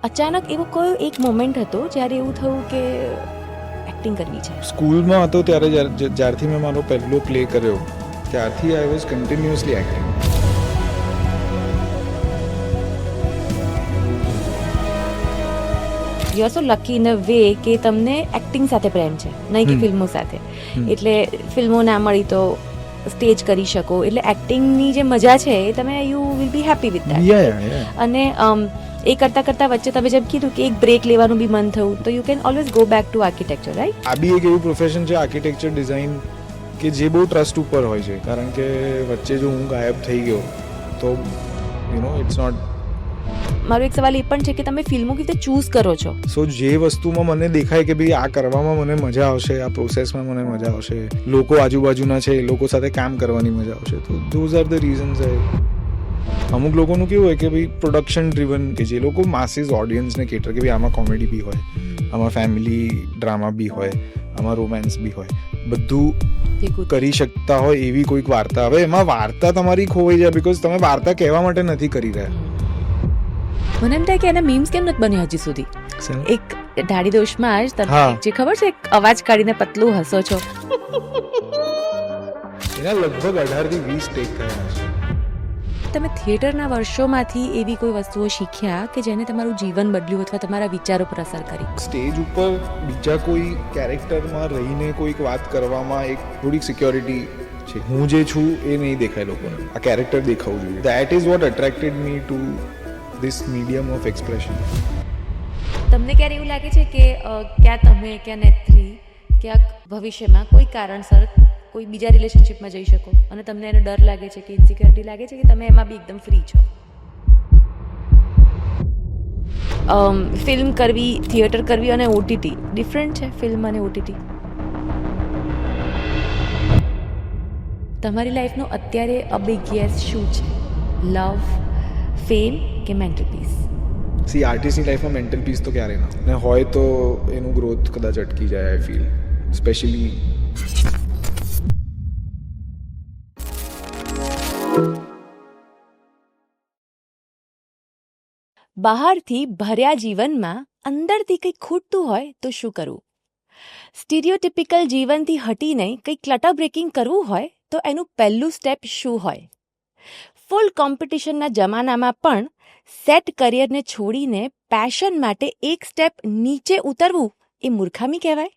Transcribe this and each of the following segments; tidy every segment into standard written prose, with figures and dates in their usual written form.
અચાનક એવો કયો એક મોમેન્ટ હતો જ્યારે એવું થયું કે એક્ટિંગ કરવી છે? સ્કૂલમાં હતો ત્યારે જ્યારથી મેં મારો પહેલો પ્લે કર્યો ત્યારથી I was continuously acting. You are so lucky in a way કે તમને એક્ટિંગ સાથે પ્રેમ છે, નહીં કે ફિલ્મો સાથે. એટલે ફિલ્મો ના મળી તો સ્ટેજ કરી શકો, એટલે એક્ટિંગની જે મજા છે એ તમે you will be happy with that. અને એ કરતાં કરતાં વચ્ચે તમે જેમ કીધું કે એક બ્રેક લેવાનું બી મન થયું, તો you can always go back to architecture, right? આ બી એક એવું પ્રોફેશન છે આર્કિટેક્ચર ડિઝાઇન કે જે બહુ ટ્રસ્ટ ઉપર હોય છે, કારણ કે વચ્ચે જો હું ગાયબ થઈ ગયો તો યુ નો ઇટ્સ નોટ. મારો એક સવાલ એ પણ છે કે તમે ફિલ્મો કેવી રીતે ચૂઝ કરો છો? સો જે વસ્તુમાં મને દેખાય કે ભાઈ આ કરવામાં મને મજા આવશે, આ પ્રોસેસમાં મને મજા આવશે, લોકો આજુબાજુના છે એ લોકો સાથે કામ કરવાની મજા આવશે, તો ધોઝ આર ધ રીઝન્સ. અમુક લોકોનું કેવું હોય કે ભાઈ પ્રોડક્શન ડ્રીવન, કે જે લોકો માસીસ ઓડિયન્સને કેટર કે ભાઈ આમાં કોમેડી બી હોય, આમાં ફેમિલી ડ્રામા બી હોય, આમાં રોમેન્સ બી હોય, બધું કરી શકતા હોય એવી કોઈક વાર્તા. હવે એમાં વાર્તા તમારી ખોવાઈ જાય બિકોઝ તમે વાર્તા કહેવા માટે નથી કરી રહ્યા. મને એમ થાય કે એના મીમ્સ કેમ નથી બન્યા હજી સુધી? એક ડાડી દોષમાં જ તમે જે ખબર છે એક અવાજ કાઢીને પતલું હસો છો, એના લગભગ 18 થી 20 ટેક થયા છે. તમે થિયેટરના વર્ષોમાંથી એવી કોઈ વસ્તુઓ શીખ્યા કે જેને તમારું જીવન બદલ્યું અથવા તમારા વિચારો પર અસર કરી? સ્ટેજ ઉપર બીજા કોઈ કેરેક્ટરમાં રહીને કોઈક વાત કરવામાં એક થોડીક સિક્યોરિટી છે. હું જે છું એ નહીં દેખાય લોકોને, આ કેરેક્ટર દેખાવું જોઈએ. That is what attracted me to this medium of expression. તમને ક્યારે એવું લાગે છે કે ક્યાં તમે ક્યાં નેત્રી ક્યાંક ભવિષ્યમાં કોઈ કારણસર કોઈ બીજા રિલેશનશિપમાં જઈ શકો અને તમને એનો ડર લાગે છે કે ઇન્સિક્યોરિટી લાગે છે કે તમે એમાં બી એકદમ ફ્રી છો? ફિલ્મ કરવી, થિયેટર કરવી અને ઓટીટી ડિફરન્ટ છે. ફિલ્મ અને ઓટીટી. તમારી લાઈફનો અત્યારે અ બિગ યસ શું છે? લવ, ફેમ કે મેન્ટલ પીસ? સી આર્ટિસ્ટની લાઈફમાં મેન્ટલ પીસ તો ક્યારે ના ને હોય, તો એનું ગ્રોથ કદાચ અટકી જાય. આઈ ફીલ સ્પેશિયલી બહારથી ભર્યા જીવનમાં અંદરથી કંઈક ખૂટતું હોય તો શું કરવું? સ્ટીરિયોટિપિકલ જીવનથી હટીને કંઈક ક્લટર બ્રેકિંગ કરવું હોય તો એનું પહેલું સ્ટેપ શું હોય? ફૂલ કોમ્પિટિશનના જમાનામાં પણ સેટ કરિયરને છોડીને પેશન માટે એક સ્ટેપ નીચે ઉતરવું એ મૂર્ખામી કહેવાય?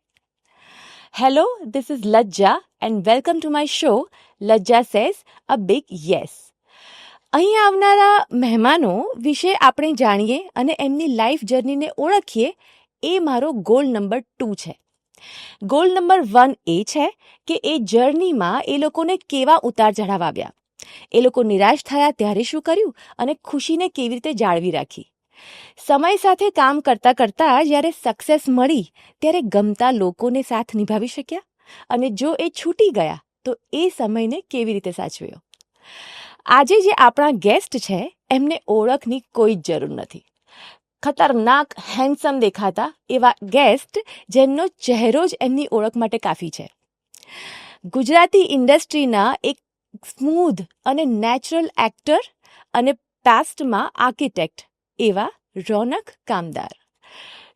Hello, this is Lajja and welcome to my show Lajja says a big yes. અહીં આવનારા મહેમાનો વિશે આપણે જાણીએ અને એમની લાઈફ જર્નીને ઓળખીએ, એ મારો ગોલ નંબર 2 છે. ગોલ નંબર 1 એ છે કે એ જર્નીમાં એ લોકોને કેવા ઉતાર ચઢાવ આવ્યા, એ લોકો નિરાશ થયા ત્યારે શું કર્યું અને ખુશીને કેવી રીતે જાળવી રાખી. સમય સાથે કામ કરતાં કરતાં જ્યારે સક્સેસ મળી ત્યારે ગમતા લોકોને સાથ નિભાવી શક્યા, અને જો એ છૂટી ગયા તો એ સમયને કેવી રીતે સાચવ્યો. આજે જે આપણા ગેસ્ટ છે એમને ઓળખની કોઈ જ જરૂર નથી. ખતરનાક હેન્ડસમ દેખાતા એવા ગેસ્ટ જેમનો ચહેરો જ એમની ઓળખ માટે કાફી છે. ગુજરાતી ઇન્ડસ્ટ્રીના એક સ્મૂધ અને નેચરલ એક્ટર અને પાસ્ટમાં આર્કિટેક્ટ એવા Ronak Kamdar.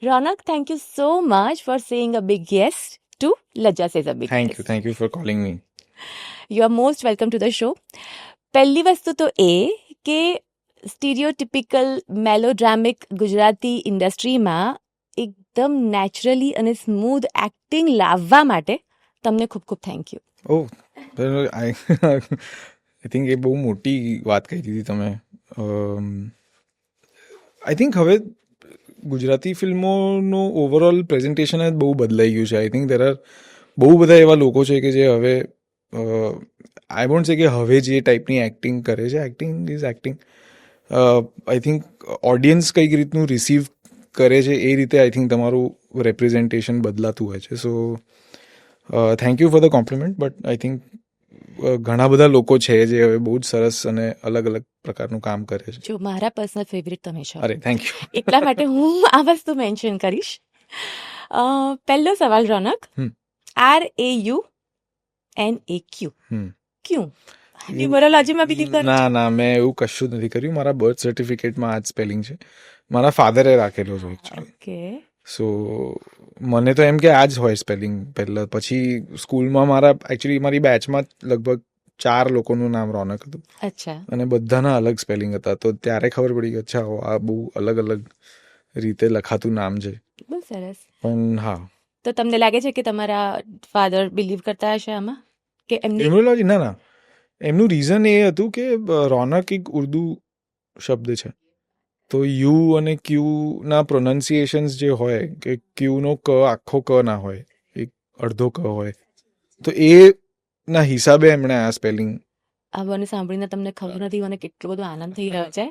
Ronak, thank you so much for saying a big yes to Lajja says a big yes. Thank you for calling me. You are most welcome to the show. પહેલી વસ્તુ તો એ કે સ્ટીરિયોટિપિકલ મેલોડ્રામિક ગુજરાતી ઇન્ડસ્ટ્રીમાં એકદમ નેચરલી અને સ્મૂધ એક્ટિંગ લાવવા માટે તમને ખૂબ ખૂબ thank you. Oh, I think એ બહુ મોટી વાત કહી દીધી તમે. આઈ થિંક હવે ગુજરાતી ફિલ્મોનું ઓવરઓલ પ્રેઝન્ટેશન જ બહુ બદલાઈ ગયું છે. આઈ થિંક દેર આર બહુ બધા એવા લોકો છે કે જે હવે આઈ વોન્ટ સે કે હવે જે ટાઈપની એક્ટિંગ કરે છે, acting is acting. I think audience કંઈક રીતનું રિસીવ કરે છે એ રીતે આઈ થિંક તમારું રેપ્રેઝન્ટેશન બદલાતું હોય છે. So thank you for the compliment. But I think ઘણા બધા લોકો છે જે હવે બહુ જ સરસ અને અલગ અલગ પ્રકારનું કામ કરે છે. જો મારા પર્સનલ ફેવરિટ તમે છો. અરે થેન્ક યુ. એટલા માટે હું આ વસ્તુ મેન્શન કરીશ. પહેલો સવાલ રોનક, RAUNAQ ક્યું? ન્યુમરોલોજીમાં બિલીવ કરો? ના, મેં એવું કશું જ નથી કર્યું. મારા બર્થ સર્ટિફિકેટમાં આ જ સ્પેલિંગ છે. મારા ફાધરે રાખેલો છે એકચ્યુઅલી. ઓકે. સો મને તો એમ કે આ જ હોય સ્પેલિંગ પહેલા. પછી સ્કૂલમાં મારી બેચમાં લગભગ 4 લોકોનું નામ રોનક હતું અચ્છા. અને બધાના અલગ સ્પેલિંગ હતા. તો ત્યારે ખબર પડી કે અચ્છા આ બહુ અલગ અલગ રીતે લખાતું નામ છે. બહુ સરસ. પણ હા, તો તમને લાગે છે કે તમારા ફાધર બિલીવ કરતા હશે આમાં કે એમની એમનોલોજી ના, એમનું રીઝન એ હતું કે રોનક એક ઉર્દુ શબ્દ છે. તો યુ અને ક્યુ ના પ્રોનાઉન્સિએશન્સ જે હોય કે ક્યુ નો ક આખો ક ના હોય, એક અડધો ક હોય. તો એ ના હિસાબે એમણે આ સ્પેલિંગ. આ મને સાંભળીને તમને ખબર નથી મને કેટલો બધો આનંદ થઈ રહ્યો છે,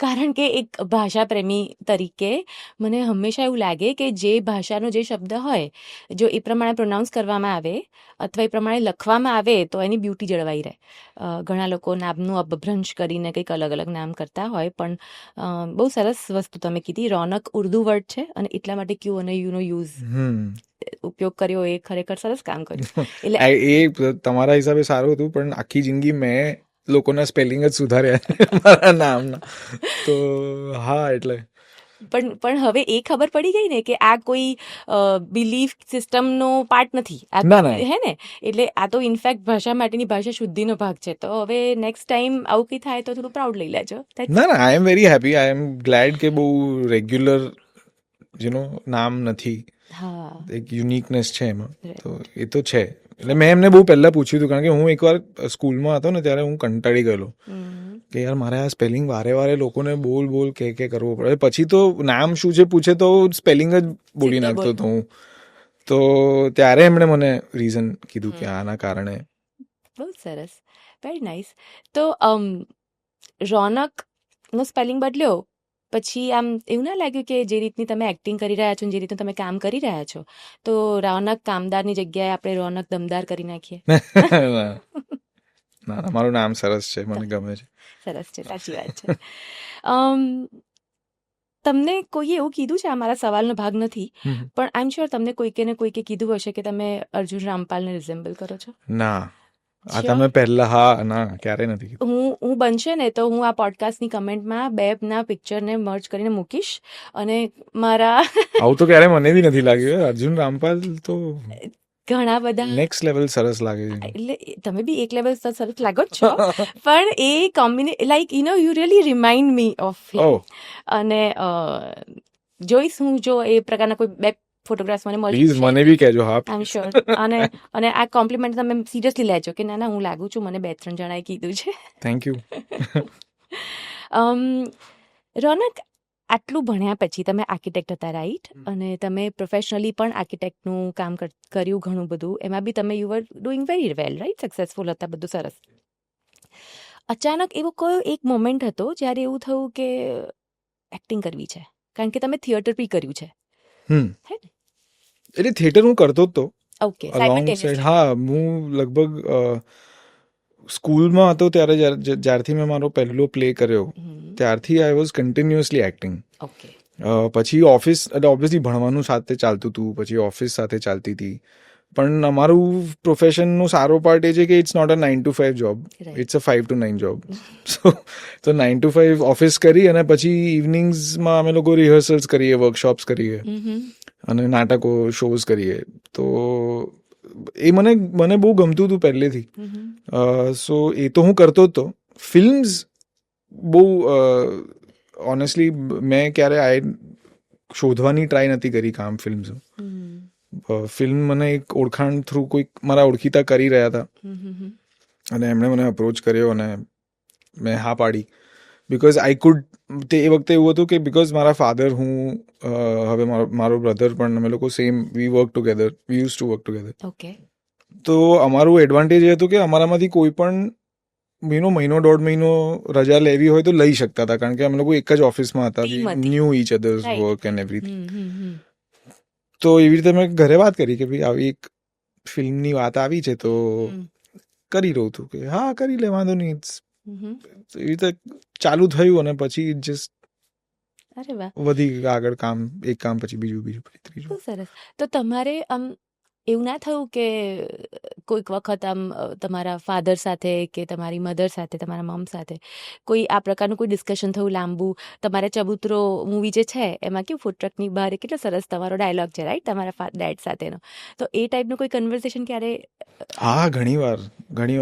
કારણ કે એક ભાષા પ્રેમી તરીકે મને હંમેશા એવું લાગે કે જે ભાષાનો જે શબ્દ હોય, જો એ પ્રમાણે પ્રોનાઉન્સ કરવામાં આવે અથવા એ પ્રમાણે લખવામાં આવે તો એની બ્યુટી જળવાઈ રહે. ઘણા લોકો નામનું અપભ્રંશ કરીને કંઈક અલગ અલગ નામ કરતા હોય, પણ બહુ સરસ વસ્તુ તમે કીધી. રોનક ઉર્દુ વર્ડ છે અને એટલા માટે ક્યુ અને યુનો ઉપયોગ કર્યો, એ ખરેખર સરસ કામ કર્યું. એટલે એ તમારા હિસાબે સારું હતું, પણ આખી જિંદગી મેં લોકોના સ્પેલિંગ જ સુધાર્યા મારા નામના. તો હા, એટલે પણ હવે એ ખબર પડી ગઈ ને કે આ કોઈ બિલીફ સિસ્ટમનો પાર્ટ નથી. ના, ના. હે ને, એટલે આ તો ઇનફેક્ટ ભાષા માટેની ભાષા શુદ્ધિનો ભાગ છે. તો હવે નેક્સ્ટ ટાઈમ આવું કંઈ થાય તો થોડું પ્રાઉડ લઈ લેજો. ના, I am very happy. I am glad કે બહુ રેગ્યુલર નામ નથી. હા, એક યુનિકનેસ છે એમાં. તો એ તો છે. એટલે મેં એમને બહુ પહેલા પૂછ્યું હતું, કારણ કે હું એકવાર સ્કૂલમાં હતો ને ત્યારે હું કંટાળી ગયેલો કે યાર મારે આ સ્પેલિંગ વારે લોકોને બોલ કે કરવો પડે. પછી તો નામ શું છે પૂછે તો સ્પેલિંગ જ બોલી નાખતો હતો હું. તો ત્યારે એમણે મને રીઝન કીધું કે આના કારણે. બહુ સરસ, વેરી નાઇસ. તો રોનક નો સ્પેલિંગ બદલ્યો પછી આમ એવું ના લાગ્યું કે જે રીતની તમે એક્ટિંગ કરી રહ્યા છો, જે રીતનું તમે કામ કરી રહ્યા છો, તો રોનક કામદારની જગ્યાએ આપણે રોનક દમદાર કરી નાખીએ? ના, મારું નામ સરસ છે, મને ગમે છે. સરસ છે, સાચી વાત છે. તમને કોઈએ એવું કીધું છે, આ મારા સવાલનો ભાગ નથી, પણ આઈ એમ શ્યોર તમને કોઈકે ને કોઈકે કીધું હશે કે તમે અર્જુન રામપાલને રિઝેમ્બલ કરો છો? ના, આ તમે પહેલા. હા, ના, ક્યારે નથી કીધું. હું બનશે ને તો હું આ પોડકાસ્ટની કમેન્ટમાં 2 ના પિક્ચરને મર્જ કરીને મૂકીશ અને મારા આવું તો ક્યારે મને બી નથી લાગ્યું. અર્જુન રામપાલ તો ઘણા બધા નેક્સ્ટ લેવલ સરસ લાગે છે. એટલે તમે બી એક લેવલ સરસ લાગો જ છો, પણ એ like you really remind me of him. અને જોઈશ હું જો એ પ્રકારના કોઈ 2 ફોટોગ્રાફ્સ મને મળશે, પ્લીઝ મને બી કહેજો. હા, આઈ એમ શ્યોર. અને આ કોમ્પ્લિમેન્ટ તમે સિરિયસલી લેજો કે ના હું લાગુ છું, મને 2-3 જણાએ કીધું છે. Thank you. રોનક, આટલું ભણ્યા પછી તમે આર્કિટેક્ટ હતા, રાઈટ? અને તમે પ્રોફેશનલી પણ આર્કિટેક્ટનું કામ કર્યું ઘણું બધું. એમાં બી તમે you are doing very well, right? Successful હતા, બધું સરસ. અચાનક એવો કયો એક મોમેન્ટ હતો જ્યારે એવું થયું કે એક્ટિંગ કરવી છે? કારણ કે તમે થિયેટર બી કર્યું છે. એટલે થિયેટર હું કરતો જ તો. ઓકે, હા, હું લગભગ સ્કૂલમાં હતો ત્યારે જ્યારથી મેં મારો પહેલો પ્લે કર્યો ત્યારથી I was continuously acting. Okay. પછી ઓફિસ, એટલે ઓબ્વિયસલી ભણવાનું સાથે ચાલતું હતું, પછી ઓફિસ સાથે ચાલતી હતી. પણ અમારું પ્રોફેશનનો સારો પાર્ટ એ છે કે it's not a 9 to 5 job, it's a 5 to 9 job. તો 9 to 5 ઓફિસ કરી અને પછી ઇવનિંગ્સમાં અમે લોકો રિહર્સલ્સ કરીએ, વર્કશોપ્સ કરીએ અને નાટકો, શોઝ કરીએ. તો એ મને બહુ ગમતું હતું પહેલેથી. સો એ તો હું કરતો જ તો. ફિલ્મ્સ બહુ ઓનેસ્ટલી મેં ક્યારે શોધવાની ટ્રાય નથી કરી કામ ફિલ્મ્સ. ફિલ્મ મને એક ઓળખાણ થ્રુ કોઈક મારા ઓળખીતા કરી રહ્યા હતા અને એમણે મને અપ્રોચ કર્યો અને મેં હા પાડી. બિકોઝ આઈ કુડ, તે એ વખતે એવું હતું કે બિકોઝ મારા ફાધર, હું હવે મારો બ્રધર પણ, અમે લોકો same, we work together, we use to work together. Okay. તો અમારું એડવાન્ટેજ એ હતું કે અમારામાંથી કોઈ પણ મહિનો 1.5 મહિનો રજા લેવી હોય તો લઈ શકતા હતા, કારણ કે અમે લોકો એક જ ઓફિસમાં હતા. Knew each other's work and everything. તો એવી રીતે મેં ઘરે વાત કરી કે ભાઈ આવી એક ફિલ્મની વાત આવી છે તો કરી રહું છું, કે હા કરી લે, વાંધો નહીં. એવી રીતે ચાલુ થયું અને પછી જસ્ટ વધી આગળ કામ, એક કામ પછી બીજું ત્રીજું. સરસ. તો તમારે એવું ના થયું કે કોઈક વખત આમ તમારા ફાધર સાથે કે તમારી મધર સાથે, તમારા મમ સાથે કોઈ આ પ્રકારનું કોઈ ડિસ્કશન થયું લાંબુ? તમારે ચબૂતરો મૂવી જે છે એમાં કેવું ફૂડ ટ્રકની બહાર કેટલો સરસ તમારો ડાયલોગ છે, રાઈટ, તમારા ડેડ સાથેનો. તો એ ટાઈપનું કોઈ કન્વર્સેશન ક્યારે? હા, ઘણીવાર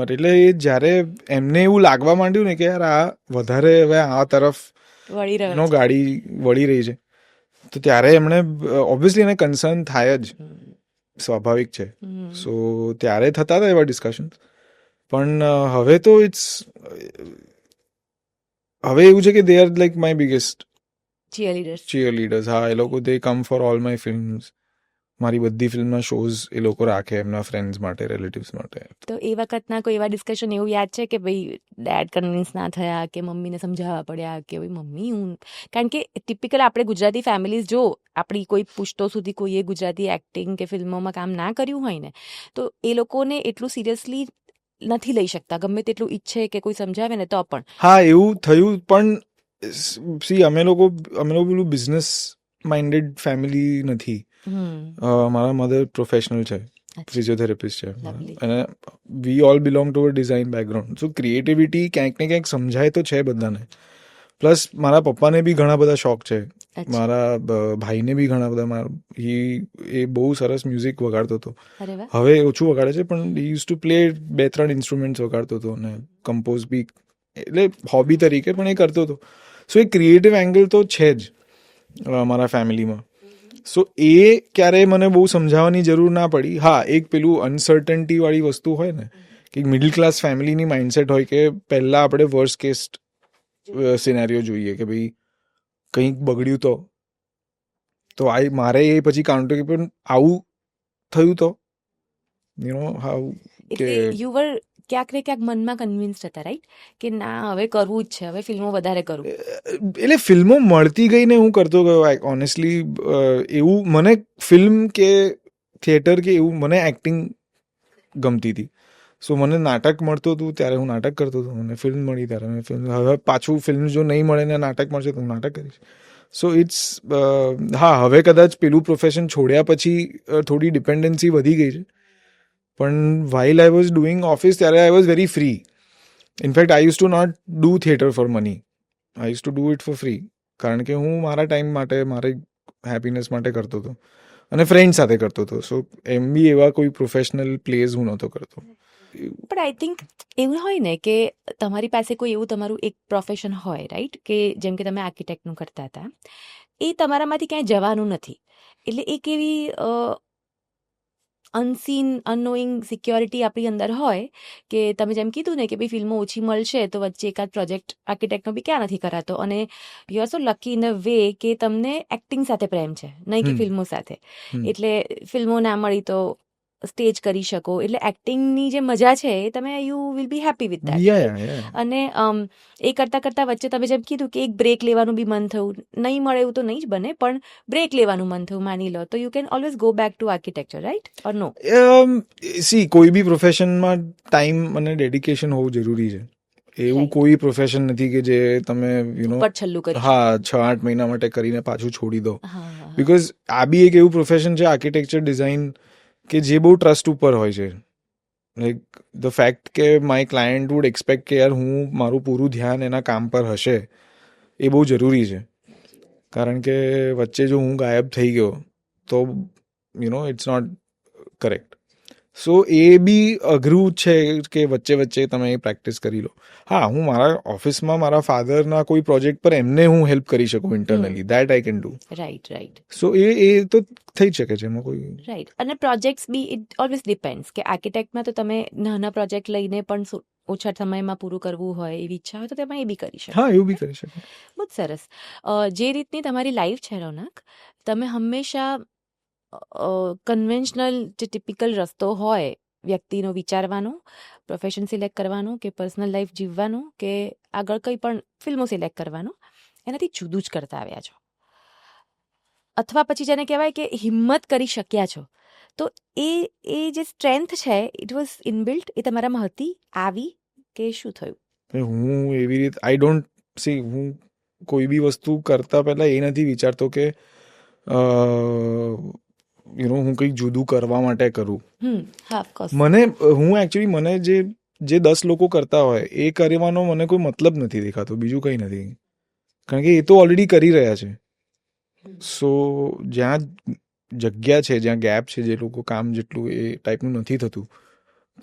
એટલે એ જ્યારે એમને એવું લાગવા માંડ્યું ને કે યાર આ વધારે હવે આ તરફ વળી રહ્યો એનો છે. ગાડી વળી રહી છે, તો ત્યારે એમણે ઓબ્વિયસલી એને કન્સર્ન થાય જ, સ્વાભાવિક છે. સો ત્યારે થતા હતા એવા ડિસ્કશન. પણ હવે તો હવે એવું છે કે they are like my biggest cheerleaders. હા, એ લોકો they come for all my films. મારી બધી ફિલ્મના શોઝ એ લોકો રાખે એમના ફ્રેન્ડ્સ માટે, રિલેટિવ્સ માટે. તો એ વખતના કોઈ એવા ડિસ્કશન એવું યાદ છે કે ભાઈ ડેડ કન્વિન્સ ના થયા કે મમ્મીને સમજાવવા પડ્યા કે ભાઈ મમ્મી હું, કારણ કે ટિપિકલ આપણે ગુજરાતી ફેમિલીઝ જો આપણી કોઈ પુશ્તો સુધી કોઈએ ગુજરાતી એક્ટિંગ કે ફિલ્મોમાં કામ ના કર્યું હોય ને તો એ લોકોને એટલું સિરિયસલી નથી લઈ શકતા, ગમે તેટલું ઈચ્છે કે કોઈ સમજાવે ને તો પણ. હા, એવું થયું. પણ સી અમે લોકો પેલું બિઝનેસ માઇન્ડેડ ફેમિલી નથી. મારા મધર પ્રોફેશનલ છે, ફિઝિયોથેરાપિસ્ટ છે, અને we all belong to a design background. So creativity ક્યાંક ને ક્યાંક સમજાય તો છે બધાને. પ્લસ મારા પપ્પાને બી ઘણા બધા શોખ છે, મારા ભાઈને બી ઘણા બધા. એ બહુ સરસ મ્યુઝિક વગાડતો હતો, હવે ઓછું વગાડે છે, પણ he used to play 2-3 instruments વગાડતો હતો અને કમ્પોઝ બી, એટલે હોબી તરીકે પણ એ કરતો હતો. સો એ ક્રિએટિવ એંગલ તો છે જ મારા ફેમિલીમાં. સો એ ક્યારેય મને બહુ સમજાવવાની જરૂર ના પડી. હા, એક પેલું અનસર્ટન્ટી વાળી વસ્તુ હોય ને, કે મિડલ ક્લાસ ફેમિલીની માઇન્ડસેટ હોય કે પહેલાં આપણે વર્સ્ટ કેસ સિનેરિયો જોઈએ કે ભાઈ કંઈક બગડ્યું તો મારે એ પછી કાઉન્ટર કે પણ આવું થયું તો હાઉ કે યુ વર ક્યાંક ને ક્યાંક મનમાં કન્વિન્સ હતા, રાઈટ, કે ના હવે કરવું જ છે, હવે ફિલ્મો વધારે કરું. એટલે ફિલ્મો મળતી ગઈ ને હું કરતો ગયો. ઓનેસ્ટલી એવું મને ફિલ્મ કે થિયેટર કે એવું, મને એક્ટિંગ ગમતી હતી. સો મને નાટક મળતું હતું ત્યારે હું નાટક કરતો હતો, મને ફિલ્મ મળી ત્યારે મેં ફિલ્મ. હવે પાછું ફિલ્મ જો નહીં મળે ને નાટક મળશે તો હું નાટક કરીશ. સો હા, હવે કદાચ પેલું પ્રોફેશન છોડ્યા પછી થોડી ડિપેન્ડન્સી વધી ગઈ છે. પણ while I was doing office ત્યારે I was very free. In fact, I used to not do theatre for money. I used to do it for free. કારણ કે હું મારા ટાઈમ માટે, મારી હેપીનેસ માટે કરતો હતો અને ફ્રેન્ડ સાથે કરતો હતો. સો એમ બી એવા કોઈ પ્રોફેશનલ પ્લેઝ હું નહોતો કરતો. પણ આઈ થિંક એવું હોય ને કે તમારી પાસે કોઈ એવું તમારું એક પ્રોફેશન હોય, રાઈટ, કે જેમ કે તમે આર્કિટેક્ટનું કરતા હતા, એ તમારામાંથી ક્યાંય જવાનું નથી. એટલે એક એવી અનસીન અનનોઈંગ સિક્યોરિટી આપણી અંદર હોય કે તમે જેમ કીધું ને કે ભાઈ ફિલ્મો ઓછી મળશે તો વચ્ચે એકાદ પ્રોજેક્ટ આર્કિટેક્ટનો બી ક્યાં નથી કરાતો, અને you are so lucky in a way કે તમને એક્ટિંગ સાથે પ્રેમ છે, નહીં કે ફિલ્મો સાથે. એટલે ફિલ્મો ના મળી તો સ્ટેજ કરી શકો, એટલે એક્ટિંગની જે મજા છે એ તમે you will be happy with that. અને એ કરતાં કરતાં વચ્ચે તમે જેમ કીધું કે એક બ્રેક લેવાનું બી મન થયું, નહીં મળે એવું તો નહીં જ બને, પણ બ્રેક લેવાનું મન થયું માની લો, તો you can always go back to architecture, right or no? See, કોઈ બી પ્રોફેશનમાં ટાઈમ અને ડેડિકેશન હોવું જરૂરી છે. એવું કોઈ પ્રોફેશન નથી કે જે તમે છલ્લું કરી, હા, 6-8 મહિના માટે કરીને પાછું છોડી દો. બિકોઝ આ બી એક એવું પ્રોફેશન છે, આર્કિટેક્ચર ડિઝાઇન, કે જે બહુ ટ્રસ્ટ ઉપર હોય છે. લાઈક ધ ફેક્ટ કે માય ક્લાયન્ટ વુડ એક્સપેક્ટ કે યાર હું મારું પૂરું ધ્યાન એના કામ પર હશે, એ બહુ જરૂરી છે. કારણ કે વચ્ચે જો હું ગાયબ થઈ ગયો તો ઇટ્સ નોટ કરેક્ટ. સો એ બી અઘરું છે કે વચ્ચે વચ્ચે તમે એ પ્રેક્ટિસ કરી લો. હા, હું મારા ઓફિસમાં મારા ફાધરના કોઈ પ્રોજેક્ટ પર એમને હું હેલ્પ કરી શકું internally, that I can do. Right. So એ તો થઈ શકે છે એમાં કોઈ. રાઈટ. અને projects be it always depends કે આર્કિટેક્ટમાં તો તમે નાના પ્રોજેક્ટ લઈને પણ ઓછા સમયમાં પૂરું કરવું હોય એવી ઈચ્છા હોય તો તમે એ બી કરી શકો. હા, એવું બી કરી શકો. બહુ જ સરસ. જે રીતની તમારી લાઈફ છે રોનક, તમે હંમેશા કન્વેન્શનલ જે ટિપિકલ રસ્તો હોય વ્યક્તિનો વિચારવાનો, પ્રોફેશન સિલેક્ટ કરવાનો કે પર્સનલ લાઈફ જીવવાનો કે આગળ કંઈ પણ ફિલ્મો સિલેક્ટ કરવાનો, એનાથી જુદું જ કરતા આવ્યા છો, અથવા પછી જેને કહેવાય કે હિંમત કરી શક્યા છો. તો એ જે સ્ટ્રેન્થ છે ઇટ વોઝ ઇનબિલ્ટ, એ તમારામાં હતી, આવી કે શું થયું? હું એવી રીતે આઈ ડોન્ટ સી, હું કોઈ બી વસ્તુ કરતા પહેલાં એ નથી વિચારતો કે હું કંઈક જુદું કરવા માટે કરું. હા ઓફકોર્સ. હું એકચ્યુઅલી મને જે 10 લોકો કરતા હોય એ કરવાનો મને કોઈ મતલબ નથી દેખાતો, બીજું કંઈ નથી. કારણ કે એ તો ઓલરેડી કરી રહ્યા છે. સો જ્યાં જગ્યા છે, જ્યાં ગેપ છે, જે લોકો કામ જેટલું એ ટાઈપનું નથી થતું,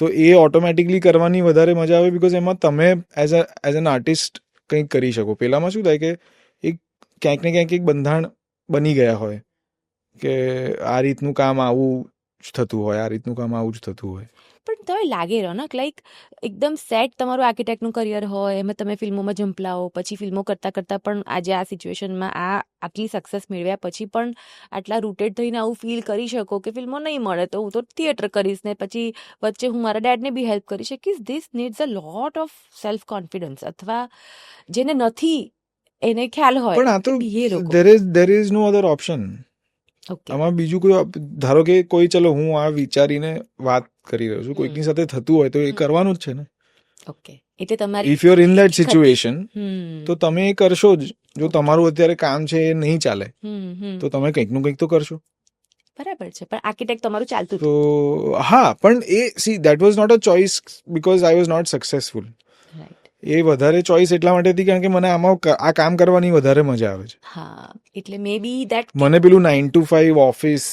તો એ ઓટોમેટિકલી કરવાની વધારે મજા આવે, બિકોઝ એમાં તમે એઝ એન આર્ટિસ્ટ કંઈક કરી શકો. પેલામાં શું થાય કે એક ક્યાંક ને ક્યાંક એક બંધાણ બની ગયા હોય કે આ રીતનું કામ આવું જ થતું હોય, આ રીતનું કામ આવું જ થતું હોય. પણ તોય લાગે રોનક, લાઈક એકદમ સેટ તમારું આર્કિટેક્ટનું કરિયર હોય, એમાં તમે ફિલ્મોમાં ઝંપલાવો, પછી ફિલ્મો કરતાં કરતાં પણ આજે આ સિચ્યુએશનમાં આટલી સક્સેસ મેળવ્યા પછી પણ આટલા રૂટેડ થઈને આવું ફીલ કરી શકો કે ફિલ્મો નહીં મળે તો હું તો થિયેટર કરીશ ને પછી વચ્ચે હું મારા ડેડને બી હેલ્પ કરી શકીશ. This needs a lot of self confidence. અથવા જેને નથી એને ખ્યાલ હોય પણ આ તો એ લોકો. there is no other option. Okay. આમાં બીજું કોઈ ધારો કે કોઈ, ચલો હું આ વિચારીને વાત કરી રહ્યો છું, કોઈકની સાથે થતું હોય તો એ કરવાનું જ છે ને. ઓકે, એટલે તમારી if you are in that situation hmm તો તમે એ કરશો જ. જો તમારું અત્યારે કામ છે એ નહીં ચાલે તો તમે કંઈકનું કંઈક તો કરશો. બરાબર છે. પણ આર્કિટેક્ટ તમારું ચાલતું તો હા, પણ that was not a choice because I was not successful. Right. એ વધારે ચોઇસ એટલા માટે હતી કારણ કે મને આમાં આ કામ કરવાની વધારે મજા આવે છે. હા, એટલે મે બી ધેટ મને પેલું 9 to 5 ઓફિસ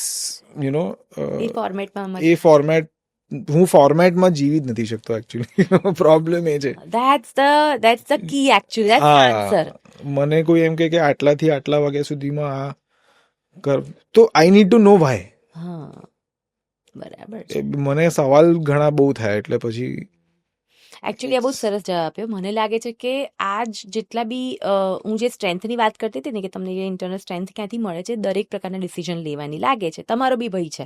એ ફોર્મેટમાં એ ફોર્મેટ, હું ફોર્મેટમાં જીવી જ નથી શકતો એકચ્યુઅલી. પ્રોબ્લેમ એ છે. that's the key actually, that's the answer. મને કોઈ એમ કે આટલાથી આટલા વાગ્યા સુધીમાં આ કર, તો I need to know why. હા, બરાબર છે. મને સવાલ ઘણા બહુ થાય એટલે પછી એકચ્યુઅલી આ બહુ સરસ જવાબ આપ્યો. મને લાગે છે કે આજ જેટલા બી હું જે સ્ટ્રેન્થની વાત કરતી હતી ને કે તમને જે ઇન્ટરનલ સ્ટ્રેન્થ ક્યાંથી મળે છે, દરેક પ્રકારના ડિસિઝન લેવાની લાગે છે. તમારો બી ભય છે,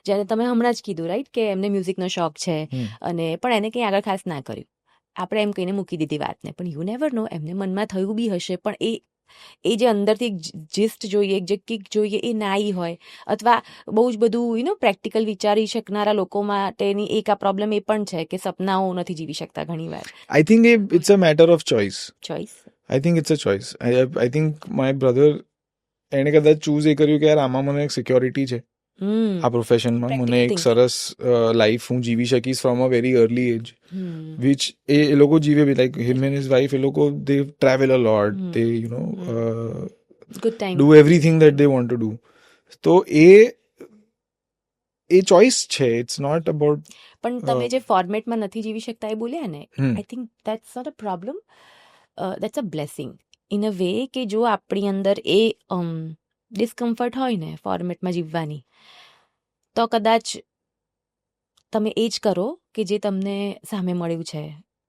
જ્યારે તમે હમણાં જ કીધું રાઈટ કે એમને મ્યુઝિકનો શોખ છે અને પણ એને કંઈ આગળ ખાસ ના કર્યું. આપણે એમ કહીને મૂકી દીધી વાતને, પણ યુ નેવર નો, એમને મનમાં થયું બી હશે, પણ એ જે અંદરથી એક જીસ્ટ જોઈએ, જે કિક જોઈએ એ ના આવી હોય, અથવા બહુ જ બધું પ્રેક્ટિકલ વિચારી શકનારા લોકો માટેની એક આ પ્રોબ્લેમ એ પણ છે કે સપનાઓ નથી જીવી શકતા ઘણી વાર. I think it's a matter of choice. Choice. I think it's a choice. I think my brother, એણે કદાચ ચૂઝ એ કર્યું કે યાર આમાં મને એક સિક્યોરિટી છે, આ પ્રોફેશનમાં મને એક સરસ લાઈફ હું જીવી શકીશ from a very early age, which એ લોકો જીવે બી. Like him and his wife, એ લોકો they travel a lot, they good time, do everything that they want to do. તો એ ચોઇસ છે, ઇટ્સ નોટ અબાઉટ. પણ તમે જે ફોર્મેટમાં નથી જીવી શકતા એ બોલ્યા ને, I think that's not a problem, that's a blessing in a way કે જો આપણી અંદર એ ડિસ્કમ્ફર્ટ હોય ને ફોર્મેટમાં જીવવાની, તો કદાચ તમે એ જ કરો કે જે તમને સામે મળ્યું છે,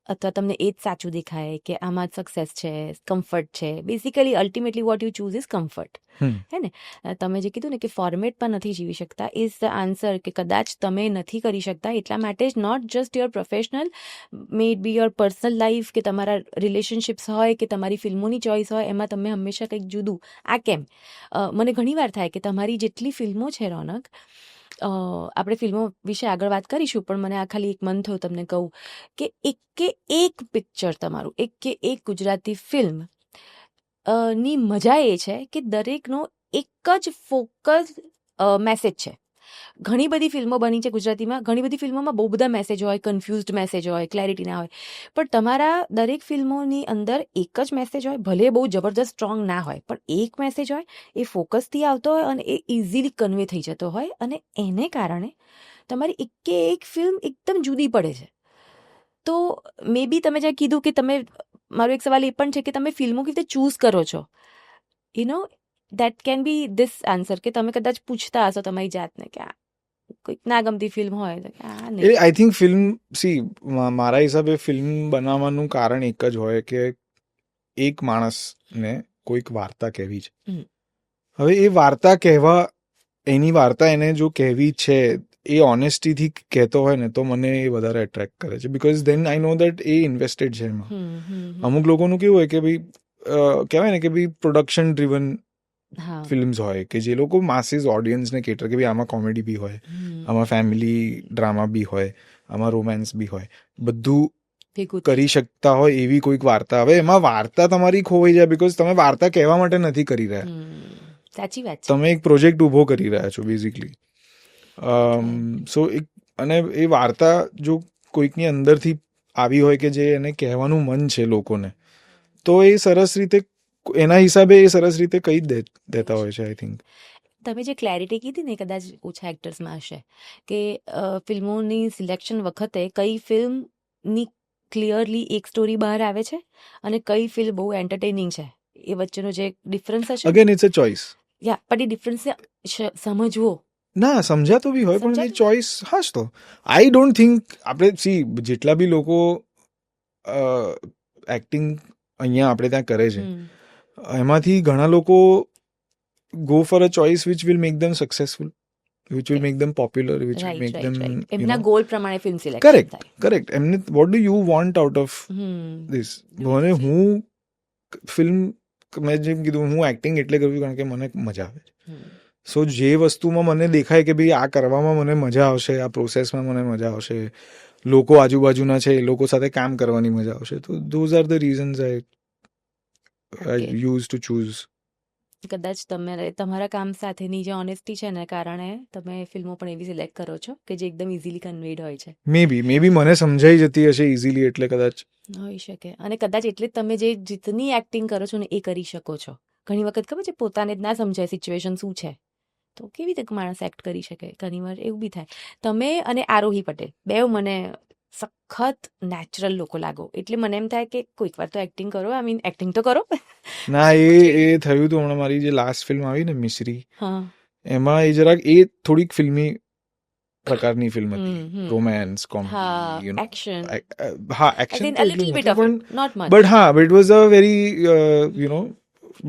અથવા તમને એ જ સાચું દેખાય કે આમાં જ સક્સેસ છે, કમ્ફર્ટ છે. Basically ultimately what you choose is comfort. હે ને? તમે જે કીધું ને કે ફોર્મેટમાં નથી જીવી શકતા, ઇઝ ધ આન્સર કે કદાચ તમે નથી કરી શકતા એટલા માટે જ not just your professional, may it be your personal life, કે તમારા રિલેશનશિપ્સ હોય, કે તમારી ફિલ્મોની ચોઇસ હોય, એમાં તમે હંમેશા કંઈક જુદું. આ કેમ? મને ઘણીવાર થાય કે તમારી જેટલી ફિલ્મો છે રોનક, આપણે ફિલ્મો વિશે આગળ વાત કરીશું, પણ મને આ ખાલી એક મન થયું તમને કહું કે એક પિક્ચર તમારું, એક ગુજરાતી ફિલ્મ ની મજા એ છે કે દરેકનો એક જ ફોકસ મેસેજ છે. ઘણી બધી ફિલ્મો બની છે ગુજરાતીમાં, ઘણી બધી ફિલ્મોમાં બહુ બધા મેસેજ હોય, કન્ફ્યુઝડ મેસેજ હોય, ક્લેરિટી ના હોય, પણ તમારા દરેક ફિલ્મોની અંદર એક જ મેસેજ હોય, ભલે બહુ જબરદસ્ત સ્ટ્રોંગ ના હોય, પણ એક મેસેજ હોય, એ ફોકસથી આવતો હોય અને એ ઇઝીલી કન્વે થઈ જતો હોય, અને એને કારણે તમારી એક ફિલ્મ એકદમ જુદી પડે છે. તો મે બી તમે જે કીધું કે તમે, મારો એક સવાલ એ પણ છે કે તમે ફિલ્મો કેવી રીતે ચૂઝ કરો છો, that can B this answer, કે તમે કદાચ પૂછતા હશો તમારી જાતને કે કોઈક ના ગમતી ફિલ્મ હોય તો આ નહીં. આઈ થિંક ફિલ્મ, મારા હિસાબે ફિલ્મ બનાવવાનું કારણ એક જ હોય કે એક માણસને કોઈક વાર્તા કહેવી છે. હવે એ વાર્તા કહેવા, એની વાર્તા એને જો કહેવી છે, એ ઓનેસ્ટીથી કહેતો હોય ને, તો મને એ વધારે એટ્રેક્ટ કરે છે, because then I know that એ ઇન્વેસ્ટેડ છે એમાં. અમુક લોકોનું કેવું હોય કે ભાઈ, કહેવાય ને કે ભાઈ પ્રોડક્શન ડ્રીવન ફિલ્મ્સ હોય, કે જે લોકો માસીસ ઓડિયન્સને કેટર, કે ભાઈ આમાં કોમેડી બી હોય, આમાં ફેમિલી ડ્રામા બી હોય, આમાં રોમેન્સ બી હોય, બધું કરી શકતા હોય એવી કોઈક વાર્તા. હવે એમાં વાર્તા તમારી ખોવાઈ જાય, બિકોઝ તમે વાર્તા કહેવા માટે નથી કરી રહ્યા, સાચી વાત છે. તમે એક પ્રોજેક્ટ ઊભો કરી રહ્યા છો બેઝિકલી. સો એક અને એ વાર્તા જો કોઈકની અંદરથી આવી હોય કે જે એને કહેવાનું મન છે લોકોને, તો એ સરસ રીતે એના હિસાબે એ સરસ રીતે કહી જ દેતા હોય છે આઈ થિંક. તમે જે ક્લેરિટી કીધી ને કદાચ ઓછા એક્ટર્સમાં હશે કે ફિલ્મોની સિલેક્શન વખતે કઈ ફિલ્મની ક્લિયરલી એક સ્ટોરી બહાર આવે છે અને કઈ ફિલ્મ બહુ એન્ટરટેનિંગ છે, એ વચ્ચેનો જે ડિફરન્સ હશે અગેન ઇટ્સ અ ચોઇસ. યા પણ એ ડિફરન્સ સમજવો ના સમજાતો બી હોય પણ એ સમજાતું? ચોઇસ હાશ તો આઈ ડોન્ટ થિંક આપણે સી જેટલા બી લોકો એક્ટિંગ અહીંયા આપણે ત્યાં કરે છે હમ, એમાંથી ઘણા લોકો go for a choice which will make them successful, which will Okay. make them popular, which will right make right them, right you એમના know. ગોલ પ્રમાણે ફિલ્મ સિલેક્શન Correct, થાય. correct. એમને what do you want out of this? મને હું film મેં જેમ કીધું હું એક્ટિંગ એટલે કરું કારણ કે મને મજા આવે છે. સો જે વસ્તુમાં મને દેખાય કે ભાઈ આ કરવામાં મને મજા આવશે, આ પ્રોસેસમાં મને મજા આવશે, લોકો આજુબાજુના છે એ લોકો સાથે કામ કરવાની મજા આવશે, તો those are the reasons I Okay. used to choose. કદાચ તમારા કામ સાથેની જે ઓનેસ્ટી છે ને કારણે તમે ફિલ્મો પણ એવી સિલેક્ટ કરો છો કે જે એકદમ ઇઝીલી કન્વેડ હોય છે. મે બી મને સમજાઈ જતી હશે ઇઝીલી એટલે કદાચ. હોઈ શકે અને કદાચ એટલે જ તમે જે જીતની એક્ટિંગ કરો છો ને એ કરી શકો છો. ઘણી વખત ખબર છે પોતાને જ ના સમજાય સિચ્યુએશન શું છે તો કેવી રીતે માણસ એક્ટ કરી શકે, ઘણીવાર એવું બી થાય. તમે અને આરોહી પટેલ બેવ મને સખત નેચરલ લોકો લાગો એટલે મને એમ થાય કે કોઈક વાર તો એક્ટિંગ કરો, આઈ મીન એક્ટિંગ તો કરો. ના એ થયું હતું હમણાં મારી જે લાસ્ટ ફિલ્મ આવી ને મિશ્રી, હા એમાં એ જરાક એ થોડીક ફિલ્મી પ્રકારની ફિલ્મ હતી, રોમેન્સ હા કોમેડી, એક્શન હા action a little bit of પણ it, not much. બટ હા it was a very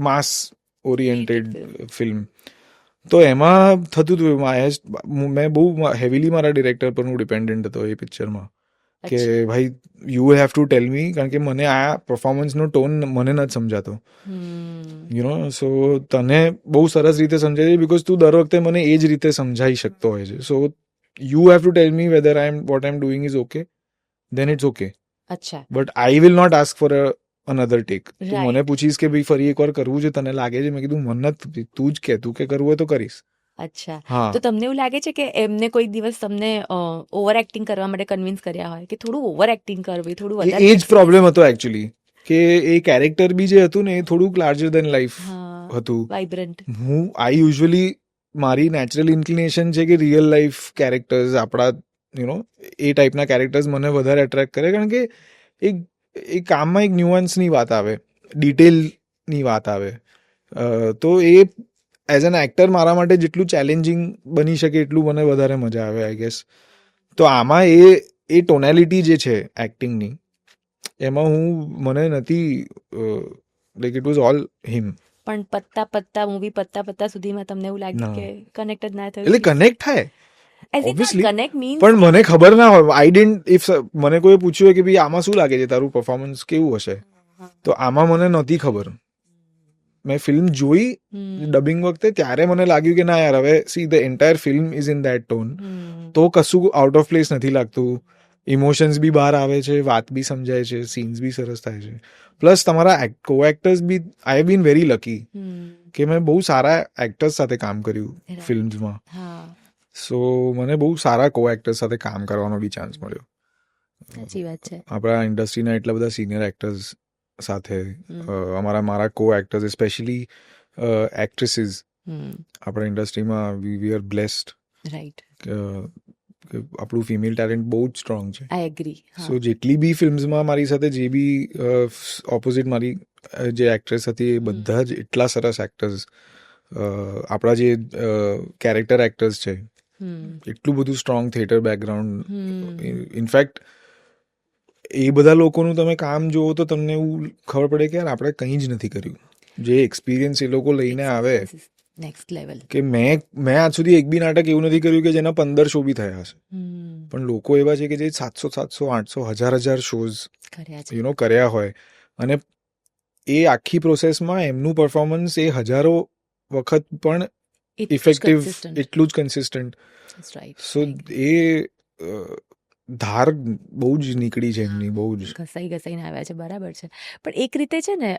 mass oriented film. તો એમાં થતું હતું મેં બહુ હેવીલી મારા ડિરેક્ટર પર હું ડિપેન્ડન્ટ હતો એ પિક્ચરમાં કે ભાઈ યુ હેવ ટુ ટેલ મી, કારણ કે મને આ પરફોર્મન્સનો ટોન મને નથી સમજાતો, સો તને બહુ સરસ રીતે સમજાય છે બિકોઝ તું દર વખતે મને એ જ રીતે સમજાવી શકતો હોય છે, so you have to tell me whether what I am doing is okay, then it's okay, અચ્છા but I will not ask for another take. તું Right. મને પૂછીશ કે ભાઈ ફરી એકવાર કરવું છે તને લાગે છે, મેં કીધું મને નથી, તું જ કે તું કે કરવું હોય તો કરીશ. અચ્છા હા તો તમને એવું લાગે છે કે એમને કોઈ દિવસ તમને ઓવર એક્ટિંગ કરવા માટે કન્વિન્સ કર્યા હોય કે થોડું ઓવર એક્ટિંગ કરવી, થોડું એ વધારે જ પ્રોબ્લેમ હતો એકચ્યુઅલી કે એ કેરેક્ટર બી જે હતું ને એ થોડુંક લાર્જર દેન લાઈફ હતું. વાઇબ્રન્ટ. આઈ યુઝ્યુઅલી મારી નેચરલ ઇન્ક્લિનેશન છે કે રિયલ લાઈફ કેરેક્ટર્સ આપણા એ ટાઈપના કેરેક્ટર્સ મને વધારે એટ્રેક્ટ કરે, કારણ કે એ કામમાં એક ન્યુઅન્સની વાત આવે, ડિટેલની વાત આવે, તો એ એઝ એન એક્ટર મારા માટે જેટલું ચેલેન્જિંગ બની શકે એટલું મને વધારે મજા આવે આઈ ગેસ. તો આમાં એ ટોનાલિટી જે છે એક્ટિંગની એમાં મને નથી લાઈક ઇટ વોઝ ઓલ હિમ. પણ મૂવી પત્તા સુધીમાં તમને એવું લાગ્યું કે કનેક્ટ જ ના થયું? એટલે કનેક્ટ થાય ઓબ્વિયસલી, કનેક્ટ મીન્સ પણ મને ખબર ના હોય, આઈ ડિડન્ટ, ઇફ મને કોઈ પૂછ્યું કે ભાઈ આમાં શું લાગે છે તારું પરફોર્મન્સ કેવું હશે, તો આમાં મને નહોતી ખબર. મેં ફિલ્મ જોઈ ડબિંગ વખતે ત્યારે મને લાગ્યું કે ના યાર હવે see the entire film is in that tone, તો કશું આઉટ ઓફ પ્લેસ નથી લાગતું, ઇમોશન્સ બી બહાર આવે છે, વાત બી સમજાય છે, સીન્સ બી સરસ થાય છે, પ્લસ તમારા કો એક્ટર્સ બી, I have been very lucky કે મેં બહુ સારા એક્ટર્સ સાથે કામ કર્યું ફિલ્મ્સમાં, સો મને બહુ સારા કો એક્ટર્સ સાથે કામ કરવાનો બી ચાન્સ મળ્યો. સાચી વાત છે. આપણા ઇન્ડસ્ટ્રીના એટલા બધા સિનિયર એક્ટર્સ સાથે, મારા કો એક્ટર્સ સ્પેશિયલી એક્ટ્રેસીસ આપણા ઇન્ડસ્ટ્રીમાં વી આર બ્લેસ્ડ, રાઈટ, આપણું ફિમેલ ટેલેન્ટ બહુ જ સ્ટ્રોંગ છે. I agree. સો જેટલી બી ફિલ્મ્સમાં મારી સાથે જે બી ઓપોઝિટ મારી જે એક્ટ્રેસ હતી એ બધા જ એટલા સરસ એક્ટર્સ, આપણા જે કેરેક્ટર એક્ટર્સ છે એટલું બધું સ્ટ્રોંગ થિયેટર બેકગ્રાઉન્ડ, ઇનફેક્ટ એ બધા લોકોનું તમે કામ જુઓ તો તમને એવું ખબર પડે કે યાર આપણે કંઈ જ નથી કર્યું, જે એક્સપિરિયન્સ એ લોકો લઈને આવે નેક્સ્ટ લેવલ. કે મેં આજ સુધી એક બી નાટક એવું નથી કર્યું કે જેના 15 શો બી થયા હશે, પણ લોકો એવા છે કે જે 700 800 1000 શોઝ કર્યા હોય, અને એ આખી પ્રોસેસમાં એમનું પરફોર્મન્સ એ હજારો વખત પણ ઇફેક્ટિવ, એટલું જ કન્સિસ્ટન્ટ. સો એ ધાર બહુ જ નીકળી છે એમની, બહુ જ ઘસાઈને આવ્યા છે, બરાબર છે. પણ એક રીતે છે ને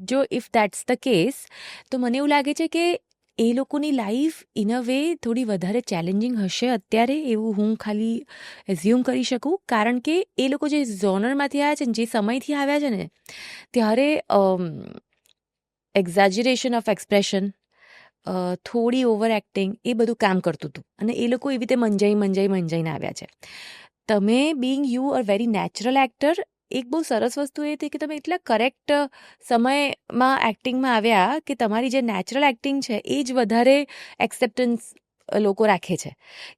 જો ઇફ દેટ્સ ધ કેસ તો મને એવું લાગે છે કે એ લોકોની લાઈફ ઇન અ વે થોડી વધારે ચેલેન્જિંગ હશે અત્યારે, એવું હું ખાલી એઝ્યુમ કરી શકું, કારણ કે એ લોકો જે ઝોનરમાંથી આવ્યા છે ને, જે સમયથી આવ્યા છે ને, ત્યારે એક્ઝેજરેશન ઓફ એક્સપ્રેશન, થોડી ઓવર એક્ટિંગ, એ બધું કામ કરતું હતું અને એ લોકો એવી રીતે મંજાઈને આવ્યા છે. તમે Bing you a very natural actor, એક બહુ સરસ વસ્તુ એ હતી કે તમે એટલા કરેક્ટ સમયમાં એક્ટિંગમાં આવ્યા કે તમારી જે નેચરલ એક્ટિંગ છે એ જ વધારે એક્સેપ્ટન્સ લોકો રાખે છે.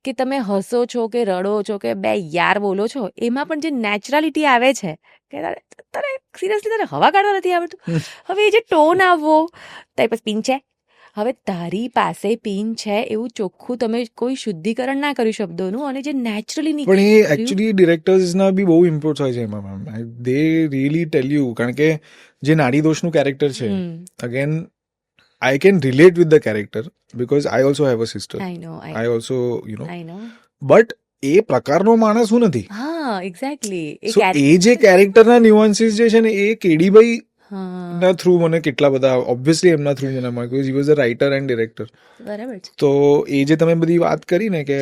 કે તમે હસો છો કે રડો છો કે બે યાર બોલો છો, એમાં પણ જે નેચરાલિટી આવે છે કે તારે સિરિયસલી તારે હવા કાઢવા નથી આવડતું. હવે એ જે ટોન આવવો, તારી પાસે પિન છે, હવે તારી પાસે પિન છે એવું ચોખ્ખું તમે કોઈ શુદ્ધિકરણ ના કર્યું શબ્દોનું, અને જે નેચરલી પણ એ એકચ્યુઅલી ડિરેક્ટર્સના બી બહુ ઇમ્પોર્ટ હોય છે એમાં, ma'am. They really tell you, કારણ કે જે નાડી દોષનું કેરેક્ટર છે, again I can relate with the character because I also have a sister, I also but એ પ્રકારનો માણસ હું નથી. હા, એક્ઝેક્ટલી. સો એ જે કેરેક્ટરના ન્યુઆન્સીસ જે છે ને, એ કેડીભાઈ ના થ્રુ મને કેટલા બધા, ઓબ્વિયસલી એમના થ્રુ મને મળ્યા, because he was a writer and director. બરાબર છે. તો એ જે તમે બધી વાત કરી ને કે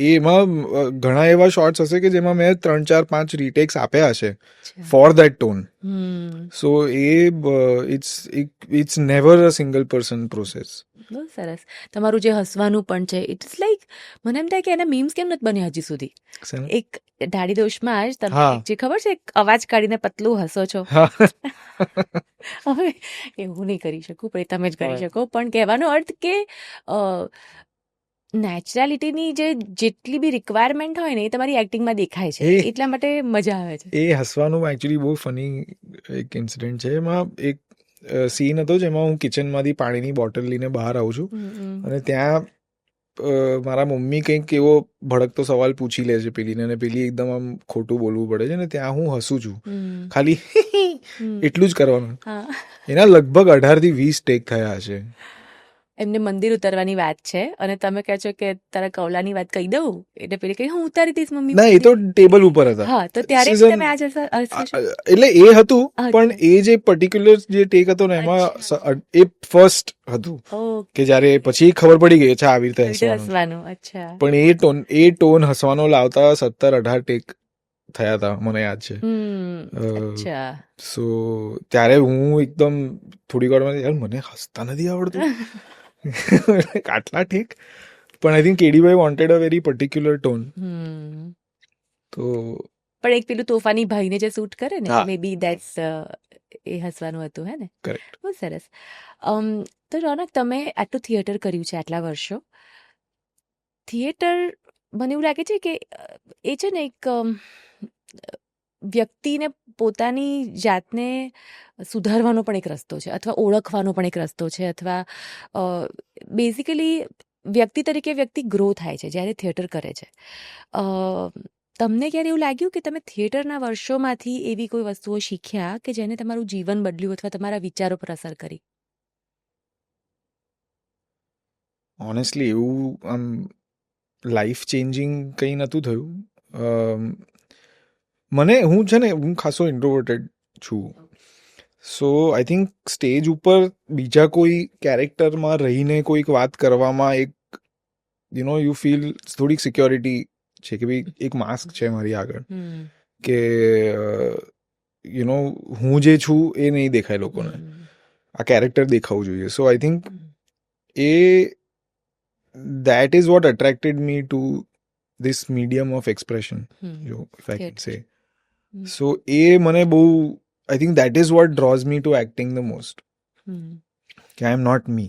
એમાં ઘણા એવા શોર્ટ્સ હશે કે જેમાં મેં 3, 4, 5 રીટેક્સ આપ્યા હશે for that tone. So it's never a single person process. બહુ સરસ. તમારું જે હસવાનું પણ છે, ઇટ્સ લાઈક મને એમ થાય કે એના મીમ્સ કેમ નથી બન્યા હજી સુધી. એક ઢાળી દોષમાં જ તમે જે ખબર છે અવાજ કાઢીને પતલું હસો છો. હવે એવું નહીં કરી શકું, પણ તમે જ કરી શકો. પણ કહેવાનો અર્થ કે નેચરાલિટીની જેટલી બી રિક્વાયરમેન્ટ હોય ને, એ તમારી એક્ટિંગમાં દેખાય છે, એટલા માટે મજા આવે છે. એ હસવાનું એકચ્યુઅલી બહુ ફની એક ઇન્સિડન્ટ છે. એમાં એક સીન હતો જેમાં હું કિચનમાંથી પાણીની બોટલ લઈને બહાર આવું છું અને ત્યાં મારા મમ્મી કંઈક એવો ભડકતો સવાલ પૂછી લે છે પેલીને, અને પેલી એકદમ આમ ખોટું બોલવું પડે છે, ને ત્યાં હું હસું છું ખાલી એટલું જ કરવાનું. એના લગભગ 18 થી 20 ટેક થયા હશે. એમને મંદિર ઉતારવાની વાત છે અને તમે કહો છો કે તારા કવલાની વાત કહી દઉં, એટલે પેલી કહી હું ઉતારી દઈશ મમ્મી. ના, એ તો ટેબલ ઉપર હતા. હા, તો ત્યારે તમે આ એટલે એ હતું, પણ એ જે પર્ટિક્યુલર જે ટેક હતો ને એમાં એ ફર્સ્ટ હતું કે જ્યારે પછી ખબર પડી ગઈ છે આવી રીતે હસવાનું. પણ એ ટોન હસવાનો લાવતા 17-18 ટેક થયા હતા, મને યાદ છે. સો ત્યારે હું એકદમ થોડી વારમાં યાર મને હસતા નથી આવડતું આટલા ઠીક. પણ આઈ થિંક કેડીભાઈ wanted a very particular tone. તો પણ એક પેલું તોફાની ભાઈને જે શૂટ કરે ને, મે બી ધેટ્સ એ હસવાનું હતું, હે ને? કરેક્ટ. બહુ સરસ. તો રોનક, તમે આટલું થિયેટર કર્યું છે આટલા વર્ષો. થિયેટર મને એવું લાગે છે કે એ છે ને એક વ્યક્તિને પોતાની જાતને સુધારવાનો પણ એક રસ્તો છે, અથવા ઓળખવાનો પણ એક રસ્તો છે, અથવા બેઝિકલી વ્યક્તિ તરીકે વ્યક્તિ ગ્રો થાય છે જ્યારે થિયેટર કરે છે. તમને ક્યારે એવું લાગ્યું કે તમે થિયેટરના વર્ષોમાંથી એવી કોઈ વસ્તુઓ શીખ્યા કે જેને તમારું જીવન બદલ્યું અથવા તમારા વિચારો પર અસર કરી? ઓનેસ્ટલી એવું આમ લાઈફ ચેન્જિંગ કંઈ નહોતું થયું. હું છે ને, હું ખાસો ઇન્ટ્રોવર્ટેડ છું. સો આઈ થિંક સ્ટેજ ઉપર બીજા કોઈ કેરેક્ટરમાં રહીને કોઈક વાત કરવામાં એક યુ ફીલ થોડીક સિક્યોરિટી છે કે ભાઈ એક માસ્ક છે મારી આગળ, કે હું જે છું એ નહીં દેખાય લોકોને, આ કેરેક્ટર દેખાવું જોઈએ. So I think that is what attracted me to this medium of expression, if I can say. So મને બહુ, I think that is what draws me to acting the most. કે I am not me.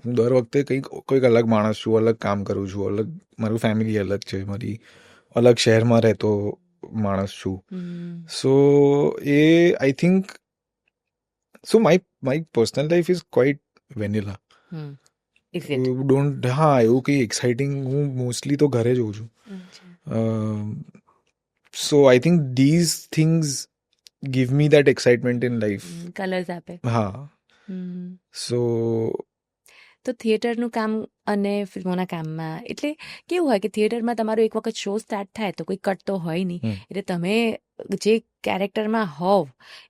હું દર વખતે કોઈક અલગ માણસ છું, અલગ કામ કરું છું, અલગ મારું ફેમિલી અલગ છે, મારી અલગ શહેરમાં રહેતો માણસ છું. સો I think so my personal life is quite vanilla. એવું કંઈ એક્સાઇટિંગ હું મોસ્ટલી તો ઘરે જ હોઉં છું. So I think these things give me that excitement in life. Colours આપે. હા. સો તો થિયેટરનું કામ અને ફિલ્મોના કામમાં એટલે કેવું હોય કે થિયેટરમાં તમારો એક વખત શો સ્ટાર્ટ થાય તો કોઈ કટ તો હોય નહીં. હમ. એટલે તમે જે કેરેક્ટરમાં હોવ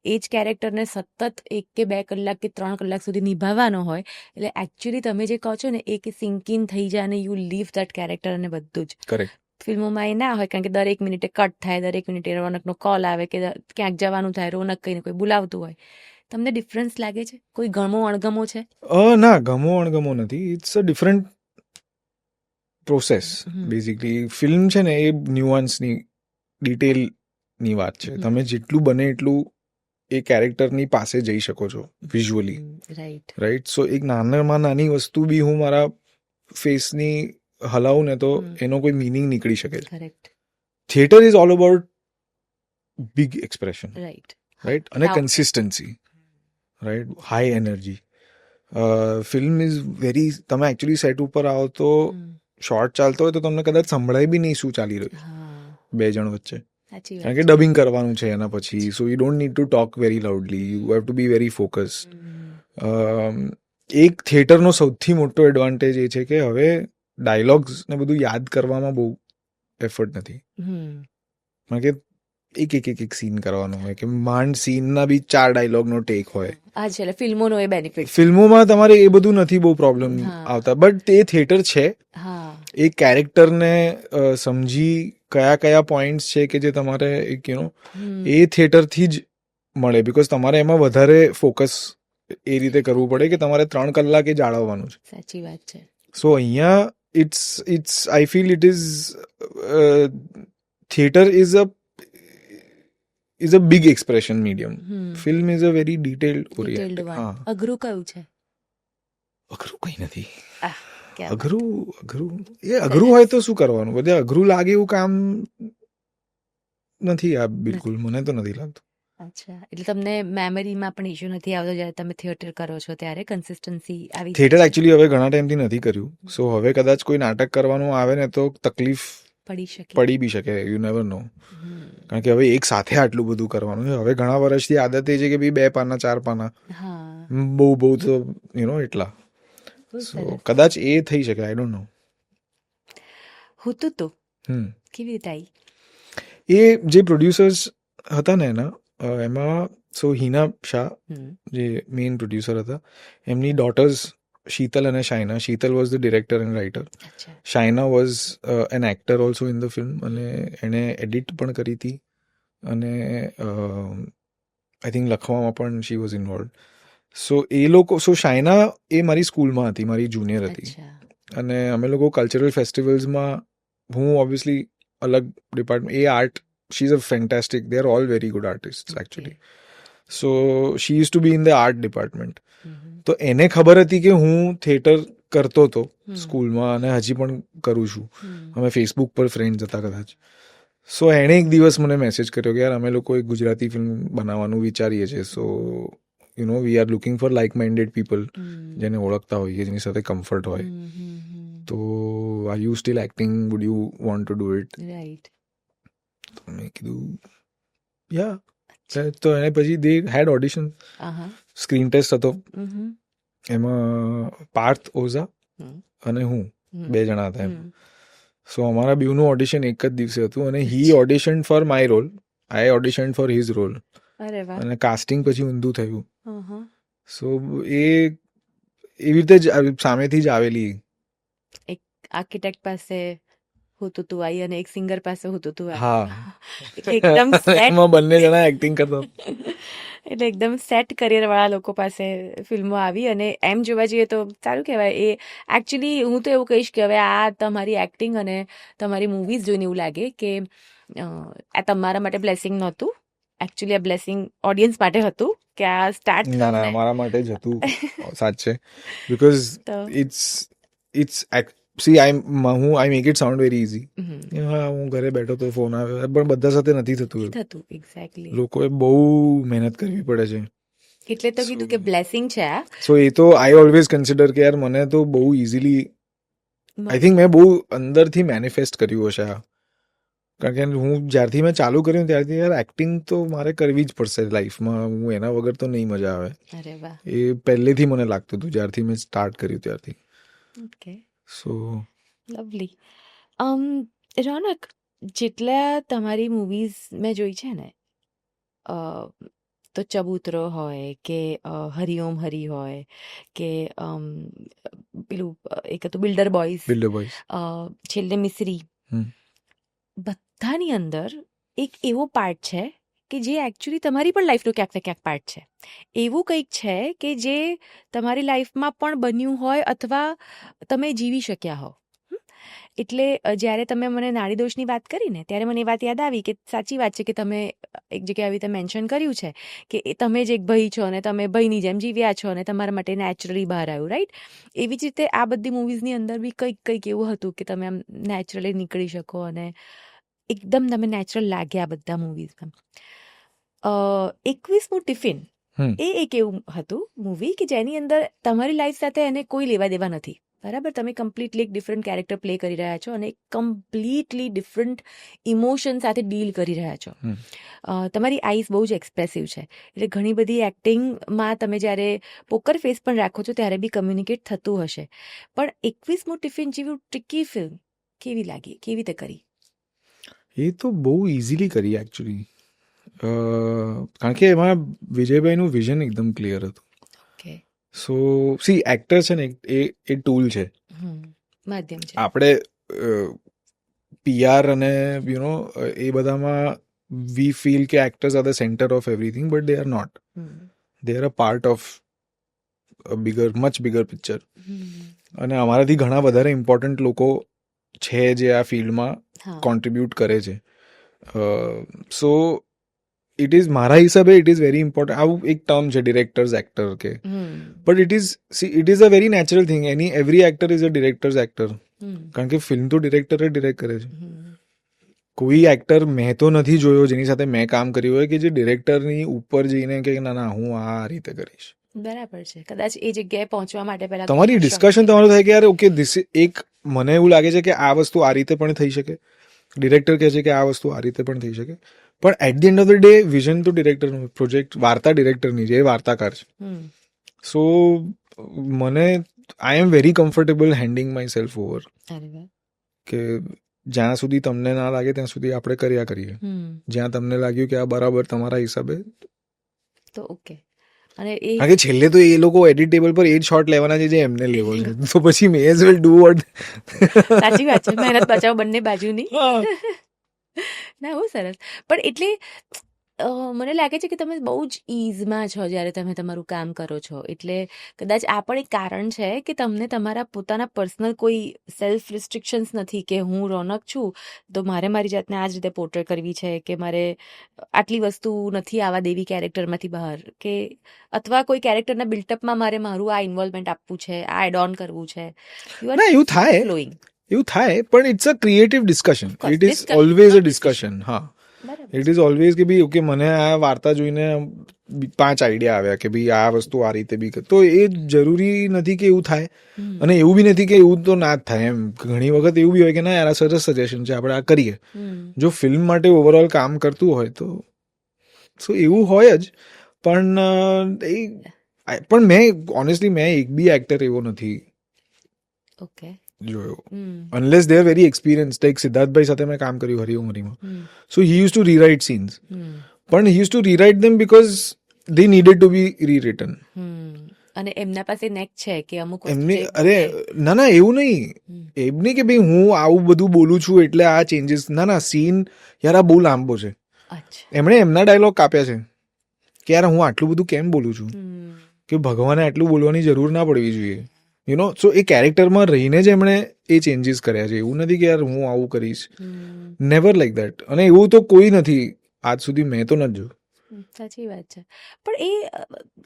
એ જ કેરેક્ટરને સતત 1 કે 2 કલાક કે 3 કલાક સુધી નિભાવવાનો હોય. એટલે એકચ્યુઅલી તમે જે કહો છો ને એ કે સિંક ઇન થઈ જાય અને યુ લીવ દેટ કેરેક્ટર અને બધું જ. કરેક્ટ. ફિલ્મોમાં એ ના હોય કારણ કે દરેક મિનિટે કટ થાય, દરેક મિનિટે રોનકનો કોલ આવે કે ક્યાંક જવાનું થાય, રોનક કહીને કોઈ બોલાવતું હોય. તમને ડિફરન્સ લાગે છે? કોઈ ગમો અણગમો છે? ના, ગમો અણગમો નથી. It's a different process. Hmm. Basically film છે ને એ ન્યુઆન્સની ડિટેલની વાત છે. હમ. તમે જેટલું બને એટલું એ કેરેક્ટરની પાસે જઈ શકો છો વિઝ્યુઅલી, રાઈટ. રાઈટ? સો એક નાનામાં નાની વસ્તુ બી હું મારા ફેસની હલાવું ને તો હમ. એનો કોઈ મિનિંગ નીકળી શકે છે. Correct. Theatre is all about big expression, right. Right? અને Crowd. Consistency, right? High energy. Film is very, તમે એકચ્યુઅલી સેટ ઉપર આવો તો શોર્ટ ચાલતો હોય તો તમને કદાચ સંભળાય બી નહીં શું ચાલી રહ્યું હા, બે જણ વચ્ચે, સાચી કારણ વાત કે છે. ડબિંગ કરવાનું છે એના પછી. So you don't need to talk very loudly, you have two be very focus. એક થિયેટરનો સૌથી મોટો એડવાન્ટેજ એ છે કે હવે ડાયલોગ્સ ને બધું યાદ કરવામાં બહુ એફર્ટ નથી, હમ. કારણ કે એક સીન કરવાનો હોય કે માંડ સીનના બી 4 ડાયલોગનો ટેક હોય. આ છે એટલે ફિલ્મોનો એ બેનિફિટ. ફિલ્મોમાં તમારે એ બધું નથી બહુ પ્રોબ્લેમ હા. આવતા, બટ તે થિયેટર છે. હા. એ કેરેક્ટરને સમજી કયા કયા પોઈન્ટ્સ છે કે જે તમારે એક હમ. એ થિયેટરથી જ મળે, બિકોઝ તમારે એમાં વધારે ફોકસ એ રીતે કરવું પડે કે તમારે 3 કલાક એ જાળવવાનું છે. સાચી વાત છે. સો અહીંયા it's I feel it is theatre is a big expression medium. Hmm. Film is a very detailed Detailed oriented. one. હા, અઘરું કયું છે? અઘરું કંઈ નથી. ક્યાં વાત. અઘરું એ અઘરું હોય તો શું કરવાનું? બધે અઘરું લાગે એવું કામ નથી આ, બિલકુલ મને તો નથી લાગતું. અચ્છા, એટલે તમને મેમરીમાં પણ ઇશ્યુ નથી આવતો જ્યારે તમે થિયેટર કરો છો ત્યારે કન્સિસ્ટન્સી આવી થિયેટર જાય છે? એકચ્યુઅલી હવે ઘણા ટાઈમથી નથી કર્યું. સો હવે કદાચ કોઈ નાટક કરવાનું આવે ને તો તકલીફ પડી શકે. પડી બી શકે, યુ નેવર નો. હમ. કારણ કે હવે એક સાથે આટલું બધું કરવાનું છે. હવે ઘણા વર્ષથી આદત એ છે કે ભાઈ 2 પાના 4 પાના, હા, બહુ તો એટલા. બહુ સો સરસ. કદાચ એ થઈ શકે, આઈ ડોન્ટ નો. હોતું તો હમ કેવી રીતે આવી? એ જે પ્રોડ્યુસર્સ હતા ને એમાં સો હિના શાહ હમ. જે મેઇન પ્રોડ્યુસર હતા, એમની ડોટર્સ શીતલ અને Shaina. Sheetal was the director and writer. અચ્છા. Shaina was an actor also in the film, અને એણે એડિટ પણ કરી હતી, અને આઈ થિંક લખવામાં પણ શી વોઝ ઇન્વોલ્વ. સો એ લોકો, સો શાઇના એ મારી સ્કૂલમાં હતી, મારી જુનિયર હતી. અચ્છા. અને અમે લોકો કલ્ચરલ ફેસ્ટિવલ્સમાં, હું ઓબ્વિયસલી અલગ ડિપાર્ટમેન્ટ, એ art, she is a fantastic, they are all very good artist actually. So she use to be in the art department. તો એને ખબર હતી કે હું થિયેટર કરતો હતો સ્કૂલમાં, અને હજી પણ કરું છું. અમે ફેસબુક પર ફ્રેન્ડ્સ હતા કદાચ. સો એણે એક દિવસ મને મેસેજ કર્યો કે યાર અમે લોકો એક ગુજરાતી ફિલ્મ બનાવવાનું વિચારીએ છીએ. So we are looking for like minded people, જેને ઓળખતા હોઈએ, જેની સાથે કમ્ફર્ટ હોય. તો are you still acting, would you want to do it? Right. તો મેં કીધું યા. તો એને પછી દે હેડ ઓડિશન. આહા. સ્ક્રીન ટેસ્ટ હતો, હમ. એમાં પાર્થ ઓઝા હમ. અને હું હમ. 2 જણા હતા એમ. હમ. સો અમારા બેવનું ઓડિશન એક જ દિવસે હતું, અને he audition for my role, I audition for his role, અરે વાહ. અને કાસ્ટિંગ પછી ઊંધું થયું. અહં. સો એ એવી રીતે જ સામેથી જ આવેલી. એક આર્કિટેક્ટ પાસે હોતું તું આવી અને એક સિંગર પાસે હોતું તું આવી. હા, એટલે એકદમ સેટ. એમાં બંને જણા એક્ટિંગ કરતા. એટલે એકદમ સેટ કરિયર વાળા લોકો પાસે ફિલ્મો આવી, અને એમ જોવા જઈએ તો સારું કહેવાય. એ એકચ્યુઅલી હું તો એવું કહીશ કે હવે આ તમારી એક્ટિંગ અને તમારી મૂવીઝ જોઈને એવું લાગે કે આ તમારા માટે બ્લેસિંગ નહોતું, એકચ્યુઅલી આ બ્લેસિંગ ઓડિયન્સ માટે હતું કે આ સ્ટાર્ટ. ના, મારા માટે જ હતું, સાચે. બિકોઝ તો it's see I make it sound very easy. હા, હું ઘરે બેઠો તો ફોન આવ્યો, પણ બધા સાથે નથી થતું એવું. થતું એક્ઝેક્ટલી. લોકોએ બહુ મહેનત કરવી પડે છે. એટલે તો કીધું કે બ્લેસિંગ છે આ. સો એ તો આઈ ઓલવેઝ કન્સિડર કે યાર મને તો બહુ ઇઝીલી, આઈ થિંક મેં બહુ અંદરથી મેનિફેસ્ટ કર્યું હશે આ. કારણ કે હું જ્યારથી મેં ચાલુ કર્યું ત્યારથી યાર એક્ટિંગ તો મારે કરવી જ પડશે લાઈફમાં, હું એના વગર તો નહીં મજા આવે. અરે વાહ. એ પહેલેથી મને લાગતું હતું જ્યારથી મેં સ્ટાર્ટ કર્યું ત્યારથી. ઓકે, સો લવલી. રોનક, જેટલા તમારી મૂવીઝ મેં જોઈ છે ને, અ, તો ચબૂતરો હોય કે હરિઓમ હરી હોય કે પેલું એક હતું બિલ્ડર બોયઝ, બિલ્ડર બોયઝ. છેલ્લે મિસરી, હમ. બધાની અંદર એક એવો પાર્ટ છે કે જે એકચ્યુઅલી તમારી પણ લાઈફનો ક્યાંક ને ક્યાંક પાર્ટ છે. એવું કંઈક છે કે જે તમારી લાઈફમાં પણ બન્યું હોય અથવા તમે જીવી શક્યા હો. એટલે જ્યારે તમે મને નાડી દોષની વાત કરી ને, ત્યારે મને એ વાત યાદ આવી કે સાચી વાત છે કે તમે એક જગ્યાએ આવી રીતે મેન્શન કર્યું છે કે તમે જ એક ભાઈ છો અને તમે ભાઈની જેમ જીવ્યા છો અને તમારા માટે નેચરલી બહાર આવ્યું, રાઈટ? એવી જ રીતે આ બધી મૂવીઝની અંદર બી કંઈક એવું હતું કે તમે આમ નેચરલી નીકળી શકો અને એકદમ તમે નેચરલ લાગ્યા બધા મૂવીઝમાં. 21મું ટિફિન એ એક એવું હતું મૂવી કે જેની અંદર તમારી લાઈફ સાથે એને કોઈ લેવા દેવા નથી, બરાબર? તમે કમ્પ્લીટલી એક ડિફરન્ટ કેરેક્ટર પ્લે કરી રહ્યા છો અને કમ્પ્લીટલી ડિફરન્ટ ઇમોશન સાથે ડીલ કરી રહ્યા છો. તમારી આઈસ બહુ જ એક્સપ્રેસિવ છે, એટલે ઘણી બધી એક્ટિંગમાં તમે જ્યારે પોકર ફેસ પણ રાખો છો ત્યારે બી કમ્યુનિકેટ થતું હશે. પણ 21મું ટિફિન જેવું ટ્રિકી ફિલ્મ કેવી લાગી, કેવી રીતે કરી? એ તો બહુ ઇઝીલી કરી એકચ્યુઅલી, કારણ કે એમાં વિજયભાઈનું વિઝન એકદમ ક્લિયર હતું. ઓકે, સો સી, એક્ટર છે ને એ ટૂલ છે. માધ્યમ છે. આપણે PR અને એ બધામાં વી ફીલ કે actors are the centre of everything, but they are not. They are a part of much bigger picture. અને અમારાથી ઘણા વધારે ઇમ્પોર્ટન્ટ લોકો છે જે આ ફિલ્ડમાં કોન્ટ્રીબ્યુટ કરે છે. સો ઇટ ઇઝ, મારા હિસાબે ઇટ ઇઝ વેરી ઇમ્પોર્ટન્ટ. આવું એક ટર્મ છે ડિરેક્ટર્સ એક્ટર કે, but it is a very natural thing. Every actor is a directors actor, કારણ કે ફિલ્મ તો ડિરેક્ટર જ ડિરેક્ટ કરે છે. કોઈ એક્ટર મેં તો નથી જોયો જેની સાથે મેં કામ કર્યું હોય કે જે ડિરેક્ટરની ઉપર જઈને કે ના ના હું આ રીતે કરીશ. બરાબર છે, કદાચ એ જગ્યાએ પહોંચવા માટે પહેલા તમારી ડિસ્કશન તમારું થાય કે યાર ઓકે એક મને એવું લાગે છે કે આ વસ્તુ આ રીતે પણ થઈ શકે, ડિરેક્ટર કહે છે કે આ વસ્તુ આ રીતે પણ થઈ શકે, પણ at the end of the day vision તો ડિરેક્ટરનું, પ્રોજેક્ટ વાર્તા ડિરેક્ટરની છે, એ વાર્તાકાર છે. સો મને I am very comfortable handing myself over, કે જ્યાં સુધી તમને ના લાગે ત્યાં સુધી આપણે કર્યા કરીએ, જ્યાં તમને લાગ્યું કે આ બરાબર તમારા હિસાબે તો ઓકે. અને કારણ કે છેલ્લે તો એ લોકો એડિટ ટેબલ પર એ જ શોટ લેવાના છે જે એમને લેવો છે, તો પછી મે એઝ વેલ ડુ વોટ. સાચી વાત છે, મહેનત બચાવ બંને બાજુની. ના, બહુ સરસ. પણ એટલે મને લાગે છે કે તમે બહુ જ ઇઝમાં છો જ્યારે તમે તમારું કામ કરો છો, એટલે કદાચ આ પણ એક કારણ છે કે તમને તમારા પોતાના પર્સનલ કોઈ સેલ્ફ રિસ્ટ્રિક્શન્સ નથી કે હું રોનક છું તો મારે મારી જાતને આ જ રીતે પોર્ટ્રે કરવી છે, કે મારે આટલી વસ્તુ નથી આવવા દેવી કેરેક્ટરમાંથી બહાર, કે અથવા કોઈ કેરેક્ટરના બિલ્ટઅપમાં મારે મારું આ ઇન્વોલ્વમેન્ટ આપવું છે, આ એડ ઓન કરવું છે. ના, એવું થાય, એવું થાય, પણ it's a creative discussion. It is always a discussion. હા, ઇટ ઇઝ ઓલવેઝ કે ભાઈ ઓકે મને આ વાર્તા જોઈને 5 આઈડિયા આવ્યા કે ભાઈ આ વસ્તુ આ રીતે બી, તો એ જરૂરી નથી કે એવું થાય, અને એવું બી નથી કે એવું તો ના જ થાય. એમ ઘણી વખત એવું બી હોય કે ના યાર આ સરસ સજેશન છે, આપણે આ કરીએ. જો ફિલ્મ માટે ઓવરઓલ કામ કરતું હોય તો સો એવું હોય જ. પણ મેં ઓનેસ્ટલી મેં એક બી એક્ટર એવો નથી જોયો, unless they are very experience. Like સિદ્ધાર્થભાઈ સાથે મેં કામ કર્યું હરિઓમ હરીમાં, so he used to rewrite scenes, પણ he used to rewrite them because they needed to be rewritten. અને એમના પાસે નેક છે કે અમુક એમની ના એવું નહીં, એમ નહીં કે ભાઈ હું આવું બધું બોલું છું એટલે આ ચેન્જીસ. ના સીન યાર આ બહુ લાંબો છે, એમણે એમના ડાયલોગ કાપ્યા છે કે યાર હું આટલું બધું કેમ બોલું છું, કે ભગવાને આટલું બોલવાની જરૂર ના પડવી જોઈએ. સો એ કેરેક્ટરમાં રહીને જ એમણે એ ચેન્જીસ કર્યા છે. એવું નથી કે યાર હું આવું કરીશ, નેવર લાઈક દેટ. અને એવું તો કોઈ નથી આજ સુધી, મેં તો નથી જોયું. સાચી વાત છે. પણ એ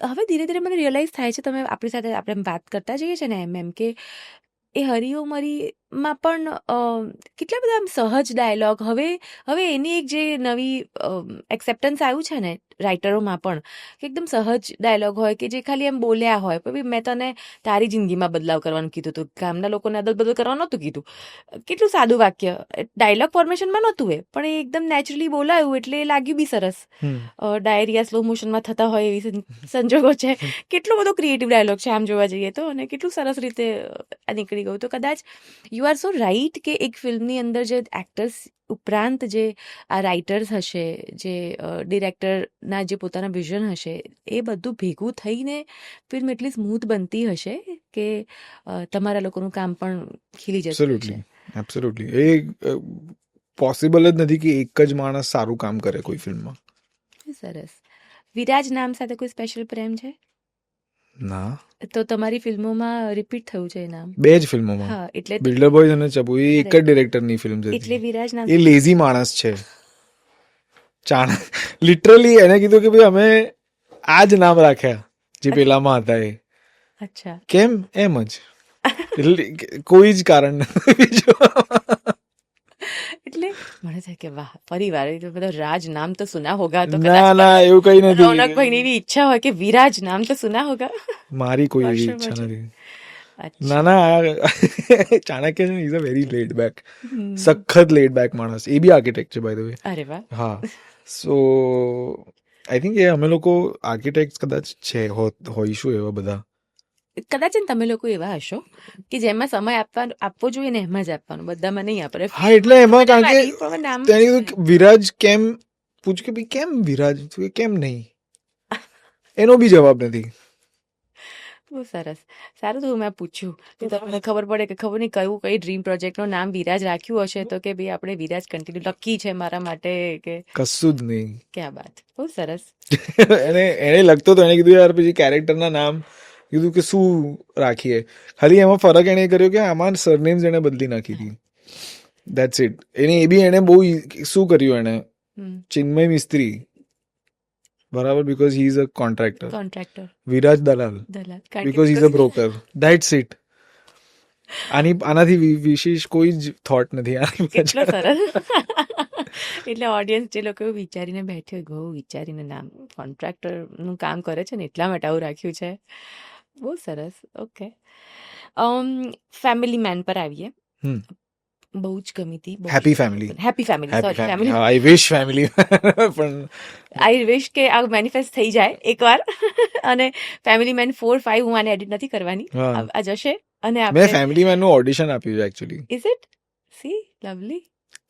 હવે ધીરે ધીરે મને રિયલાઇઝ થાય છે, તમે આપણી સાથે આપણે વાત કરતા જઈએ છીએ ને એમ કે એ હરિઓમ હરી માં પણ કેટલા બધા આમ સહજ ડાયલોગ હવે એની એક જે નવી એક્સેપ્ટન્સ આવ્યું છે ને રાઇટરોમાં પણ કે એકદમ સહજ ડાયલોગ હોય કે જે ખાલી એમ બોલ્યા હોય પણ મેં તને તારી જિંદગીમાં બદલાવ કરવાનું કીધું હતું, ગામના લોકોને અદલ બદલ કરવાનું નહોતું કીધું. કેટલું સાદું વાક્ય, ડાયલોગ ફોર્મેશનમાં નહોતું પણ એ એકદમ નેચરલી બોલાયું એટલે એ લાગ્યું બી સરસ. ડાયરિયા સ્લો મોશનમાં થતા હોય એવી સંજોગો છે. કેટલો બધો ક્રિએટિવ ડાયલોગ છે આમ જોવા જઈએ તો, અને કેટલું સરસ રીતે નીકળી ગયું. તો કદાચ યુ આર સો રાઇટ કે એક ફિલ્મની અંદર જે એક્ટર્સ ઉપરાંત જે આ રાઇટર્સ હશે, જે ડિરેક્ટરના જે પોતાના વિઝન હશે, એ બધું ભેગું થઈને ફિલ્મ એટલી સ્મૂથ બનતી હશે કે તમારા લોકોનું કામ પણ ખીલી જતું હશે. એબ્સોલ્યુટલી એ પોસિબલ જ નથી કે એક જ માણસ સારું કામ કરે કોઈ ફિલ્મમાં. સરસ. વિરાજ નામ સાથે કોઈ સ્પેશિયલ પ્રેમ છે? ના. તો તમારી ફિલ્મોમાં રિપીટ થયું છે એ નામ? 2 જ ફિલ્મોમાં. હા, એટલે બિલ્ડર બોયઝ અને ચબુ એ એક જ ડિરેક્ટરની ફિલ્મ છે. એટલે વિરાજ નામ. એ લેઝી માણસ છે. લિટરલી એને કીધું કે ભાઈ અમે આ જ નામ રાખ્યા જે પેલામાં હતા એ. અચ્છા. કેમ? એમ જ. એટલે કોઈ જ કારણ નથી બીજું. એટલે મને થાય કે વાહ, પરિવાર બધા રાજ નામ તો સુના હોગા. તો ના એવું કઈ નથી. રૌનકભાઈની એવી ઈચ્છા હોય કે વિરાજ નામ તો સુના હોગા. મારી કોઈ એવી ઈચ્છા નથી. ના ચાણક્ય છે is a very lead back, સખત લેડ બેક માણસ. એ બી આર્કિટેક્ટ છે બાય ધ વે. અરે વાહ. હા, સો આઈ થિંક એ અમે લોકો આર્કિટેક્ટ કદાચ છે હોઈશું એવા બધા. કદાચ તમે લોકો એવા હશો કે જેમાં સમય આપવો જોઈએ ને એમાં જ આપવાનું, બધામાં નહીં આપણે. હા, એટલે એમાં કારણ કે તેને કીધું વિરાજ કેમ, પૂછ્યું કે ભાઈ કેમ વિરાજ, કેમ નહીં, એનો બી જવાબ નથી. બહુ સરસ. સારું થયું મેં પૂછ્યું તો તમને ખબર પડે કે ખબર નહીં કઈ ડ્રીમ પ્રોજેક્ટનું નામ વિરાજ રાખ્યું હશે તો કે ભાઈ આપણે વિરાજ કન્ટિન્યુ લકી છે મારા માટે કે કશું જ નહીં. ક્યાં વાત. બહુ સરસ. એને લગતો તો એને કીધું યાર પછી કેરેક્ટરના નામ કીધું કે શું રાખીએ, ખાલી એમાં ફરક એને કર્યો કે આમાં સરનેમ્સ એને બદલી નાખી હતી. That's it. એ બી એને બહુ શું કર્યું એને, ચિન્મય મિસ્ત્રી બરાબર, because he is a contractor. Viraj Dalal because he is a broker. That's it. આનાથી વિશેષ કોઈ જ થોટ નથી. કેટલો સરસ. એટલે ઓડિયન્સ જે લોકો એવું વિચારીને બેઠી હોય, ઘઉં વિચારીને નામ કોન્ટ્રાક્ટરનું કામ કરે છે ને એટલા માટે આવું રાખ્યું છે. બહુ સરસ. ઓકે. ફેમિલી મેન પર આવીએ. બહુ જ ગમી હતી. Happy family. Sorry, family. I wish family પણ આઈ વિશ કે આ મેનિફેસ્ટ થઈ જાય એકવાર. અને ફેમિલી મેન 4, 5 હું આને એડિટ નથી કરવાની, આ જશે. અને મેં ફેમિલી મેન નું ઓડિશન આપ્યું છે actually. Is it? C, lovely.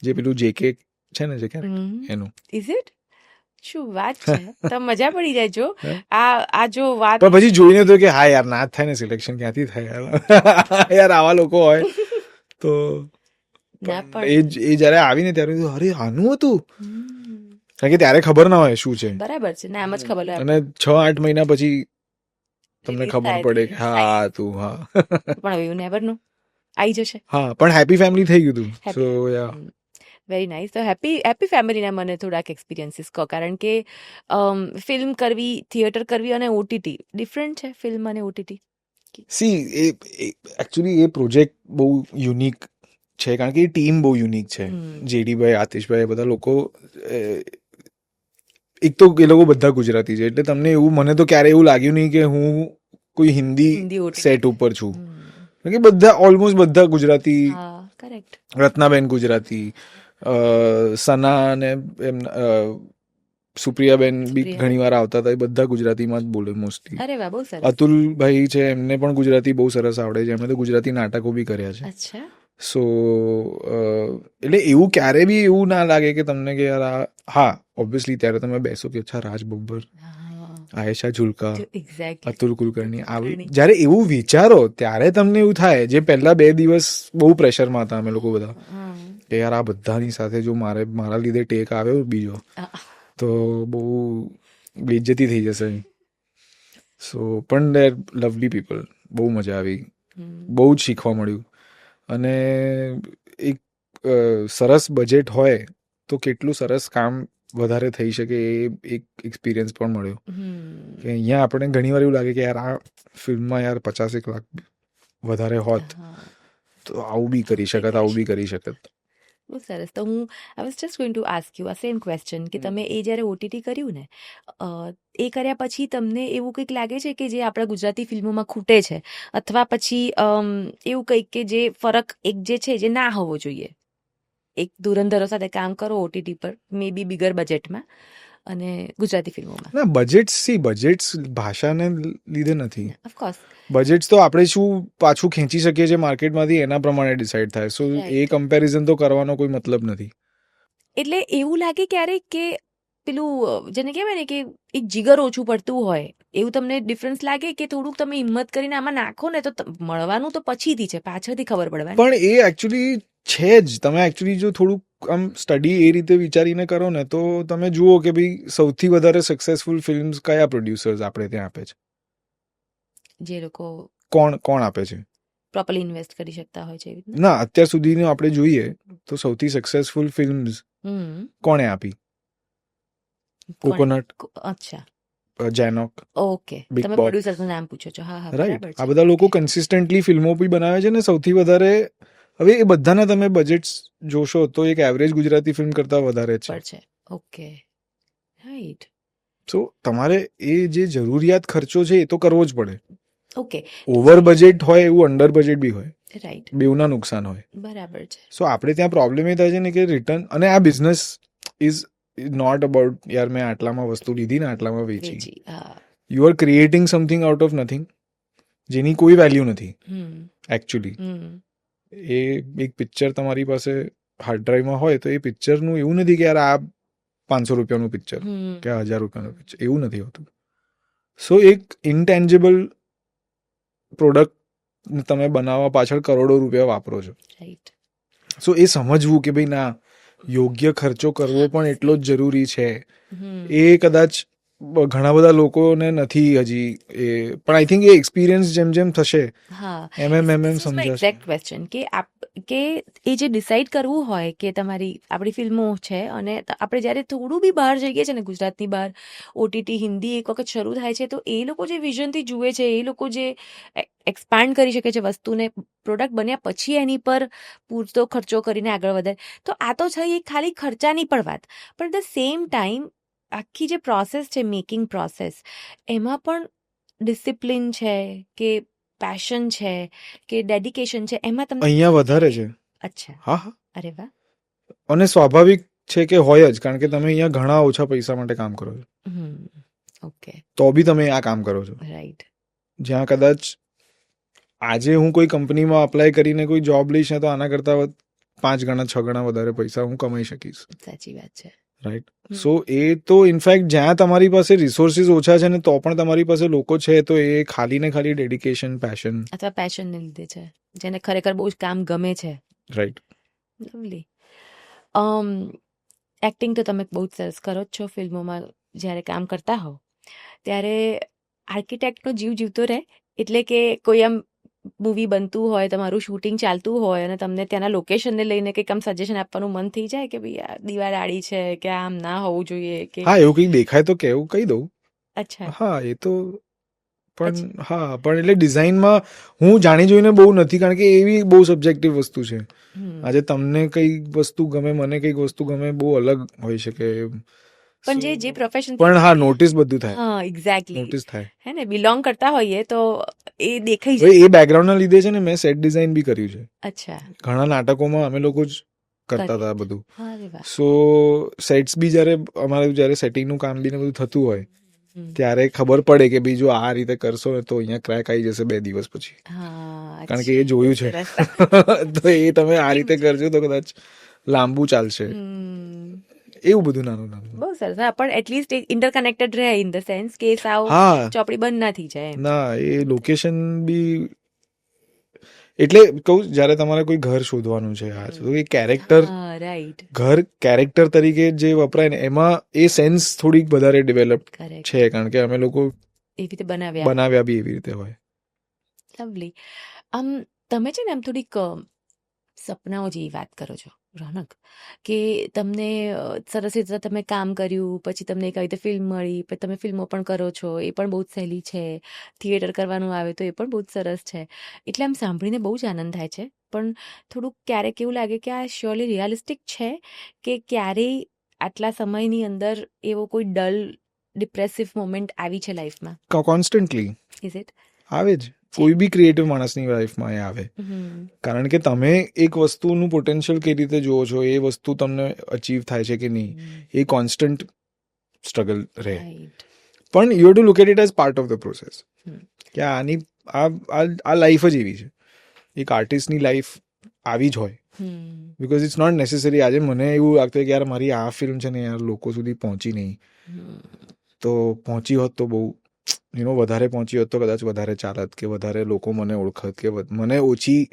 જે પેલું જેકે છે ને જે કેરેક્ટર એનું. Is it? શું વાત છે. તો મજા પડી જાય જો આ જો વાત. પણ પછી જોઈને તો કે હા યાર ના જ થાય ને સિલેક્શન, ક્યાંથી થાય યાર આવા લોકો હોય તો. એ જયારે આવીને ત્યારે અરે આનું હતું, કારણ કે ત્યારે ખબર ના હોય શું છે. બરાબર છે. ના, આમ જ ખબર હોય. અને 6-8 મહિના પછી તમને ખબર પડે કે હા તું. હા, પણ હવે યુ નેવર નો, આવી જશે. હા, પણ હેપી ફેમિલી થઈ ગયું હતું. સો યા, વેરી નાઇસ. તો હેપી ફેમિલીના મને થોડાક એક્સપિરિયન્સીસ કહો, કારણ કે ફિલ્મ કરવી, થિયેટર કરવી અને ઓટીટી ડિફરન્ટ છે. ફિલ્મ અને ઓટીટી. સી એકચ્યુઅલી એ પ્રોજેક્ટ બહુ યુનિક છે, કારણ કે એ ટીમ બહુ યુનિક છે. જેડીભાઈ, આતિશભાઈ, બધા લોકો, એક તો એ લોકો બધા ગુજરાતી છે, એટલે તમને એવું, મને તો ક્યારે એવું લાગ્યું નહીં કે હું કોઈ હિન્દી સેટ ઉપર છું, કારણ કે બધા ઓલમોસ્ટ બધા ગુજરાતી. રત્નાબેન ગુજરાતી, સના ને સુપ્રિયાબેન બી ઘણી વાર આવતા હતા, એ બધા ગુજરાતીમાં જ બોલે મોસ્ટલી. અતુલભાઈ છે, એમને પણ ગુજરાતી બહુ સરસ આવડે છે, એમને તો ગુજરાતી નાટકો બી કર્યા છે. સો એટલે એવું ક્યારે બી એવું ના લાગે કે તમને કે યાર હા, ઓબ્વિયસલી ત્યારે તમે બેસો કે અચ્છા રાજ બબ્બર, આયેશા ઝુલકા, અતુલ કુલકર્ણી, જ્યારે એવું વિચારો ત્યારે તમને એવું થાય. જે પહેલા 2 દિવસ બહુ પ્રેશરમાં હતા અમે લોકો બધા કે યાર આ બધાની સાથે જો મારા લીધે ટેક આવ્યો બીજો તો બહુ બેઇજ્જતી થઈ જશે. સો પણ દે લવલી પીપલ, બહુ મજા આવી, બહુ જ શીખવા મળ્યું. અને એક સરસ બજેટ હોય તો કેટલું સરસ કામ વધારે થઈ શકે એ એક એક્સપિરિયન્સ પણ મળ્યો. કે અહીંયા આપણે ઘણી વાર એવું લાગે કે યાર આ ફિલ્મમાં યાર 50-1 લાખ વધારે હોત તો આવું બી કરી શકત, આવું બી કરી શકત. બહુ સરસ. તો હું I was just going to ask you આ સેમ ક્વેશ્ચન કે તમે એ જ્યારે ઓટીટી કર્યું ને એ કર્યા પછી તમને એવું કંઈક લાગે છે કે જે આપણા ગુજરાતી ફિલ્મોમાં ખૂટે છે, અથવા પછી એવું કંઈક કે જે ફરક એક જે છે જે ના હોવો જોઈએ? એક ધુરંધરો સાથે કામ કરો ઓટીટી પર, મે બી બિગર બજેટમાં, અને ગુજરાતી ફિલ્મોમાં. ના, બજેટ્સ ભાષાને લીધે નથી. ઓફકોર્સ. બજેટ્સ તો આપણે શું પાછું ખેંચી શકીએ છીએ માર્કેટમાંથી એના પ્રમાણે ડિસાઈડ થાય. સો એ કમ્પેરિઝન તો કરવાનો કોઈ મતલબ નથી. એટલે એવું લાગે ક્યારેક કે પેલું જેને કહેવાય ને કે એક જીગર ઓછું પડતું હોય એવું તમને ડિફરન્સ લાગે કે થોડુંક તમે હિંમત કરીને આમાં નાખો ને તો મળવાનું તો પછીથી છે, પાછળથી ખબર પડવાની. પણ એ એકચ્યુઅલી છે જ. તમે એકચ્યુઅલી જો થોડુંક આમ સ્ટડી એ રીતે વિચારીને કરો ને તો તમે જુઓ કે ભાઈ સૌથી વધારે સક્સેસફુલ ફિલ્મ્સ કયા પ્રોડ્યુસર્સ આપણે ત્યાં આપે છે, જે લોકો કોણ આપે છે, પ્રોપરલી ઇન્વેસ્ટ કરી શકતા હોય છે. ના, અત્યાર સુધીનું આપણે જોઈએ તો સૌથી સક્સેસફુલ ફિલ્મ્સ કોણે આપી? કોકોનટ, અચ્છા, જેનોક, ઓકે, તમે પ્રોડ્યુસરનું નામ પૂછો છો. હા હા, રાઈટ. આ બધા લોકો કન્સિસ્ટન્ટલી ફિલ્મો બી બનાવે છે ને સૌથી વધારે. હવે એ બધાના તમે બજેટ્સ જોશો તો એક એવરેજ ગુજરાતી ફિલ્મ કરતા વધારે છે. Okay, right. સો તમારે એ જે જરૂરિયાત ખર્ચો છે એ તો કરવો જ પડે. ઓકે, ઓવર બજેટ હોય એવું અંડર બજેટ બી હોય, રાઈટ, બેવના નુકસાન હોય. બરાબર છે. સો આપણે ત્યાં પ્રોબ્લેમ એ થાય છે ને કે રિટર્ન, અને આ બિઝનેસ ઇઝ નોટ અબાઉટ યાર મેં આટલામાં વસ્તુ લીધી ને આટલામાં વેચી. You are creating something out of nothing જેની કોઈ વેલ્યુ નથી એકચ્યુઅલી. એ એક પિક્ચર તમારી પાસે હાર્ડ ડ્રાઈવમાં હોય તો એ પિક્ચરનું એવું નથી કે યાર આ 500 રૂપિયાનું પિક્ચર કે 1000 રૂપિયાનું પિક્ચર, એવું નથી હોતું. સો એક ઇનટેન્જિબલ પ્રોડક્ટ તમે બનાવવા પાછળ કરોડો રૂપિયા વાપરો છો. સો એ સમજવું કે ભાઈ ના, યોગ્ય ખર્ચો કરવો પણ એટલો જ જરૂરી છે. એ કદાચ ઘણા બધા લોકોને નથી હજી એ, પણ આઈ થિંક એ એક્સપિરિયન્સ જેમ જેમ થશે એમ સમજાશે. એક્ઝેક્ટ ક્વેશ્ચન કે એ જે ડિસાઈડ કરવું હોય કે આપણી ફિલ્મો છે અને આપણે જ્યારે થોડું બી બહાર જઈએ છીએ ને, ગુજરાતની બહાર ઓટીટી હિન્દી એક વખત શરૂ થાય છે તો એ લોકો જે વિઝનથી જુએ છે, એ લોકો જે એક્સપાન્ડ કરી શકે છે વસ્તુને, પ્રોડક્ટ બન્યા પછી એની પર પૂરતો ખર્ચો કરીને આગળ વધે. તો આ તો છે એ ખાલી ખર્ચાની પણ વાત, પણ એટ ધ સેમ ટાઈમ આખી જે પ્રોસેસ છે, મેકિંગ પ્રોસેસ, એમાં પણ ડિસિપ્લિન છે કે પેશન છે કે ડેડિકેશન છે, એમાં તમને અહીંયા વધારે છે. અચ્છા, હા, અરે વાહ. અને સ્વાભાવિક છે કે હોય જ, કારણ કે તમે અહીંયા ઘણા ઓછા પૈસા માટે કામ કરો છો. ઓકે, તો બી તમે આ કામ કરો છો. રાઈટ. જ્યાં કદાચ આજે હું કોઈ કંપનીમાં અપ્લાય કરીને કોઈ જોબ લઈશ ને તો આના કરતા 5 ગણા 6 ગણા વધારે પૈસા હું કમાઈ શકીશ. સાચી વાત છે. રાઈટ. સો એ તો ઇનફેક્ટ જ્યાં તમારી પાસે રિસોર્સિસ ઓછા છે ને તો પણ તમારી પાસે લોકો છે, તો એ ખાલી ને ખાલી ડેડિકેશન, પેશન અથવા પેશનને લીધે છે, જેને ખરેખર બહુ જ કામ ગમે છે. રાઈટ. લવલી. એક્ટિંગ તો તમે બહુ જ સરસ કરો જ છો. ફિલ્મોમાં જ્યારે કામ કરતા હો ત્યારે આર્કિટેક્ટનો જીવ જીવતો રહે, એટલે કે કોઈ આમ મૂવી બનતું હોય, તમારું શૂટિંગ ચાલતું હોય અને તમને ત્યાંના લોકેશનને લઈને કંઈક આમ સજેશન આપવાનું મન થઈ જાય કે ભાઈ આ દિવાલ આડી છે કે આમ ના હોવું જોઈએ કે? હા, એવું કંઈક દેખાય તો કેવું કહી દઉં. અચ્છા. હા, એ તો પણ હા, પણ એટલે ડિઝાઇનમાં હું જાણી જોઈને બહુ નથી, કારણ કે એવી બહુ સબ્જેક્ટિવ વસ્તુ છે. આજે તમને કઈ વસ્તુ ગમે, મને કઈક વસ્તુ ગમે, બહુ અલગ હોઈ શકે. પણ જે પ્રોફેશન, પણ હા, નોટિસ બધું થાય. હા, એક્ઝેક્ટલી, નોટિસ થાય. હે ને, બિલોંગ કરતા હોઈએ તો એ દેખાઈ જાય. એ બેકગ્રાઉન્ડના લીધે છે ને મેં સેટ ડિઝાઇન બી કર્યું છે. અચ્છા. ઘણા નાટકોમાં અમે લોકો જ કરતા હતા બધું. અરે વાહ. સો સેટ્સ બી જ્યારે સેટિંગનું કામ બી ને બધું થતું હોય ત્યારે ખબર પડે કે ભાઈ જો આ રીતે કરશો તો અહીંયા ક્રેક આવી જશે 2 દિવસ પછી, કારણ કે એ જોયું છે. તો એ તમે આ રીતે કરજો તો કદાચ લાંબુ ચાલશે. એવું બધું નાનું નાનું. બહુ સરસ. હા, પણ એટલીસ્ટ ઇન્ટરકનેક્ટેડ રહે ઇન ધ સેન્સ કે સાવ ચોપડી બંધ ના થઈ જાય. ના, એ લોકેશન બી, એટલે કહું જ્યારે તમારે કોઈ ઘર શોધવાનું છે, તો એ કેરેક્ટર, રાઈટ, ઘર કેરેક્ટર તરીકે જે વપરાય ને એમાં એ સેન્સ થોડીક વધારે ડેવલપ છે, કારણ કે અમે લોકો એવી રીતે બનાવ્યા બી એવી રીતે હોય. લવલી. તમે છે ને આમ થોડીક સપનાઓ જેવી વાત કરો છો રોનક, કે તમને સરસ રીતે તમે કામ કર્યું, પછી તમને કઈ રીતે ફિલ્મ મળી, પછી તમે ફિલ્મો પણ કરો છો, એ પણ બહુ જ સહેલી છે, થિયેટર કરવાનું આવે તો એ પણ બહુ જ સરસ છે. એટલે આમ સાંભળીને બહુ જ આનંદ થાય છે. પણ થોડુંક ક્યારેક એવું લાગે કે આ શ્યોરલી રિયાલિસ્ટિક છે કે ક્યારેય આટલા સમયની અંદર એવો કોઈ ડલ ડિપ્રેસિવ મોમેન્ટ આવી છે લાઈફમાં? Constantly is it? આવે જ, કોઈ બી ક્રિએટિવ માણસની લાઈફમાં એ આવે. કારણ કે તમે એક વસ્તુનું પોટેન્શિયલ કઈ રીતે જુઓ છો, એ વસ્તુ તમને અચીવ થાય છે કે નહીં, એ કોન્સ્ટન્ટ સ્ટ્રગલ રહે. રાઈટ. પણ you have to look at it as part of the process. કે આની આ લાઈફ જ એવી છે. એક આર્ટિસ્ટની લાઈફ આવી જ હોય. Because it's not necessary. આજે મને એવું લાગતું કે યાર મારી આ ફિલ્મ છે ને યાર લોકો સુધી પહોંચી નહીં, તો પહોંચી હોત તો બહુ વધારે પહોંચી હોત તો કદાચ વધારે ચાલત, કે વધારે લોકો મને ઓળખત, કે મને ઓછી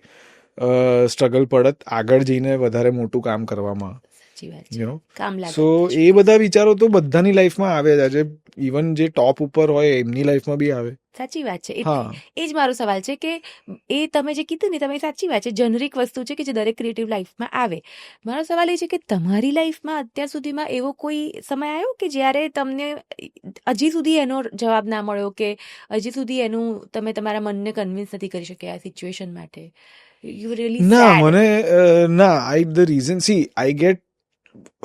સ્ટ્રગલ પડત આગળ જઈને વધારે મોટું કામ કરવામાં. સાચી વાત છે. કામ લાગે. સો એ બધા વિચારો તો બધાની લાઈફમાં આવે જ. આજે ઇવન જે ટોપ ઉપર હોય એમની લાઈફમાં બી આવે. સાચી વાત છે. હા. એ જ મારો સવાલ છે કે એ તમે જે કીધું ને, તમે સાચી વાત છે, જેનરિક વસ્તુ છે કે જે દરેક ક્રિએટિવ લાઈફમાં આવે. મારો સવાલ એ છે કે તમારી લાઈફમાં અત્યાર સુધીમાં એવો કોઈ સમય આવ્યો કે જ્યારે તમને હજી સુધી એનો જવાબ ના મળ્યો, કે હજી સુધી એનું તમે તમારા મનને કન્વિન્સ નથી કરી શક્યા આ સિચ્યુએશન માટે? યુ રિયલી ના, સેડ? મને ના, ધ રીઝન આઈ ગેટ,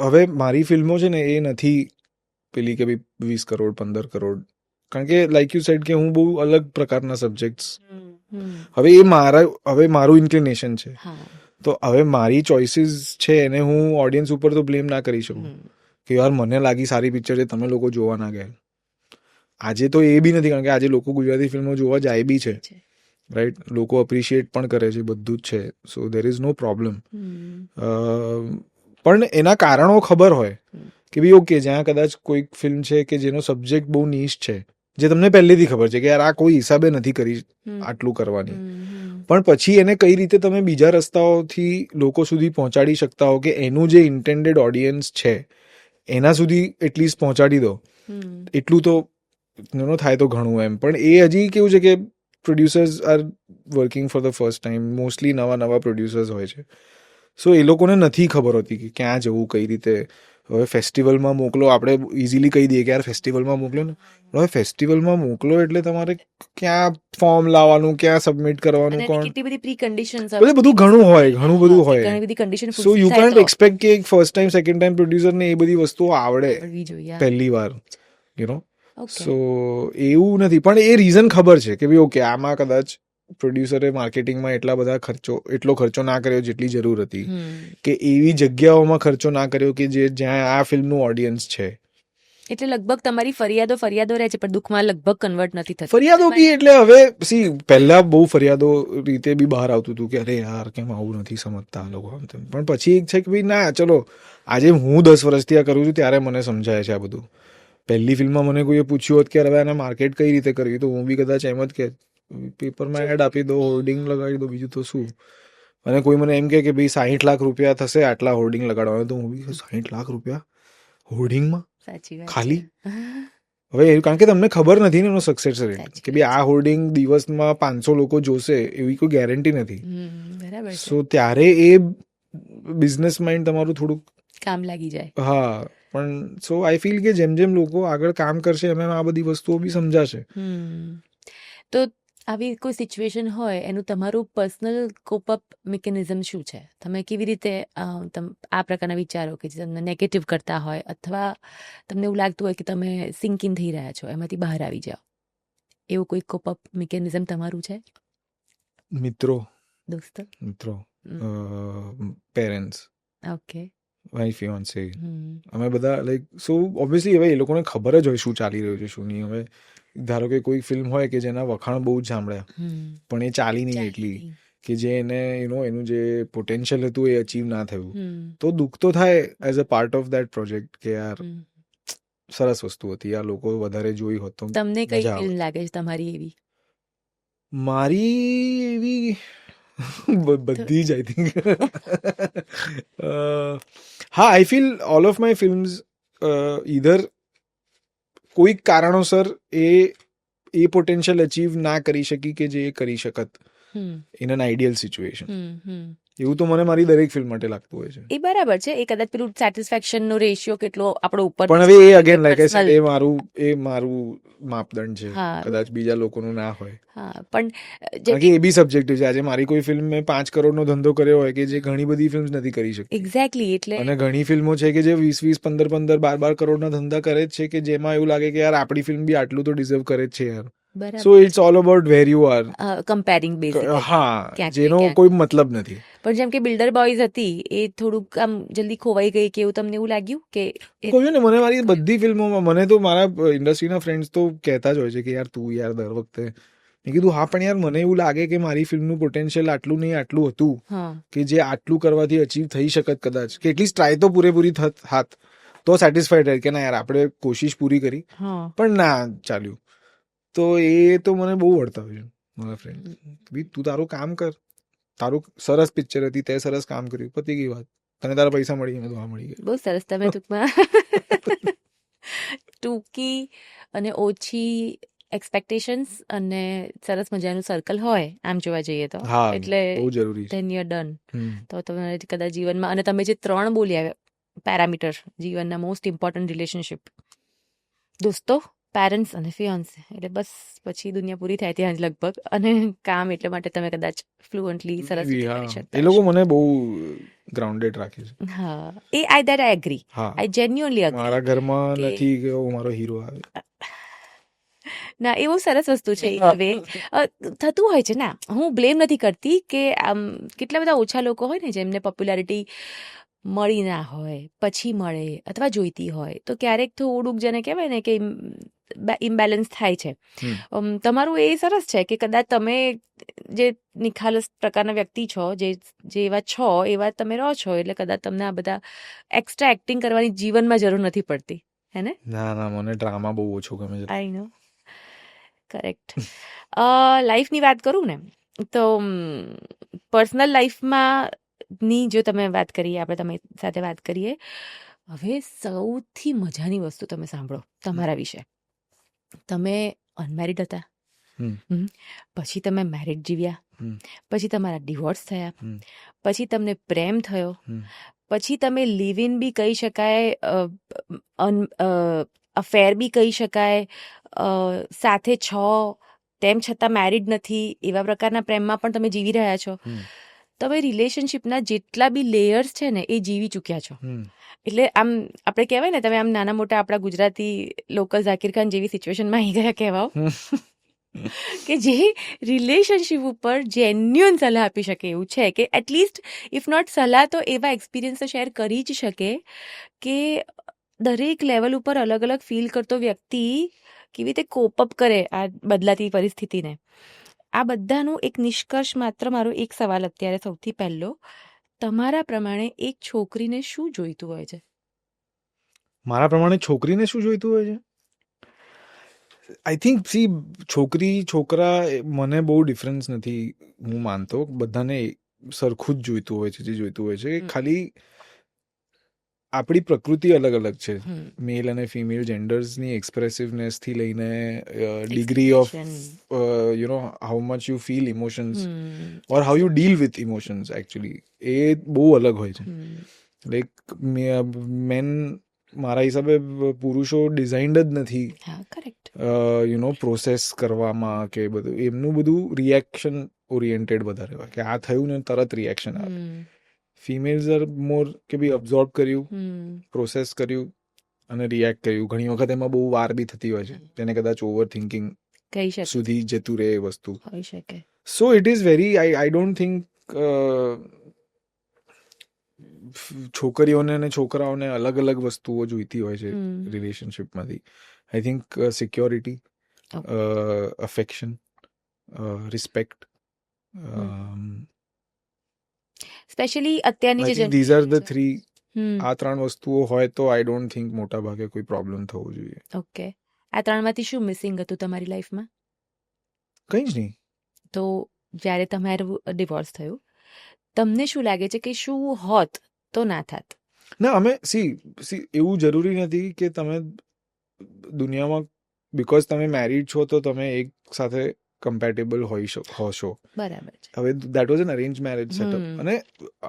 હવે મારી ફિલ્મો છે ને એ નથી પેલી કે ભાઈ 20 કરોડ 15 કરોડ, કારણ કે લાઈક યુ સેડ કે હું બહુ અલગ પ્રકારના સબ્જેક્ટ્સ, હવે હવે મારું ઇન્ક્લિનેશન છે, તો હવે મારી ચોઇસીસ છે એને હું ઓડિયન્સ ઉપર તો બ્લેમ ના કરી શકું કે યાર મને લાગી સારી પિક્ચર છે, તમે લોકો જોવા ના ગયા. આજે તો એ બી નથી, કારણ કે આજે લોકો ગુજરાતી ફિલ્મો જોવા જાય બી છે, રાઈટ? લોકો અપ્રિશિએટ પણ કરે છે, બધું જ છે. સો દેર ઇઝ નો પ્રોબ્લેમ. પણ એના કારણો ખબર હોય કે ભાઈ ઓકે, જ્યાં કદાચ કોઈક ફિલ્મ છે કે જેનો સબ્જેક્ટ બહુ નીશ છે, જે તમને પહેલેથી ખબર છે કે યાર આ કોઈ હિસાબે નથી કરી આટલું કરવાની, પણ પછી એને કઈ રીતે તમે બીજા રસ્તાઓથી લોકો સુધી પહોંચાડી શકતા હો કે એનું જે ઇન્ટેન્ડેડ ઓડિયન્સ છે એના સુધી એટલીસ્ટ પહોંચાડી દો, એટલું તો થાય તો ઘણું એમ. પણ એ હજી કેવું છે કે producers are working for the first time, mostly નવા પ્રોડ્યુસર્સ હોય છે, સો એ લોકોને નથી ખબર હોતી કે ક્યાં જવું, કઈ રીતે. હવે ફેસ્ટિવલમાં મોકલો, આપણે ઇઝીલી કહી દઈએ કે યાર ફેસ્ટિવલમાં મોકલો ને, હવે ફેસ્ટિવલમાં મોકલો એટલે તમારે ક્યાં ફોર્મ લાવવાનું, ક્યાં સબમિટ કરવાનું, કોણ, કેટલી બધી પ્રી કન્ડિશન્સ, બધું ઘણું બધું હોય. ઘણી બધી condition so you can't expect કે એક ફર્સ્ટ ટાઈમ સેકન્ડ ટાઈમ પ્રોડ્યુસરને એ બધી વસ્તુઓ આવડે પહેલી વાર, સો એવું નથી. પણ એ રીઝન ખબર છે કે ભાઈ ઓકે, આમાં કદાચ પ્રોડ્યુસરે માર્કેટિંગમાં એટલો ખર્ચો ના કર્યો જેટલી જરૂર હતી, કે એવી જગ્યાઓમાં ખર્ચો ના કર્યો કે જ્યાં આ ફિલ્મનું ઓડિયન્સ છે. એટલે લગભગ તમારી ફરિયાદો રહે છે, પણ દુઃખમાં લગભગ કન્વર્ટ નથી થતી. ફરિયાદો બી એટલે હવે પહેલા બહુ ફરિયાદો રીતે બી બહાર આવતું હતું કે અરે યાર કેમ આવું નથી સમજતા લોકો, પણ પછી એક છે કે ભાઈ ના, ચલો આજે હું 10 વર્ષથી આ કરું છું ત્યારે મને સમજાય છે આ બધું. પહેલી ફિલ્મમાં મને કોઈએ પૂછ્યું હોત કે હવે આને માર્કેટ કઈ રીતે કરવી, તો હું બી કદાચ એમ જ કે પેપરમાં એડ આપી દો, હોર્ડિંગ લગાવી દો, બીજું તો શું. અને કોઈ મને એમ કે ભાઈ 60 લાખ રૂપિયા થશે આટલા હોર્ડિંગ લગાડવાના, તો હું બી 60 લાખ રૂપિયા હોર્ડિંગમાં ખાલી. હવે કારણ કે તમને ખબર નથી ને એનો સક્સેસ રેટ, કે ભાઈ આ હોર્ડિંગ દિવસમાં 500 લોકો જોશે એવી કોઈ ગેરંટી નથી. સો ત્યારે એ બિઝનેસ માઇન્ડ તમારું થોડુંક કામ લાગી જાય. હા, પણ સો આઈ ફીલ કે જેમ જેમ લોકો આગળ કામ કરશે એમ આ બધી વસ્તુઓ બી સમજાશે. તો આવી કોઈ સિચ્યુએશન હોય, એનું તમારું પર્સનલ કોપ અપ મિકેનિઝમ શું છે? તમે કેવી રીતે આ પ્રકારના વિચારો કે જે તમને નેગેટિવ કરતા હોય, અથવા તમને એવું લાગતું હોય કે તમે સિંક ઇન થઈ રહ્યા છો, એમાંથી બહાર આવી જાઓ, એવું કોઈ કોપ અપ મિકેનિઝમ તમારું છે? મિત્રો, પેરેન્ટ્સ, ઓકે, માય ફિયોન્સે, અમે બધા લાઈક, સો ઓબ્વિયસલી હવે એ લોકોને ખબર જ હોય શું ચાલી રહ્યું છે શું નહીં. હવે ધારો કે કોઈ ફિલ્મ હોય કે જેના વખાણ બહુ જ સાંભળ્યા, પણ એ ચાલી નહીં એટલી, કે જે એને એનું જે પોટેન્શિયલ હતું એ અચીવ ના થયું, તો દુઃખ તો થાય as a part of that project કે યાર સરસ વસ્તુ હતી, આ લોકો વધારે જોઈ હોત તો. તમને કઈ ફિલ્મ લાગે છે તમારી એવી? મારી એવી બધી જ આઈ થિંક. હા, I feel all of my films either કોઈક કારણોસર એ પોટેન્શિયલ અચીવ ના કરી શકી કે જે એ કરી શકત, ઇન એન આઈડિયલ સિચ્યુએશન. હમ એવું તો મને મારી દરેક ફિલ્મ માટે લાગતું હોય છે. એ બરાબર છે. એ કદાચ પેલું સેટિસ્ફેક્શન નો રેશિયો કેટલો આપણો ઉપર પણ હવે એ અગેન લાઈક personal. એ મારું માપદંડ છે, હા. કદાચ બીજા લોકોનું ના હોય. હા પણ કારણ કે એ બી સબ્જેક્ટિવ છે. આજે મારી કોઈ ફિલ્મ મેં 5 કરોડનો ધંધો કર્યો હોય કે જે ઘણી બધી ફિલ્મ નથી કરી શકતી, એક્ઝેક્ટલી એટલે અને ઘણી ફિલ્મો છે કે જે 20, 15, 12 કરોડના ધંધા કરે જ છે, કે જેમાં એવું લાગે કે યાર આપણી ફિલ્મ બી આટલું તો ડિઝર્વ કરે જ છે યાર. બરાબર so it's all about where you are. Comparing basically. હા, ક્યાંક ને જેનો ક્યાંક. કોઈ મતલબ નથી. પણ જેમ કે બિલ્ડર બોયઝ હતી એ થોડુંક આમ જલ્દી ખોવાઈ ગઈ કે એવું તમને એવું લાગ્યું કે કહ્યું ને, મને મારી બધી ફિલ્મોમાં મને તો મારા ઇન્ડસ્ટ્રીના ફ્રેન્ડ્સ તો કહેતા જ હોય છે કે યાર તું યાર દર વખતે. મેં કીધું હા, પણ યાર મને એવું લાગે કે મારી ફિલ્મનું પોટેન્શિયલ આટલું નહીં આટલું હતું હા કે જે આટલું કરવાથી અચીવ થઈ શકત કદાચ, કે એટલીસ્ટ ટ્રાય તો પૂરેપૂરી હાથ તો સેટિસ્ફાઈડ રહે કે ના યાર આપણે કોશિશ પૂરી કરી, હા પણ ના ચાલ્યું. તો એ તો મને બહુ વળતા હોય છે મારા ફ્રેન્ડ. બી તું તારું કામ કર, તારું સરસ પિક્ચર હતી, તે સરસ કામ કર્યું, પતી ગઈ વાત, તને તારા પૈસા મળી ગયા, તો હા મળી ગયા. બહુ સરસ. તમે ટૂંકમાં ટૂંકી અને ઓછી એક્સપેક્ટેશન્સ અને સરસ મજાનું સર્કલ હોય આમ જોવા જઈએ તો, હા, એટલે બહુ જરૂરી છે. Then you are done. Hmm. તો તમારે કદાચ જીવનમાં, અને તમે જે 3 બોલ્યા પેરામીટર જીવનના મોસ્ટ ઇમ્પોર્ટન્ટ રિલેશનશિપ, દોસ્તો, પેરેન્ટ્સ અને ફિયોન્સે, એટલે બસ પછી દુનિયા પૂરી થાય ત્યાં જ લગભગ. અને કામ એટલે માટે તમે કદાચ ફ્લુઅન્ટલી સરસ રીતે હા, કરી એ શકતા લોકો હશો. મને બહુ ગ્રાઉન્ડેડ રાખે છે. હા, આઈ એગ્રી. હા, આઈ જેન્યુઅનલી એગ્રી. મારા ઘરમાં કે નથી કે મારો હીરો આવે. ના, એ બહુ સરસ વસ્તુ છે. એક વે થતું હોય છે. ના, હું બ્લેમ નથી કરતી કે આમ કેટલા બધા ઓછા લોકો હોય ને જેમને પોપ્યુલારિટી મળી ના હોય, પછી મળે અથવા જોઈતી હોય, તો ક્યારેક થોડુંક જેને કહેવાય ને કે ઇમ્બેલેન્સ થાય છે. તમારું એ સરસ છે કે કદાચ તમે જે નિખાલસ પ્રકારના વ્યક્તિ છો, જે એવા છો એવા તમે રહો છો, એટલે કદાચ તમને આ બધા એક્સ્ટ્રા એક્ટિંગ કરવાની જીવનમાં જરૂર નથી પડતી, હે ને? ના, મને ડ્રામા બહુ ઓછો ગમે છે. આઈ નો. કરેક્ટ. લાઈફની વાત કરું ને તો પર્સનલ લાઈફમાં ની જો તમે વાત કરીએ, આપણે તમે સાથે વાત કરીએ, હવે સૌથી મજાની વસ્તુ તમે સાંભળો તમારા વિશે. તમે અનમેરિડ હતા, પછી તમે મેરિડ જીવ્યા, પછી તમારા ડિવોર્સ થયા, પછી તમને પ્રેમ થયો, પછી તમે લિવ ઇન બી કહી શકાય, અફેર બી કહી શકાય, સાથે છો તેમ છતાં મેરિડ નથી એવા પ્રકારના પ્રેમમાં પણ તમે જીવી રહ્યા છો. તમે રિલેશનશિપના જેટલા બી લેયર્સ છે ને એ જીવી ચૂક્યા છો. એટલે આમ આપણે કહેવાય ને, તમે આમ નાના મોટા આપણા ગુજરાતી લોકલ ઝાકીર ખાન જેવી સિચ્યુએશનમાં આવી ગયા કહેવાઓ, કે જે રિલેશનશિપ ઉપર જેન્યુઅન સલાહ આપી શકે એવું છે, કે એટલીસ્ટ ઇફ નોટ સલાહ તો એવા એક્સપિરિયન્સ શેર કરી જ શકે કે દરેક લેવલ ઉપર અલગ અલગ ફીલ કરતો વ્યક્તિ કેવી રીતે કોપ અપ કરે આ બદલાતી પરિસ્થિતિને. આ બધાનું એક નિષ્કર્ષ માત્ર મારો એક સવાલ અત્યારે સૌથી પહેલો, તમારા પ્રમાણે એક છોકરીને શું જોઈતું હોય છે? મારા પ્રમાણે છોકરીને શું જોઈતું હોય છે? આઈ થિંક છોકરી છોકરા મને બહુ ડિફરન્સ નથી હું માનતો. બધાને સરખું જ જોઈતું હોય છે. જે જોઈતું હોય છે ખાલી આપણી પ્રકૃતિ અલગ અલગ છે. મેલ અને ફિમેલ જેન્ડર્સની એક્સપ્રેસિવનેસ થી લઈને degree of how much you feel emotions or how you deal with emotions actually એ બહુ અલગ હોય છે. લાઈક મેન મારા હિસાબે પુરુષો ડિઝાઇન્ડ જ નથી પ્રોસેસ કરવામાં, કે બધું એમનું બધું રિએક્શન ઓરિએન્ટેડ વધારે હોય, કે આ થયું ને તરત રિએક્શન આવે. ફિમેલ્સ આર મોર કે ભાઈ અબ્ઝોર્બ કર્યું, પ્રોસેસ કર્યું અને રિએક્ટ કર્યું. ઘણી વખત એમાં બહુ વાર બી થતી હોય છે, તેને કદાચ ઓવર થિંકિંગ સુધી જતું રહે એ વસ્તુ. So it is very I don't think છોકરીઓને અને છોકરાઓને અલગ અલગ વસ્તુઓ જોઈતી હોય છે રિલેશનશિપમાંથી. I think security, affection, respect, specially અત્યારની જે ધીઝ આર ધ થ્રી. આ 3 વસ્તુઓ હોય તો આઈ ડોન્ટ થિંક મોટા ભાગે કોઈ પ્રોબ્લેમ થવો જોઈએ. ઓકે. આ 3માંથી શું મિસિંગ હતું તમારી લાઈફમાં? કંઈ જ નહીં. તો જ્યારે તમારું ડિવોર્સ થયું, તમને શું લાગે છે કે શું હોત તો ના થાત? ના, અમે એવું જરૂરી નથી કે તમે દુનિયામાં બિકોઝ તમે મેરીડ છો તો તમે એક સાથે કમ્પેટેબલ હોશો. બરાબર છે. હવે that was an arrange marriage setup, hmm. અને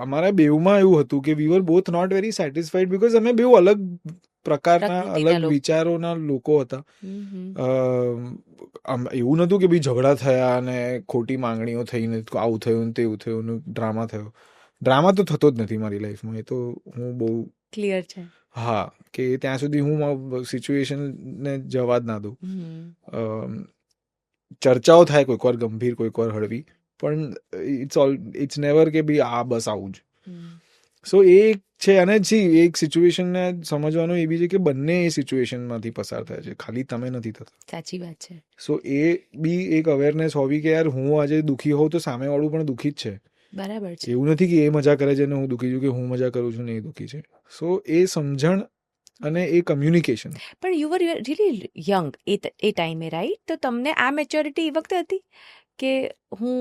અમારા બેઉમાં એવું હતું કે we were both not very satisfied because અમે બેઉ અલગ પ્રકારના પ્રકૃતિના અલગ લોકો. વિચારોના લોકો હતા. હમ. એવું નહોતું કે ભાઈ ઝઘડા થયા અને ખોટી માંગણીઓ થઈને આવું થયું ને તેવું થયું ને ડ્રામા થયો. ડ્રામા તો થતો જ નથી મારી લાઈફમાં, એ તો હું બહુ ક્લિયર છે. હા કે ત્યાં સુધી હું સિચ્યુએશનને જવા જ ના દઉં. ચર્ચાઓ થાય કોઈક વાર ગંભીર, કોઈક વાર હળવી, પણ ઇટ્સ નેવર કે ભાઈ આ બસ આવું જ. સો એ એક છે. અને એક સિચ્યુએશનને સમજવાનું એ બી છે કે બંને એ સિચ્યુએશનમાંથી પસાર થાય છે, ખાલી તમે નથી થતા. સાચી વાત છે. સો એ બી એક અવેરનેસ હોવી કે યાર હું આજે દુઃખી હોઉં તો સામેવાળું પણ દુઃખી જ છે. બરાબર છે. એવું નથી કે એ મજા કરે છે ને હું દુઃખી છું, કે હું મજા કરું છું ને એ દુઃખી છે. સો એ સમજણ અને એ કમ્યુનિકેશન. પણ યુ વર રિયલી યંગ એ ટાઈમે, રાઈટ? તો તમને આ મેચ્યોરિટી એ વખતે હતી કે હું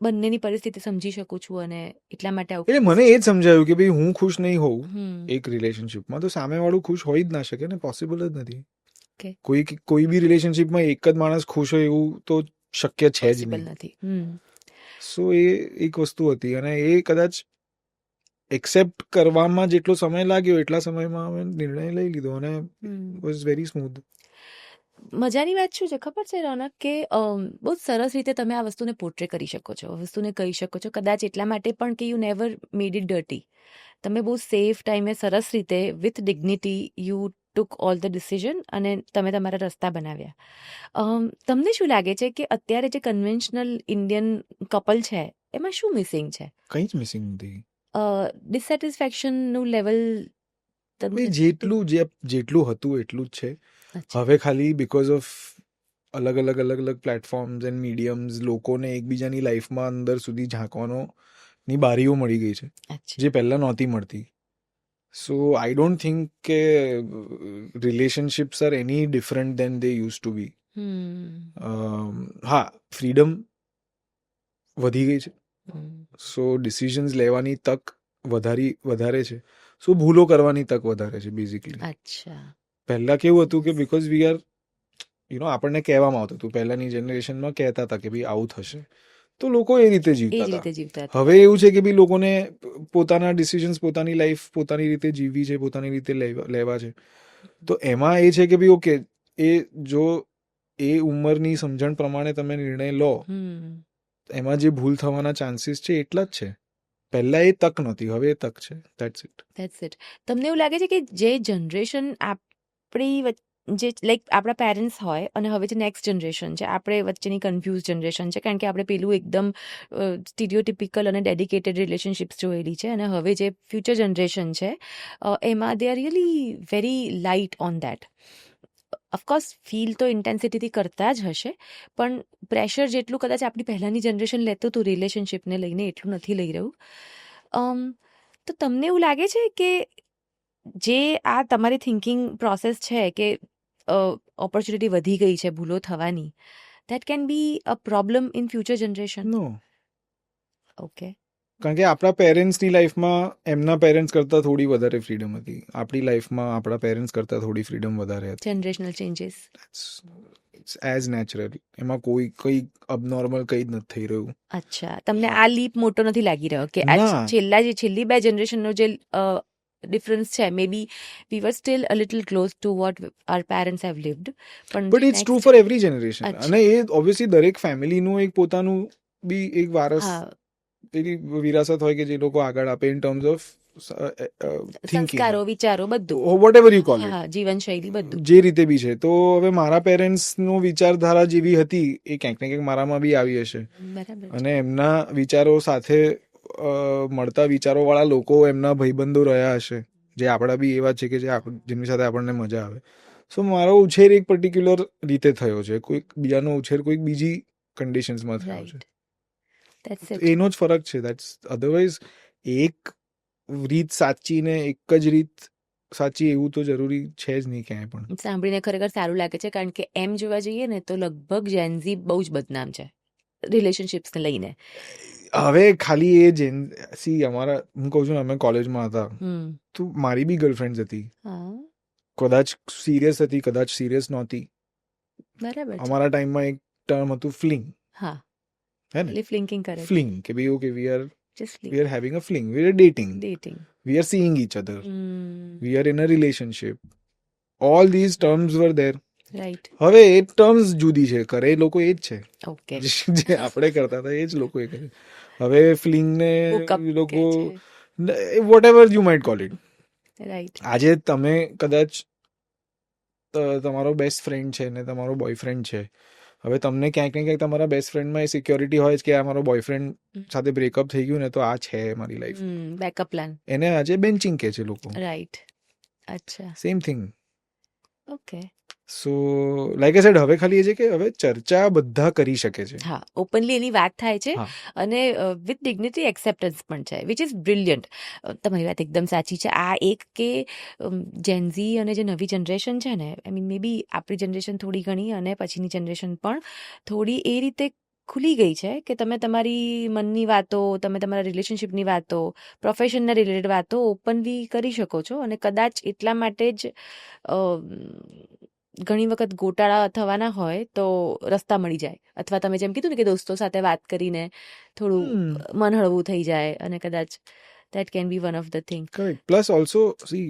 બંનેની પરિસ્થિતિ સમજી શકું છું અને એટલા માટે એટલે મને એ જ સમજાયું કે ભાઈ હું ખુશ નહીં હોઉં હમ. એક રિલેશનશિપમાં તો સામેવાળું ખુશ હોઈ જ ના શકે ને, પોસિબલ જ નથી. Okay. કોઈ બી રિલેશનશિપમાં એક જ માણસ ખુશ હોય એવું તો શક્ય છે જ પોસિબલ નહીં. નથી. સો એ એક વસ્તુ હતી, અને એ કદાચ એક્સેપ્ટ કરવામાં જેટલો સમય લાગ્યો એટલા સમયમાં અમે નિર્ણય લઈ લીધો અને વોઝ વેરી સ્મૂથ. મજાની વાત શું છે ખબર છે રોનક, કે બહુ સરસ રીતે તમે આ વસ્તુને પોર્ટ્રે કરી શકો છો, આ વસ્તુને કહી શકો છો, કદાચ એટલા માટે પણ કે you never made it dirty. તમે બહુ સેફ ટાઈમે સરસ રીતે with dignity you took all the decision અને તમે તમારા રસ્તા બનાવ્યા. તમને શું લાગે છે કે અત્યારે જે કન્વેન્શનલ ઇન્ડિયન કપલ છે એમાં શું મિસિંગ છે? કંઈ જ મિસિંગ નથી. ડિસેટિસ્ફેક્શનનું લેવલ જેટલું હતું એટલું જ છે. હવે ખાલી બીકોઝ ઓફ અલગ અલગ પ્લેટફોર્મ્સ એન્ડ મીડિયમ્સ લોકોને એકબીજાની લાઈફમાં અંદર સુધી ઝાંકવાની બારીઓ મળી ગઈ છે, જે પહેલાં નહોતી મળતી. સો આઈ ડોન્ટ થિંક કે relationships are any different than they used to be. હા, ફ્રીડમ વધી ગઈ છે, સો ડિસિઝન્સ લેવાની તક વધારે છે, સો ભૂલો કરવાની તક વધારે છે બેઝિકલી. પહેલાં કેવું હતું કે બીકોઝ વી આર આપણને કહેવામાં આવતું હતું, પહેલાંની જનરેશનમાં કહેતા હતા કે ભાઈ આવું થશે તો લોકો એ રીતે જીવતા હતા. હવે એવું છે કે ભાઈ લોકોને પોતાના ડિસિઝન્સ, પોતાની લાઈફ પોતાની રીતે જીવવી છે, પોતાની રીતે લેવા છે. તો એમાં એ છે કે ભાઈ ઓકે, એ જો એ ઉંમરની સમજણ પ્રમાણે તમે નિર્ણય લો, એમાં જે ભૂલ થવાના ચાન્સીસ છે એટલા જ છે. પહેલા એ તક નહોતી, હવે એ તક છે. That's it. તમને એવું લાગે છે કે જે જનરેશન આપણી જે લાઈક આપણા પેરેન્ટ્સ હોય અને હવે જે નેક્સ્ટ જનરેશન છે, આપણે વચ્ચેની કન્ફ્યુઝ જનરેશન છે, કારણ કે આપણે પેલું એકદમ સ્ટીરિયોટિપિકલ અને ડેડિકેટેડ રિલેશનશિપ્સ જોયેલી છે, અને હવે જે ફ્યુચર જનરેશન છે એમાં they are really very light on that. Of course feel તો ઇન્ટેન્સિટીથી કરતા જ હશે, પણ પ્રેશર જેટલું કદાચ આપણી પહેલાંની જનરેશન લેતું હતું રિલેશનશિપને લઈને એટલું નથી લઈ રહ્યું. તો તમને એવું લાગે છે કે જે આ તમારી થિંકિંગ પ્રોસેસ છે કે ઓપોર્ચ્યુનિટી વધી ગઈ છે ભૂલો થવાની, that can be a problem in future generation? No. Okay. કારણ કે આપણા પેરેન્ટ્સની લાઈફમાં એમના પેરેન્ટ્સ કરતાં થોડી વધારે ફ્રીડમ હતી, આપણી લાઈફમાં આપણા પેરેન્ટ્સ કરતાં થોડી ફ્રીડમ વધારે હતી. Generational changes it's as natural, એમાં કંઈ અબનોર્મલ કંઈ જ નથી થઈ રહ્યું. અચ્છા, તમને આ લીપ મોટો નથી લાગી રહ્યો કે છેલ્લી બે જનરેશનનો જે ડિફરન્સ છે, maybe we were still a little close to what our parents have lived, but it's true for every generation. અને એ ઓબ્વિયસલી દરેક ફેમિલીનું એક પોતાનું બી એક વારસ, એવી વિરાસત હોય કે જે લોકો આગળ આપે ઇન ટર્મ્સ ઓફ સંસ્કારો, વિચારો, બધું, whatever you call it, જીવનશૈલી, બધું જે રીતે બી છે. તો હવે મારા પેરેન્ટ્સનું વિચારધારા જેવી હતી એ ક્યાંક ને ક્યાંક મારામાં બી આવી હશે, અને એમના વિચારો સાથે મળતા વિચારોવાળા લોકો એમના ભાઈબંધો રહ્યા હશે, જે આપણા બી એવા છે કે જેમની સાથે આપણને મજા આવે. સો મારો ઉછેર એક પર્ટિક્યુલર રીતે થયો છે, કોઈક બીજાનો ઉછેર કોઈક બીજી કન્ડિશન્સમાં થયો છે. એનો જ ફરક છે. દેટ્સ અધરવાઇઝ એક રીત સાચી ને એક જ રીત સાચી એવું તો જરૂરી છે જ નહીં ક્યાંય પણ. સાંભળીને ખરેખર સારું લાગે છે, કારણ કે એમ જોવા જઈએ ને તો લગભગ જેનઝી બહુ જ બદનામ છે રિલેશનશિપ્સને લઈને. હવે ખાલી એ અમારા, હું કહું છું, અમે કોલેજમાં હતા તો મારી બી ગર્લફ્રેન્ડ હતી, કદાચ સિરિયસ હતી, કદાચ સિરિયસ નહોતી. બરાબર. અમારા ટાઈમમાં એક ટર્મ હતું ફ્લિંગ. હા, હે ને, એટલે ફ્લિંકિંગ કરે છે. ફ્લિંગ, કે ભાઈ okay we just are having a fling, we are dating, dating. We are seeing each other, we are in a relationship, all these terms were there. Right. હવે એ ટર્મ્સ જુદી છે, કરે એ લોકો એ જ છે, ઓકે. જે આપણે કરતા હતા એ જ લોકો એ કરે. હવે ફ્લિંગને Hookup લોકો કે છે. Whatever you might call it. Right. આજે તમે કદાચ તમારો બેસ્ટ ફ્રેન્ડ છે ને તમારો બોયફ્રેન્ડ છે, હવે તમને ક્યાંક ને ક્યાંક તમારા બેસ્ટ ફ્રેન્ડમાં એ સિક્યોરિટી હોય કે આ મારો બોયફ્રેન્ડ સાથે બ્રેકઅપ થઈ ગયું ને તો આ છે મારી લાઈફ, બેકઅપ પ્લાન. એને આજે બેન્ચિંગ કે છે લોકો. રાઈટ. અચ્છા. Same thing. Okay. So like I said, હવે ખાલી એ છે કે હવે ચર્ચા બધા કરી શકે છે. હા, ઓપનલી એની વાત થાય છે હા. અને વિથ ડિગ્નિટી એક્સેપ્ટન્સ પણ છે, વિચ ઇઝ બ્રિલિયન્ટ. તમારી વાત એકદમ સાચી છે. આ એક કે જેનઝી અને જે નવી જનરેશન છે ને, આઈ મીન મે બી આપણી જનરેશન થોડી ઘણી અને પછીની જનરેશન પણ થોડી એ રીતે ખુલી ગઈ છે કે તમે તમારી મનની વાતો, તમે તમારા રિલેશનશિપની વાતો, પ્રોફેશનના રિલેટેડ વાતો ઓપનલી કરી શકો છો. અને કદાચ એટલા માટે જ ઘણી વખત ગોટાળા થવાના હોય તો રસ્તા મળી જાય, અથવા તમે જેમ કીધું ને કે દોસ્તો સાથે વાત કરીને થોડું મન હળવું થઈ જાય, અને કદાચ that can be one of the thing. Correct. Plus also, see,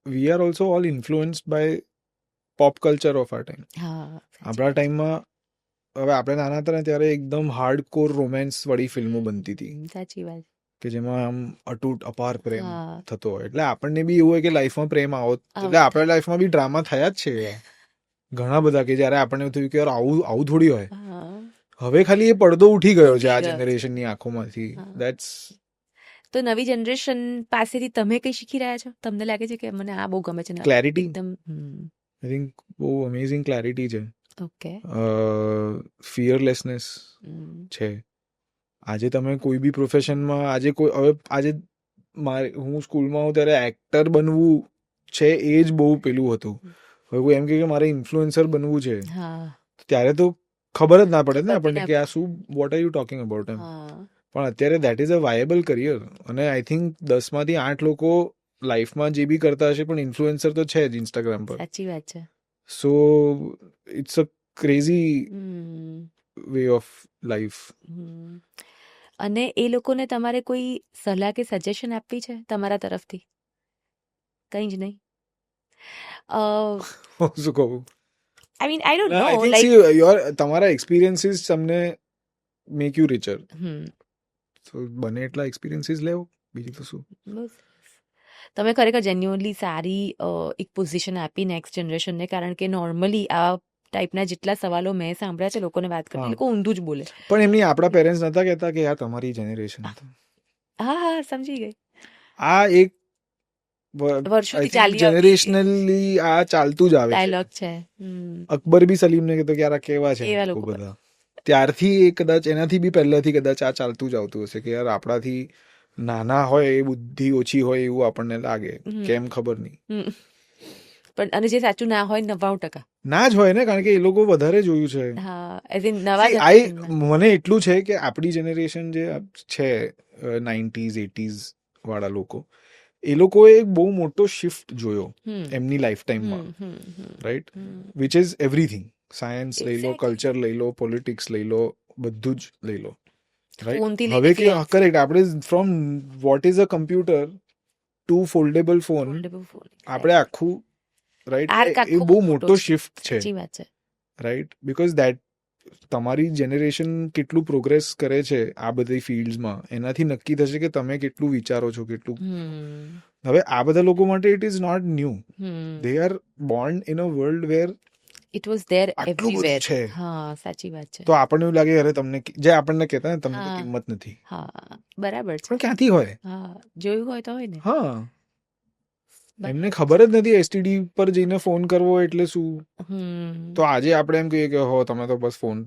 we are also all influenced by pop culture of our time. હા, આપણા ટાઈમમાં, હવે આપણે નાના હતા ને ત્યારે એકદમ હાર્ડકોર રોમેન્સ વાળી ફિલ્મો બનતી હતી, સાચી વાત. કે જેમાં આમ અતૂટ અપાર પ્રેમ હા. થતો હોય, એટલે આપણને બી એવું હોય કે લાઈફમાં પ્રેમ આવો, એટલે આપણા લાઈફમાં બી ડ્રામા થયા જ છે ઘણા બધા, કે જ્યારે આપણને એવું થયું કે યાર આવું થોડી હોય. હા. હવે ખાલી એ પડદો ઉઠી ગયો છે આ ઉઠી ગયો. જનરેશનની આંખોમાંથી. હા. દેટ્સ. તો નવી જનરેશન પાસેથી તમે કઈ શીખી રહ્યા છો? તમને લાગે છે કે મને આ બહુ ગમે છે? ક્લેરિટી. એકદમ. આઈ થિંક બહુ અમેઝિંગ ક્લેરિટી છે, ઓકે. ફિયરલેસનેસ છે. આજે તમે કોઈ બી પ્રોફેશનમાં, આજે કોઈ, હવે આજે હું સ્કૂલમાં હોઉં ત્યારે એક્ટર બનવું છે એ જ બહુ પેલું હતું. હવે કોઈ એમ કે મારે ઇન્ફ્લુએન્સર બનવું છે, હા. ત્યારે તો ખબર જ ના પડે ને આપણને કે આ શું, what are you talking about એમ. હા. પણ અત્યારે that is a viable career. અને આઈ થિંક 10માંથી 8 લોકો લાઈફમાં જે બી કરતા હશે પણ ઇન્ફ્લુએન્સર તો છે જ ઇન્સ્ટાગ્રામ પર. સાચી વાત છે. So it's a crazy way of life. અને એ લોકોને તમારે કોઈ સલાહ કે સજેશન આપવી છે તમારા તરફથી? કંઈ જ નહીં. શું કહું? I mean I don't know, I think like તમારા એક્સપિરિયન્સીસ તમને મેક યુ રિચર. તો બને એટલા એક્સપિરિયન્સીસ લેવો, બીજું તો શું. તમે ખરેખર જેન્યુઅનલી સારી એક પોઝિશન આપી નેક્સ્ટ જનરેશનને, કારણ કે નોર્મલી આ ટાઈપના જેટલા સવાલો મેં સાંભળ્યા છે લોકોને વાત કરતા, એ લોકો ઊંધું જ બોલે. પણ એમની આપણા પેરેન્ટ્સ નતા કહેતા કે આ તમારી જનરેશન હતું. હા, સમજી ગઈ. આ એક વર્ષોથી ચાલી જનરેશનલી આ ચાલતું જ આવે છે. ડાયલોગ છે. અકબર બી સલીમને કહેતો કે યાર આ કેવા છે એવા લોકો લોકો બધા. ત્યારથી એ કદાચ એનાથી બી પહેલાથી કદાચ આ ચાલતું જ આવતું હશે કે યાર આપણાથી નાના હોય એ બુદ્ધિ ઓછી હોય એવું આપણને લાગે, કેમ ખબર નહીં. પણ અને જે સાચું ના હોય 99% ના જ હોય ને, કારણ કે એ લોકો વધારે જોયું છે. હા, એઝ ઇન નવા જનરેશનના. મને એટલું છે કે આપણી જનરેશન જે છે 90s 80s વાળા લોકો, એ લોકોએ એક બહુ મોટો શિફ્ટ જોયો એમની લાઈફ ટાઈમમાં, right, which is everything. Science લઈ લો, કલ્ચર લઈ લો, પોલિટિક્સ લઈ લો, બધું જ લઈ લો, રાઈટ. હવે કે કરેક્ટ, આપણે from what is a computer to foldable phone, આપણે આખું, રાઈટ, એ બહુ મોટો શિફ્ટ છે, રાઈટ. બીકોઝ દેટ તમારી જનરેશન કેટલું પ્રોગ્રેસ કરે છે આ બધી ફિલ્ડ્સમાં, એનાથી નક્કી થશે કે તમે કેટલું વિચારો છો, કેટલું. હવે આ બધા લોકો માટે it is not new. They are born in a world where it was there everywhere છે. હા, સાચી વાત છે. તો આપણને એવું લાગે અરે તમને, જે આપણને કહેતા ને તમને કિંમત નથી. હા, બરાબર છે. પણ ક્યાંથી હોય? હા, જોયું હોય તો હોય ને. હા, એમને ખબર જ નથી એસટીડી પર જઈને ફોન કરવો એટલે શું. તો આજે આપણે એમ કહીએ કે હો તમે તો બસ ફોન,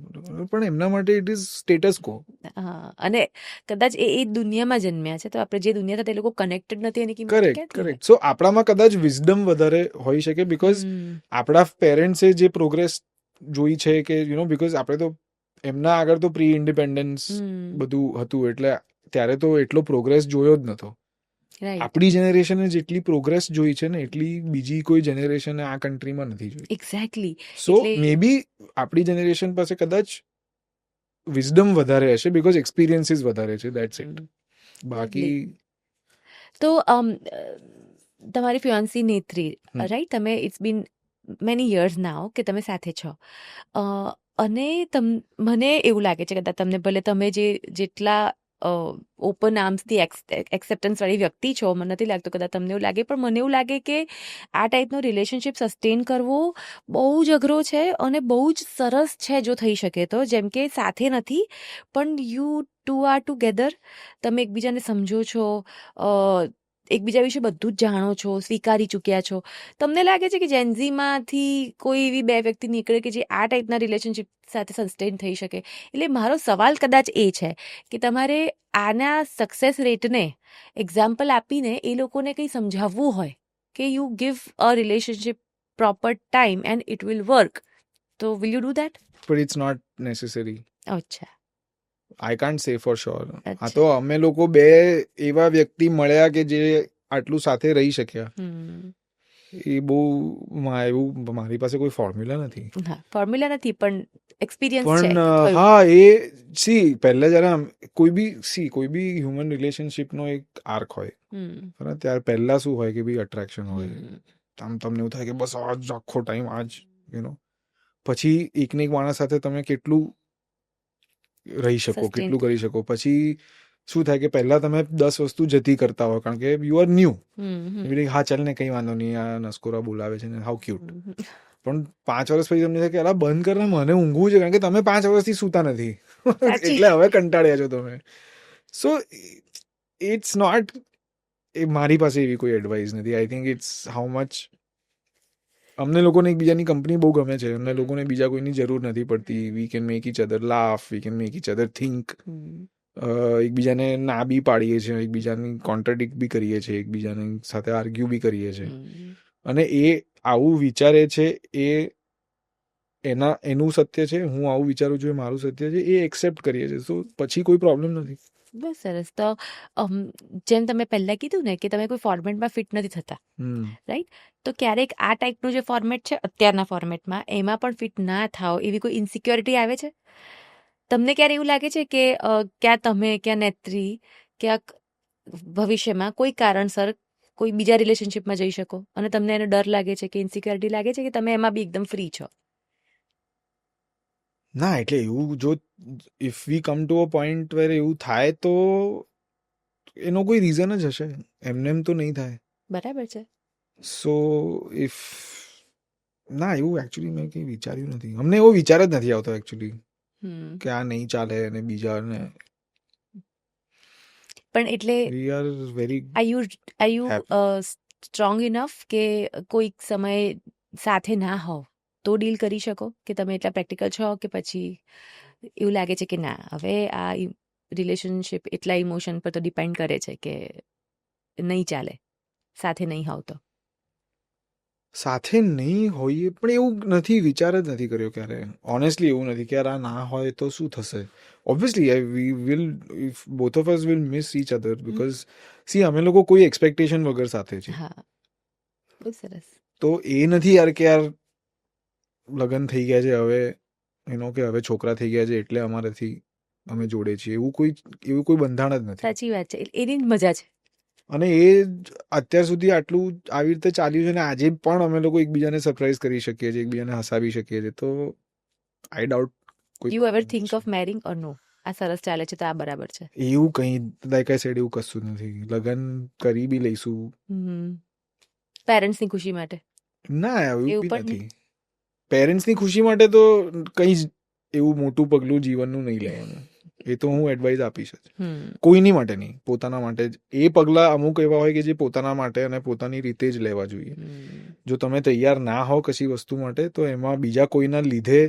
પણ એમના માટે ઇટ ઇઝ સ્ટેટસ કો. હા, અને કદાચ એ દુનિયામાં જન્મ્યા છે, તો આપણે જે દુનિયા સાથે એ લોકો કનેક્ટેડ નથી એની કિંમત કરેક્ટ, કરેક્ટ. સો આપણામાં કદાચ વિઝડમ વધારે હોઈ શકે, બીકોઝ આપણા પેરેન્ટ્સે જે પ્રોગ્રેસ જોઈ છે કે બીકોઝ આપણે તો એમના આગળ તો પ્રી ઇન્ડિપેન્ડન્સ બધું હતું, એટલે ત્યારે તો એટલો પ્રોગ્રેસ જોયો જ નતો. આપણી જનરેશને જેટલી પ્રોગ્રેસ જોઈ છે ને એટલી બીજી કોઈ જનરેશને આ કન્ટ્રીમાં નથી જોઈ. એક્ઝેક્ટલી. સો મે બી આપણી જનરેશન પાસે કદાચ વિઝડમ વધારે હશે બિકોઝ એક્સપિરિયન્સીસ વધારે છે, દેટ્સ ઇટ. બાકી તો તમારી ફિયોન્સી નેત્રી, હમ. રાઈટ, તમે ઇટ્સ બીન મેની યર્સ નાઉ કે તમે સાથે છો, અને મને એવું લાગે છે કદાચ તમને, ભલે તમે જેટલા ઓપન આર્મ્સથી એક્સેપ્ટન્સવાળી વ્યક્તિ છો, મને નથી લાગતું કદાચ તમને એવું લાગે, પણ મને એવું લાગે કે આ ટાઈપનો રિલેશનશિપ સસ્ટેન કરવો બહુ જ અઘરો છે અને બહુ જ સરસ છે જો થઈ શકે તો. જેમ કે સાથે નથી પણ યુ ટુ આર ટુગેધર, તમે એકબીજાને સમજો છો, એકબીજા વિશે બધું જ જાણો છો, સ્વીકારી ચૂક્યા છો. તમને લાગે છે કે જેન્ઝીમાંથી કોઈ એવી બે વ્યક્તિ નીકળે કે જે આ ટાઈપના રિલેશનશિપ સાથે સસ્ટેન થઈ શકે? એટલે મારો સવાલ કદાચ એ છે કે તમારે આના સક્સેસ રેટને એક્ઝામ્પલ આપીને એ લોકોને કંઈ સમજાવવું હોય કે you give a relationship proper time and it will work, તો will you do that? But it's not necessary. અચ્છા, I can't say for sure. આ તો અચ્છા. અમે લોકો બે એવા વ્યક્તિ મળ્યા કે જે આટલું સાથે રહી શક્યા. એ બહુ એવું મારી પાસે કોઈ ફોર્મ્યુલા નથી. હા, ફોર્મ્યુલા નથી પણ એક્સપિરિયન્સ છે પણ કે થયું. હા, એ પહેલા જ્યારે કોઈ બી હ્યુમન રિલેશનશિપનો એક આર્ક હોય, બરાબર? ત્યારે પહેલા શું હોય કે ભાઈ અટ્રેક્શન હોય, તમને એવું થાય કે બસ આજ આખો ટાઈમ આજ, પછી એકને એક માણસ સાથે તમે કેટલું રહી શકો, Sustain. કેટલું કરી શકો. પછી શું થાય કે પહેલા તમે 10 વસ્તુ જતી કરતા હો કારણ કે યુ આર ન્યૂ. હા ચાલ ને, કંઈ વાંધો નહીં, આ નસ્કોરા બોલાવે છે ને, હાઉ ક્યુટ. પણ 5 વર્ષ પછી તમને થાય કે અલા બંધ કર ને, મને ઊંઘવું છે, કારણ કે તમે 5 વર્ષથી સૂતા નથી એટલે હવે કંટાળ્યા છો તમે. સો ઇટ્સ નોટ, મારી પાસે એવી કોઈ એડવાઇસ નથી. I think it's how much અમને લોકોને એકબીજાની કંપની બહુ ગમે છે. અમને લોકોને બીજા કોઈની જરૂર નથી પડતી. We can make each other laugh, we can make each other think. એકબીજાને ના બી પાડીએ છીએ, એકબીજાની કોન્ટ્રાડિક્ટ બી કરીએ છીએ, એકબીજાની સાથે આર્ગ્યુ બી કરીએ છીએ. અને એ આવું વિચારે છે, એનું સત્ય છે, હું આવું વિચારું છું, એ મારું સત્ય છે, એ એક્સેપ્ટ કરીએ છીએ. તો પછી કોઈ પ્રોબ્લેમ નથી. બહુ સરસ. તો જેમ તમે પહેલા કીધું ને કે તમે કોઈ ફોર્મેટમાં ફિટ નથી થતા, રાઈટ, તો ક્યારેક આ ટાઈપનું જે ફોર્મેટ છે અત્યારના ફોર્મેટમાં, એમાં પણ ફિટ ના થાઓ એવી કોઈ ઇન્સિક્યોરિટી આવે છે તમને? ક્યારે એવું લાગે છે કે ક્યાં તમે, ક્યાં નેત્રી, ક્યાંક ભવિષ્યમાં કોઈ કારણસર કોઈ બીજા રિલેશનશિપમાં જઈ શકો અને તમને એનો ડર લાગે છે કે ઇન્સિક્યોરિટી લાગે છે કે તમે એમાં બી એકદમ ફ્રી છો? ના, એટલે એવું જો if we come to a point where એવું થાય તો એનો કોઈ રીઝન જ હશે, એમ તો નહીં થાય. બરાબર છે. સો ઇફ ના, એવું એકચ્યુઅલી મેં કંઈ વિચાર્યું નથી. અમને એવો વિચાર જ નથી આવતો એકચ્યુઅલી કે આ નહીં ચાલે અને બીજાને. પણ એટલે વી are very are you strong enough કે કોઈક સમયે સાથે ના હોવ તો ડીલ કરી શકો, કે તમે એટલા પ્રેક્ટિકલ છો કે પછી એવું લાગે છે કે ના, હવે આ રિલેશનશિપ એટલા ઇમોશન પર તો ડિપેન્ડ કરે છે કે નહીં ચાલે સાથે નહીં હોવ તો? સાથે નહીં હોઈએ પણ એવું નથી, વિચાર જ નથી કર્યો ક્યારે. ઓનેસ્ટલી એવું નથી કે યાર આ ના હોય તો શું થશે. Obviously we will, if both of us will miss each other, because she અમે લોકો કોઈ એક્સપેક્ટેશન વગર સાથે છે. હા, બહુ સરસ. તો એ નથી યાર કે યાર લગ્ન થઈ ગયા છે હવે, કે હવે છોકરા થઈ ગયા છે એટલે અમારાથી અમે જોડે છીએ, એવું કોઈ બંધાણ જ નથી. સાચી વાત છે, એની જ મજા છે. અને એ અત્યાર સુધી આટલું આવી રીતે ચાલ્યું છે ને આજે પણ અમે લોકો એકબીજાને સરપ્રાઈઝ કરી શકીએ છીએ, એકબીજાને હસાવી શકીએ છીએ. તો આઈ ડાઉટ કોઈ યુ એવર થિંક ઓફ મેરિંગ ઓર નો? આ સરસ ચાલે છે તો આ બરાબર છે. એવું કંઈ લાઈક આઈ સેડ એવું કશું નથી. લગ્ન કરી બી લઈશું પેરેન્ટ્સની ખુશી માટે. ના, એવું એવું બી પણ નથી. પેરેન્ટ્સની ખુશી માટે તો કંઈ જ એવું મોટું પગલું જીવનનું નહીં લેવાનું. એ તો હું એડવાઇસ આપીશ જ. કોઈની માટે નહીં, પોતાના માટે જ. એ પગલાં અમુક એવા હોય કે જે પોતાના માટે અને પોતાની રીતે જ લેવા જોઈએ. જો તમે તૈયાર ના હો કશી વસ્તુ માટે તો એમાં બીજા કોઈના લીધે,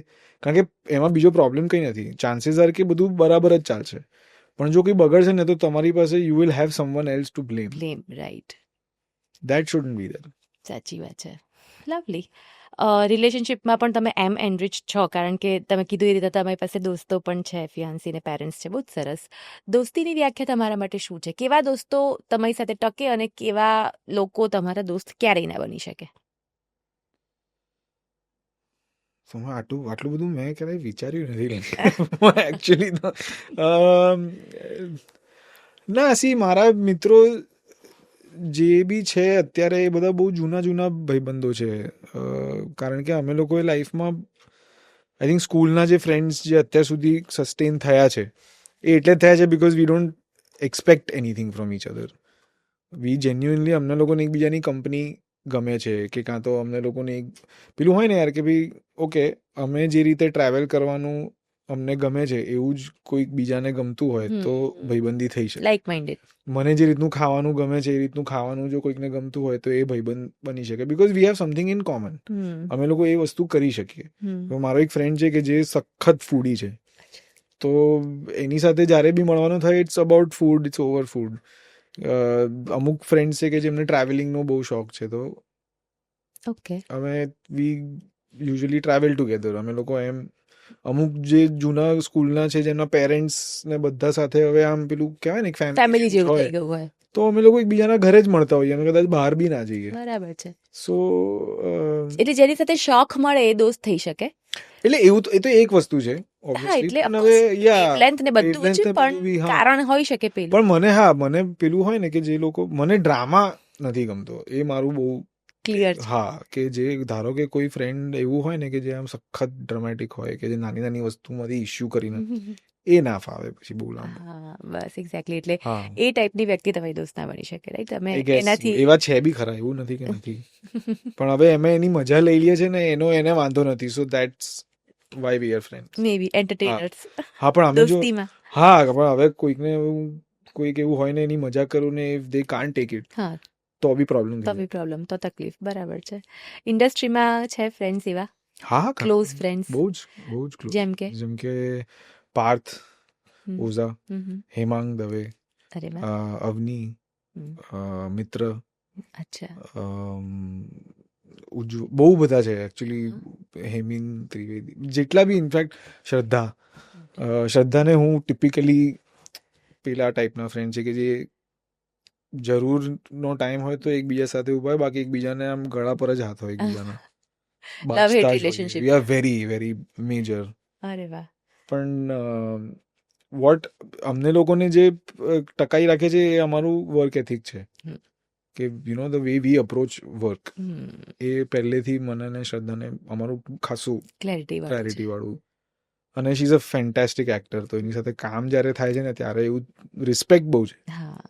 કારણ કે એમાં બીજો પ્રોબ્લેમ કંઈ નથી. ચાન્સીસ આર કે બધું બરાબર જ ચાલશે, પણ જો કંઈ બગડશે ને તો તમારી પાસે you will have someone else to blame. Right. That shouldn't be there. સાચી વાત છે. લવલી. રિલેશનશિપમાં પણ તમે એમ એનરિચ છો, કારણ કે તમે કીધું એ રીતે તમારી પાસે દોસ્તો પણ છે, ફિયાન્સી ને પેરેન્ટ્સ છે. બહુ જ સરસ. દોસ્તીની વ્યાખ્યા તમારા માટે શું છે? કેવા દોસ્તો તમારી સાથે ટકે અને કેવા લોકો તમારા દોસ્ત ક્યારેય ના બની શકે? આટલું બધું મેં ક્યારેય વિચાર્યું નથી એકચ્યુઅલી તો ના સી મારા મિત્રો જે બી છે અત્યારે એ બધા બહુ જૂના ભાઈબંધો છે. કારણ કે અમે લોકોએ લાઈફમાં આઈ થિંક સ્કૂલના જે ફ્રેન્ડ્સ જે અત્યાર સુધી સસ્ટેન થયા છે એ એટલે જ થયા છે because we don't expect anything from each other. We genuinely અમને લોકોને એકબીજાની કંપની ગમે છે કે કાં તો અમને લોકોને પેલું હોય ને યાર કે ભાઈ ઓકે અમે જે રીતે ટ્રાવેલ કરવાનું અમને ગમે છે એવું જ કોઈક બીજાને ગમતું હોય તો ભાઈબંધી થઈ શકે. Like minded. મને જે રીતનું ખાવાનું ગમે છે એ રીતનું ખાવાનું જો કોઈકને ગમતું હોય તો એ ભાઈબંધ બની શકે because we have something in common. અમે લોકો એ વસ્તુ કરી શકીએ. તો મારો એક ફ્રેન્ડ છે કે જે સખત ફૂડી છે તો એની સાથે જ્યારે બી મળવાનું થાય it's about food, it's over food. અમુક ફ્રેન્ડ્સ છે કે જેમને ટ્રાવેલિંગનો બહુ શોખ છે તો ઓકે. અમે વી યુઝ્યુઅલી ટ્રાવેલ ટુગેધર. અમે લોકો એમ અમુક જે જૂના સ્કૂલના છે જેમના પેરેન્ટ્સ ને બધા સાથે હવે આમ પેલું કહેવાય ને ફેમિલી જેવું થઈ ગયું હોય તો અમે લોકો એકબીજાના ઘરે જ મળતા હોઈએ. અમે કદાચ બહાર બી ના જઈએ. બરાબર છે. સો એટલે જેની સાથે શોખ મળે એ દોસ્ત થઈ શકે. એટલે એવું એ તો એક વસ્તુ છે ઓબ્વિયસલી. પણ હવે લેન્થ ને બધું છે પણ કારણ હોઈ શકે પેલું. પણ મને પેલું હોય ને કે જે લોકો મને ડ્રામા નથી ગમતો એ મારું બહુ ક્લિયર છે. હા કે જે ધારો કે કોઈ ફ્રેન્ડ એવું હોય ને કે જે આમ સખત ડ્રામેટિક હોય કે જે નાની વસ્તુમાંથી ઇશ્યુ કરીને એ ના ફાવે પછી બહુ લાંબુ. હા બસ એક્ઝેક્ટલી. એટલે એ ટાઈપની વ્યક્તિ તમારી દોસ્ત ના બની શકે રાઈટ. તમે એનાથી એવા છે બી ખરા એવું નથી કે નથી પણ હવે અમે એની મજા લઈ લઈએ છે ને એને વાંધો નથી. So that's why we are friends. Maybe entertainers. હા પણ અમે જો દોસ્તીમાં પણ હવે કોઈક એવું હોય ને એની મજા કરું ને if they can't take it હા તો બી પ્રોબ્લેમ તો તકલીફ. બરાબર છે. ઇન્ડસ્ટ્રીમાં છે ફ્રેન્ડ્સ એવા? હા ક્લોઝ ફ્રેન્ડ્સ બહુ જ ક્લોઝ. જેમ કે પાર્થ ઓઝા, હેમાંગ દવે, અવની, મિત્ર, અચ્છા બહુ બધા છે એકચ્યુઅલી. હેમિન ત્રિવેદી, જેટલા બી ઇનફેક્ટ શ્રદ્ધાને હું ટિપિકલી પેલા ટાઈપના ફ્રેન્ડ છે કે જે જરૂરનો ટાઈમ હોય તો એકબીજા સાથે ઉભા હોય, બાકી એકબીજાને આમ ગળા પર જ હાથ હોય એકબીજાના. Love hate relationship. We are very very major. અરે વાહ. પણ અમને લોકોને જે ટકાઈ રાખે છે એ અમારું વર્ક એથિક છે કે you know the way we approach work. એ પહેલેથી મને ને શ્રદ્ધાને અમારું ખાસું ક્લેરિટી વાળું. અને she is a fantastic actor. તો એની સાથે કામ જ્યારે થાય છે ને ત્યારે એવું રિસ્પેક્ટ બહુ છે. હા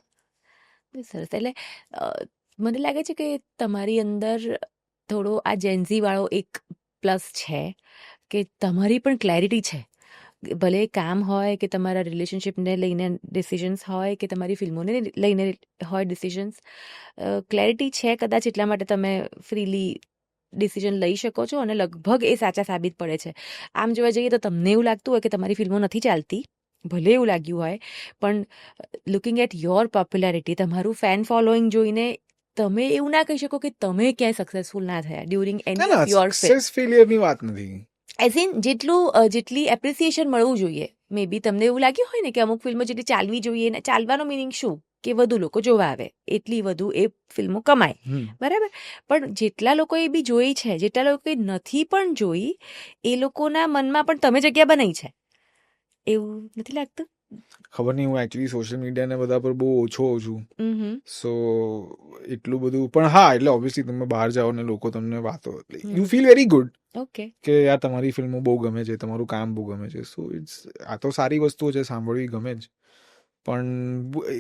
સરસ. એટલે મને લાગે છે કે તમારી અંદર થોડો આ જેન્ઝી વાળો એક પ્લસ છે કે તમારી પણ ક્લેરિટી છે. ભલે કામ હોય કે તમારા રિલેશનશિપને લઈને ડિસિઝન્સ હોય કે તમારી ફિલ્મોને લઈને હોય ડિસિઝન્સ, ક્લેરિટી છે કદાચ એટલા માટે તમે ફ્રીલી ડિસિઝન લઈ શકો છો અને લગભગ એ સાચા સાબિત પડે છે. આમ જોવા જઈએ તો તમને એવું લાગતું હોય કે તમારી ફિલ્મો નથી ચાલતી, ભલે એવું લાગ્યું હોય, પણ લુકિંગ એટ યોર પોપ્યુલારિટી, તમારું ફેન ફોલોઈંગ જોઈને તમે એવું ના કહી શકો કે તમે ક્યાંય સક્સેસફુલ ના થયા during any of your film. Success ફેલિયરની વાત નથી. એઝ ઇન જેટલી એપ્રિસિએશન મળવું જોઈએ. મે બી તમને એવું લાગ્યું હોય ને કે અમુક ફિલ્મો જેટલી ચાલવી જોઈએ, ને ચાલવાનો મિનિંગ શું કે વધુ લોકો જોવા આવે, એટલી વધુ એ ફિલ્મો કમાય, બરાબર. પણ જેટલા લોકોએ બી જોઈ છે, જેટલા લોકોએ નથી પણ જોઈ, એ લોકોના મનમાં પણ તમે જગ્યા બનાવી છે, એવું નથી લાગતું? ખબર નહીં, હું એકચ્યુઅલી સોશિયલ મીડિયાને બધા પર બહુ ઓછો હોઉં છું. સો એટલું બધું પણ હા, એટલે ઓબ્વિયસલી તમે બહાર જાઓ ને લોકો તમને વાતો, you feel very good. Okay કે યાર તમારી ફિલ્મો બહુ ગમે છે, તમારું કામ બહુ ગમે છે. સો આ તો સારી વસ્તુઓ છે, સાંભળવી ગમે જ. પણ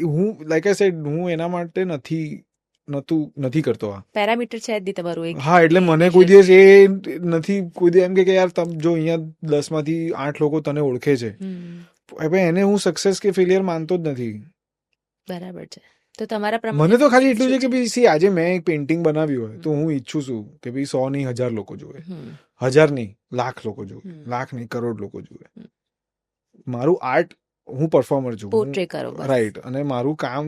હું લાઈક આઈ સેડ, હું એના માટે નથી કરતો આ પેરામીટર છે જ તમારું એક. હા, એટલે મને કોઈ દિવસ એ નથી કોઈ દિવસ એમ કે યાર જો અહીંયા 10 માંથી 8 લોકો તને ઓળખે છે, એને હું સક્સેસ કે ફેલિયર માનતો જ નથી. બરાબર છે. તો તમારા પ્રમાણે મને તો ખાલી એટલું છે કે ભાઈ આજે મેં એક પેઇન્ટિંગ બનાવ્યું હોય તો હું ઈચ્છું છું કે ભાઈ 100 નહીં 1000 લોકો જોવે, 1000 નહીં લાખ લોકો જોવે, લાખ નહીં કરોડ લોકો જોવે. મારું આર્ટ, હું પરફોર્મર છું, પોર્ટ્રે કરો, રાઈટ, અને મારું કામ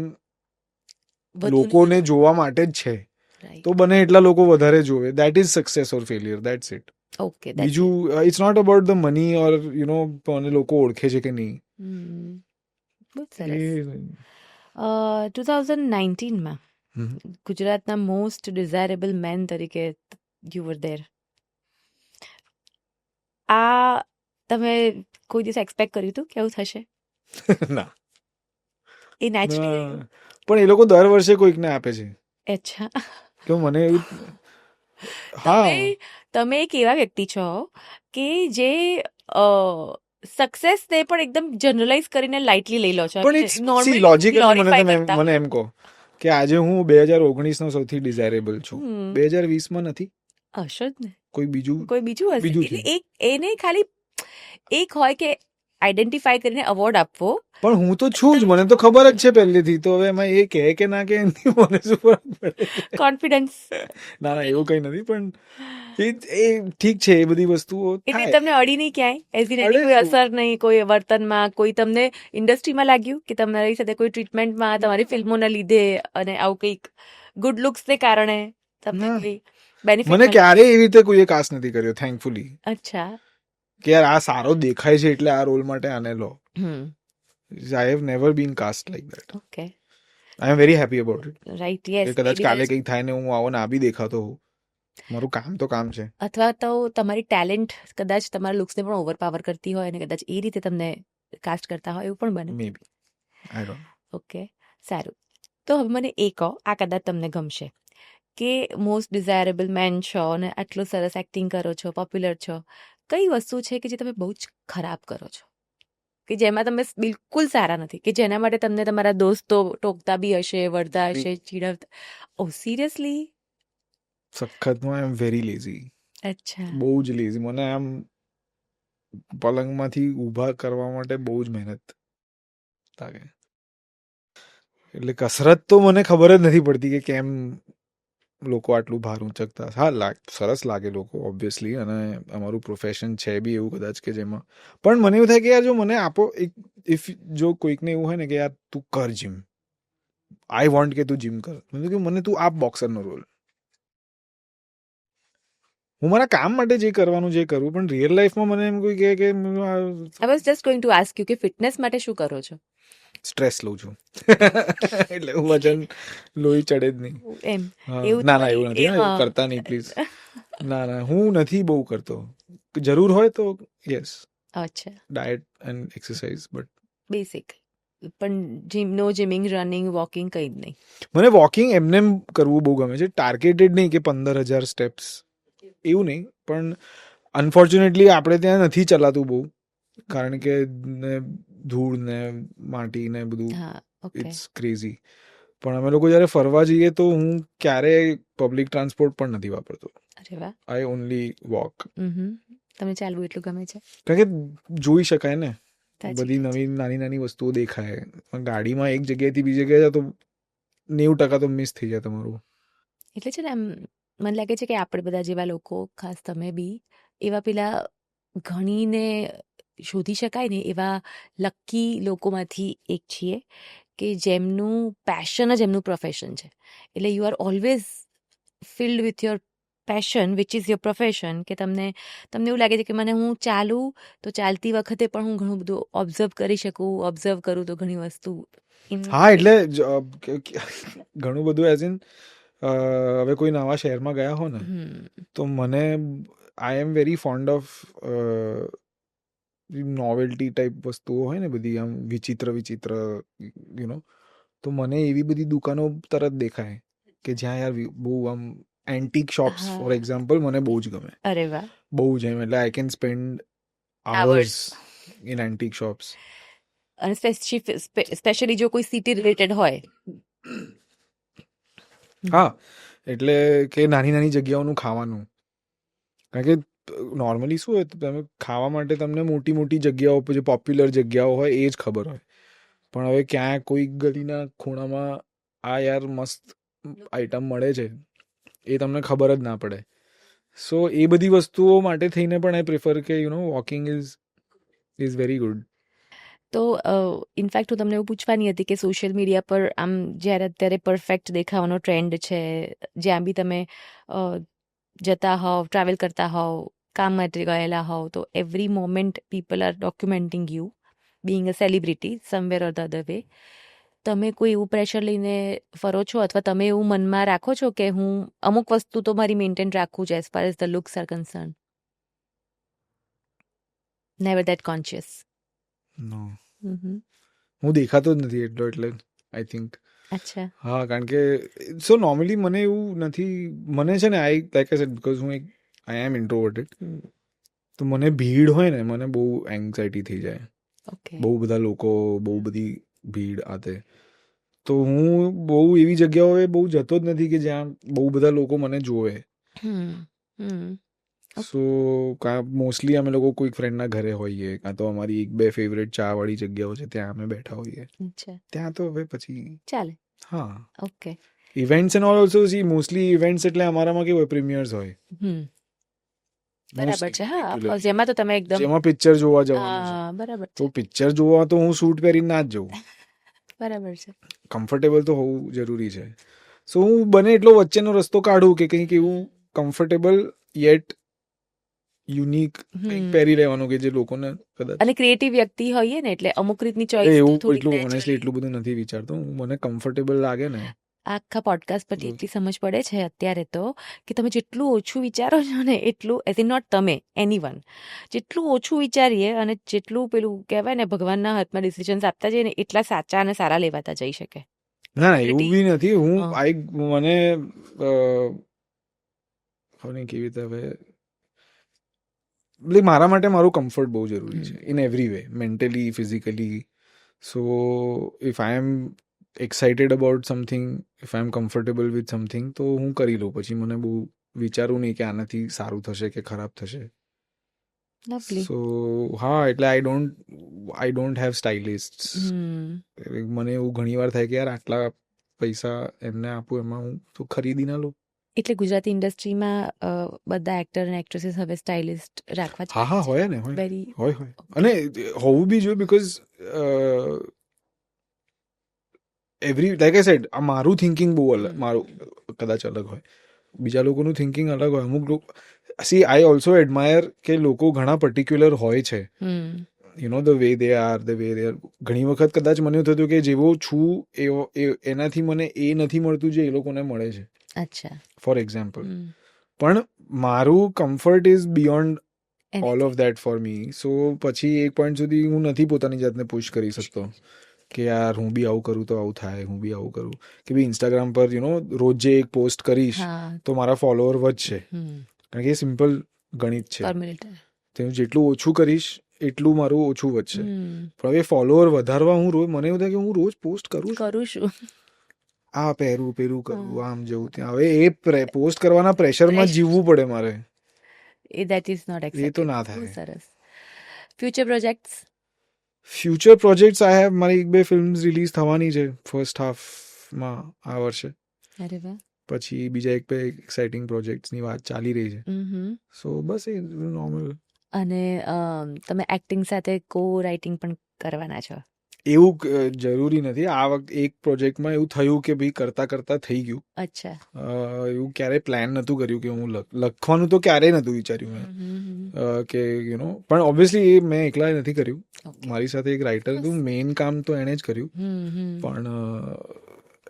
લોકોને જોવા માટે જ છે. તો બને એટલા લોકો વધારે જોવે, that is success or failure, that's it. Okay. બીજું it's not about the money or you know મને લોકો ઓળખે છે કે નહીં. બહુ સરસ. 2019માં ગુજરાતના મોસ્ટ ડિઝાયરેબલ મેન તરીકે યુ વર ધેર. આ તમે કોઈ દિવસ એક્સપેક્ટ કર્યું હતું કે આવું થશે? ના એ નેચરલી ના. પણ એ લોકો દર વર્ષે કોઈકને આપે છે અચ્છા. કે મને એવું હા તમે એક એવા વ્યક્તિ છો કે જે સક્સેસને પણ એકદમ જનરલાઇઝ કરીને લાઇટલી લઈ લો છો. પણ સી લોજિકલી મને એમ કહો કે આજે હું 2019 નો સૌથી ડિઝાયરેબલ છું, 2020 નથી હશે જ ને, કોઈ બીજું કોઈ બીજું હશે. બીજું એટલે છે. એને ખાલી એક હોય કે આઈડેન્ટિફાઈ કરીને એવોર્ડ આપવો. પણ હું તો છું જ, મને તો ખબર જ છે પહેલેથી, તો હવે એમાં એ કહે કે ના કે એનાથી મને શું ફરક પડે છે? કોન્ફિડન્સ. ના ના એવું કઈ નથી, પણ એ ઠીક છે, એ બધી વસ્તુઓ એટલે થાય. તમને અડી નહીં ક્યાંય, એઝ ઇન અડે એની કોઈ શું? અસર નહીં, કોઈ વર્તનમાં, કોઈ તમને ઇન્ડસ્ટ્રીમાં લાગ્યું કે તમારી સાથે કોઈ ટ્રીટમેન્ટમાં તમારી ફિલ્મોના લીધે અને આવું કંઈક ગુડ લુક્સને કારણે તમને ના. કોઈ બેનિફિટ મને મળ્યું? ક્યારેય એવી રીતે કોઈએ કાસ્ટ નથી કર્યો, થેન્કફુલી, અચ્છા. કે યાર આ સારો દેખાય છે એટલે આ રોલ માટે આને લો. I have never been cast like that. Okay, I am very happy about it. Right. Yes. કે કદાચ કાલે કંઈક થાય ને હું આવો ના બી દેખાતો હોઉં, મારું કામ તો કામ છે. અથવા તો તમારી ટેલેન્ટ કદાચ તમારા લુક્સને પણ ઓવરપાવર કરતી હોય અને કદાચ એ રીતે તમને કાસ્ટ કરતા હોય, એવું પણ બને. મે બી, આઈ ડોન્ટ નો. ઓકે, સારું. તો હવે મને એ કહો, આ કદાચ તમને ગમશે, કે મોસ્ટ ડિઝાયરેબલ મેન છો અને આટલું સરસ એક્ટિંગ કરો છો, પોપ્યુલર છો, કઈ વસ્તુ છે કે જે તમે બહુ જ ખરાબ કરો છો, કે જેમાં તમે બિલકુલ સારા નથી, કે જેના માટે તમને તમારા દોસ્તો ટોકતા બી હશે, વળતા હશે, ચીડવતા? Oh seriously? સખતમાં આઈ એમ વેરી લેઝી. અચ્છા. બહુ જ લેઝી. મને આમ પલંગમાંથી ઊભા કરવા માટે બહુ જ મહેનત લાગે. એટલે કસરત તો મને ખબર જ નથી પડતી કે કેમ લોકો આટલું ભાર ઊંચકતા. હા, સરસ લાગે લોકો ઓબ્વિયસલી, અને અમારું પ્રોફેશન છે બી એવું કદાચ કે જેમાં, પણ મને એવું થાય કે યાર જો મને આપો એક, ઇફ જો કોઈકને એવું હોય ને કે યાર તું કર જીમ, આઈ વોન્ટ કે તું જીમ કર, મને તું આપ બોક્સરનો રોલ. હું મારા કામ માટે જે કરવાનું જે કરું, પણ રિયલ લાઈફમાં મને એમ કોઈ કહે કે I was just going to ask you કે ફિટનેસ માટે શું કરો છો? સ્ટ્રેસ લઉં છું એટલે વજન લોહી ચડે જ નહીં. એમ એવું ના એવું નથી, એવું કરતા નહીં પ્લીઝ. ના હું નથી બહુ કરતો. જરૂર હોય તો યસ, અચ્છા, diet and exercise, but basic. પણ નો જિમિંગ, રનિંગ, વોકિંગ કંઈ જ નહીં? મને વોકિંગ એમને કરવું બહુ ગમે છે, ટાર્ગેટેડ નહીં કે 15,000 સ્ટેપ્સ એવું નહીં, પણ અનફોર્ચ્યુનેટલી આપણે ત્યાં નથી ચલાતું બહુ, કારણ કે ધૂળ ને માટી ને બધું, ઇટ્સ ક્રેઝી. પણ અમે લોકો જ્યારે ફરવા જઈએ તો હું ક્યારેય પબ્લિક ટ્રાન્સપોર્ટ પણ નથી વાપરતો. અરે વાહ. આઈ ઓનલી વોક. તમને ચાલવું એટલું ગમે છે? કારણ કે જોઈ શકાય ને, બધી નવી નાની વસ્તુઓ દેખાય. ગાડીમાં એક જગ્યાએથી બીજી જગ્યાએ તો 90% તો મિસ થઈ જાય તમારું. એટલે છે ને, એમ મને લાગે છે કે આપણે બધા જેવા લોકો, ખાસ તમે બી, એવા પેલા ઘણીને શોધી શકાય ને એવા લકી લોકોમાંથી એક છીએ કે જેમનું પેશન જ એમનું પ્રોફેશન છે. એટલે you are always field with your passion which is your profession. કે તમને એવું લાગે છે કે મને હું ચાલું તો ચાલતી વખતે પણ હું ઘણું બધું ઓબ્ઝર્વ કરી શકું, ઓબ્ઝર્વ કરું તો ઘણી વસ્તુ. હા, એટલે ઘણું બધું એઝ ઇન હવે કોઈ નવા શહેરમાં ગયા હો ને, તો મને I am very fond of novelty type વસ્તુઓ હોય ને બધી, આમ વિચિત્ર યુ નો, તો મને એવી બધી દુકાનો તરત દેખાય કે જ્યાં યાર બહુ આમ એન્ટિક શોપ્સ ફોર એક્ઝામ્પલ મને બહુ જ ગમે. અરે વાહ. બહુ જ એમ, એટલે I can spend hours in antique shops. અને સ્પેશિયલી જો કોઈ સિટી રિલેટેડ હોય. હા, એટલે કે નાની જગ્યાઓનું ખાવાનું, કારણ કે નોર્મલી શું હોય, તમે ખાવા માટે તમને મોટી જગ્યાઓ પર જે પોપ્યુલર જગ્યાઓ હોય એ જ ખબર હોય, પણ હવે ક્યાં કોઈ ગલીના ખૂણામાં આ યાર મસ્ત આઈટમ મળે છે એ તમને ખબર જ ના પડે. સો એ બધી વસ્તુઓ માટે થઈને પણ આઈ પ્રિફર કે you no walking is very good. તો ઇનફેક્ટ હું તમને એવું પૂછવાની હતી કે સોશિયલ મીડિયા પર આમ જ્યારે અત્યારે પરફેક્ટ દેખાવાનો ટ્રેન્ડ છે, જ્યાં બી તમે જતા હોવ, ટ્રાવેલ કરતા હોવ, કામ માટે ગયેલા હોવ, તો every moment people are documenting you being a celebrity somewhere or the other way. તમે કોઈ એવું પ્રેશર લઈને ફરો છો, અથવા તમે એવું મનમાં રાખો છો કે હું અમુક વસ્તુ તો મારી મેન્ટેન રાખવું છે as far as the looks are concern? Never that conscious. No, હું દેખાતો જ નથી એટલો, એટલે આઈ થિંક. અચ્છા. હા, કારણ કે સો નોર્મલી મને એવું નથી, મને છે ને I like I sad because હું આઈ એમ ઇન્ટ્રોવર્ટેડ, તો મને ભીડ હોય ને મને બહુ એન્ઝાયટી થઈ જાય. ઓકે. બહુ બધા લોકો, બહુ બધી ભીડ આ તે, તો હું બહુ એવી જગ્યાઓએ બહુ જતો જ નથી કે જ્યાં બહુ બધા લોકો મને જોવે. સો મોસ્ટલી અમે લોકો કોઈક ફ્રેન્ડના ઘરે હોઈએ, કાં તો અમારી 1-2 ફેવરેટ ચા વાળી જગ્યાઓ છે ત્યાં અમે બેઠા હોઈએ. અચ્છા, ત્યાં તો હવે પછી ચાલે. હા, okay. Events and all also C mostly events એટલે અમારામાં કેવું હોય, પ્રીમિયર્સ હોય બરાબર છે. હા, ઓફકોર્સ એમાં તો તમે એકદમ જેમાં પિક્ચર જોવા જવાનું છે. બરાબર તો છે. પિક્ચર જોવા તો હું સૂટ પહેરીને ના જ જઉં. બરાબર છે. કમ્ફર્ટેબલ તો હોવું જરૂરી છે. સો હું બને એટલો વચ્ચેનો રસ્તો કાઢું કે કંઈક એવું કમ્ફર્ટેબલ યેટ યુનિક કંઈક પહેરી લેવાનું કે જે લોકોને કદાચ. અને ક્રિએટિવ વ્યક્તિ હોઈએ ને એટલે અમુક રીતની ચોઈસ એવું થોડી એટલું ઓનેસ્ટલી એટલું બધું નથી વિચારતો હું. મને કમ્ફર્ટેબલ લાગે ને. આખા પોડકાસ્ટ પરથી એટલી સમજ પડે છે અત્યારે તો કે તમે જેટલું ઓછું વિચારો છો ને એટલું, એઝ ઇન નોટ તમે, એનીવન, જેટલું ઓછું વિચારીએ અને જેટલું પેલું કહેવાય ને ભગવાનના હાથમાં ડિસિઝન્સ આપતા જઈએ ને એટલા સાચા અને સારા લેવાતા જઈ શકે. ના, એવું બી નથી. હું હા. મને હવે કેવી રીતે હવે like મારા માટે મારું કમ્ફર્ટ બહુ જરૂરી છે in every way, mentally, physically. So if I am excited about something, if I am comfortable with something, તો હું કરી લઉં. પછી મને બહુ વિચારું નહીં કે આનાથી સારું થશે કે ખરાબ થશે. લવલી. સો હા, એટલે આઈ ડોન્ટ હેવ સ્ટાઇલિસ્ટ. મને એવું ઘણી વાર થાય કે યાર આટલા પૈસા એમને આપું એમાં હું તો ખરીદી ના લઉં. એટલે ગુજરાતી ઇન્ડસ્ટ્રીમાં બધા એક્ટર અને એક્ટ્રેસીસ હવે સ્ટાઇલિસ્ટ રાખવા જ હા, હોય ને, હોય વેરી હોય. અને હોવું બી જોઈએ because every like I sad, આ મારું થિંકિંગ બહુ અલગ, મારું કદાચ અલગ હોય, બીજા લોકોનું થિંકિંગ અલગ હોય. અમુક લોકો સી આઈ ઓલ્સો એડમાયર કે લોકો ઘણા પર્ટિક્યુલર હોય છે, you know the way they are, ઘણી વખત કદાચ મને એવું થતું કે જેવો છું એવો એનાથી મને એ નથી મળતું જે એ લોકોને મળે છે. અચ્છા. For example. પણ મારું comfort is beyond all of that for me. So પછી એક પોઈન્ટ સુધી હું નથી પોતાની જાતને પુશ કરી શકતો કે યાર હું બી આવું કરું તો આવું થાય, હું બી આવું કરું કે ભાઈ ઇન્સ્ટાગ્રામ પર રોજ જે એક પોસ્ટ કરીશ તો મારા ફોલોઅર વધશે, કારણ કે એ સિમ્પલ ગણિત છે. તો હું જેટલું ઓછું કરીશ એટલું મારું ઓછું વધશે. પણ હવે ફોલોઅર વધારવા મને એવું થાય કે હું રોજ પોસ્ટ કરું છું, આ પહેરું કરું, આમ જવું ત્યાં, હવે એ પોસ્ટ કરવાના પ્રેશરમાં જીવવું પડે મારે. That is not acceptable. એ તો ના થાય. સરસ. Future projects? Future projects I have, મારી 1-2 ફિલ્મ્સ રિલીઝ થવાની છે ફર્સ્ટ હાફમાં આ વર્ષે. અરે વાહ. પછી બીજા 1-2 એક્સાઇટિંગ પ્રોજેક્ટ્સની વાત ચાલી રહી છે. સો બસ એ નોર્મલ. અને તમે એક્ટિંગ સાથે કો રાઇટિંગ પણ કરવાના છો? એવું જરૂરી નથી. આ વખતે એક પ્રોજેક્ટમાં એવું થયું કે ભાઈ કરતા થઈ ગયું. અચ્છા. એવું ક્યારેય પ્લાન નહોતું કર્યું કે હું લખવાનું તો ક્યારેય નહોતું વિચાર્યું મેં કે પણ ઓબ્વિયસલી એ મેં એકલા નથી કર્યું. મારી સાથે એક રાઇટર હતું, મેઇન કામ તો એણે જ કર્યું, પણ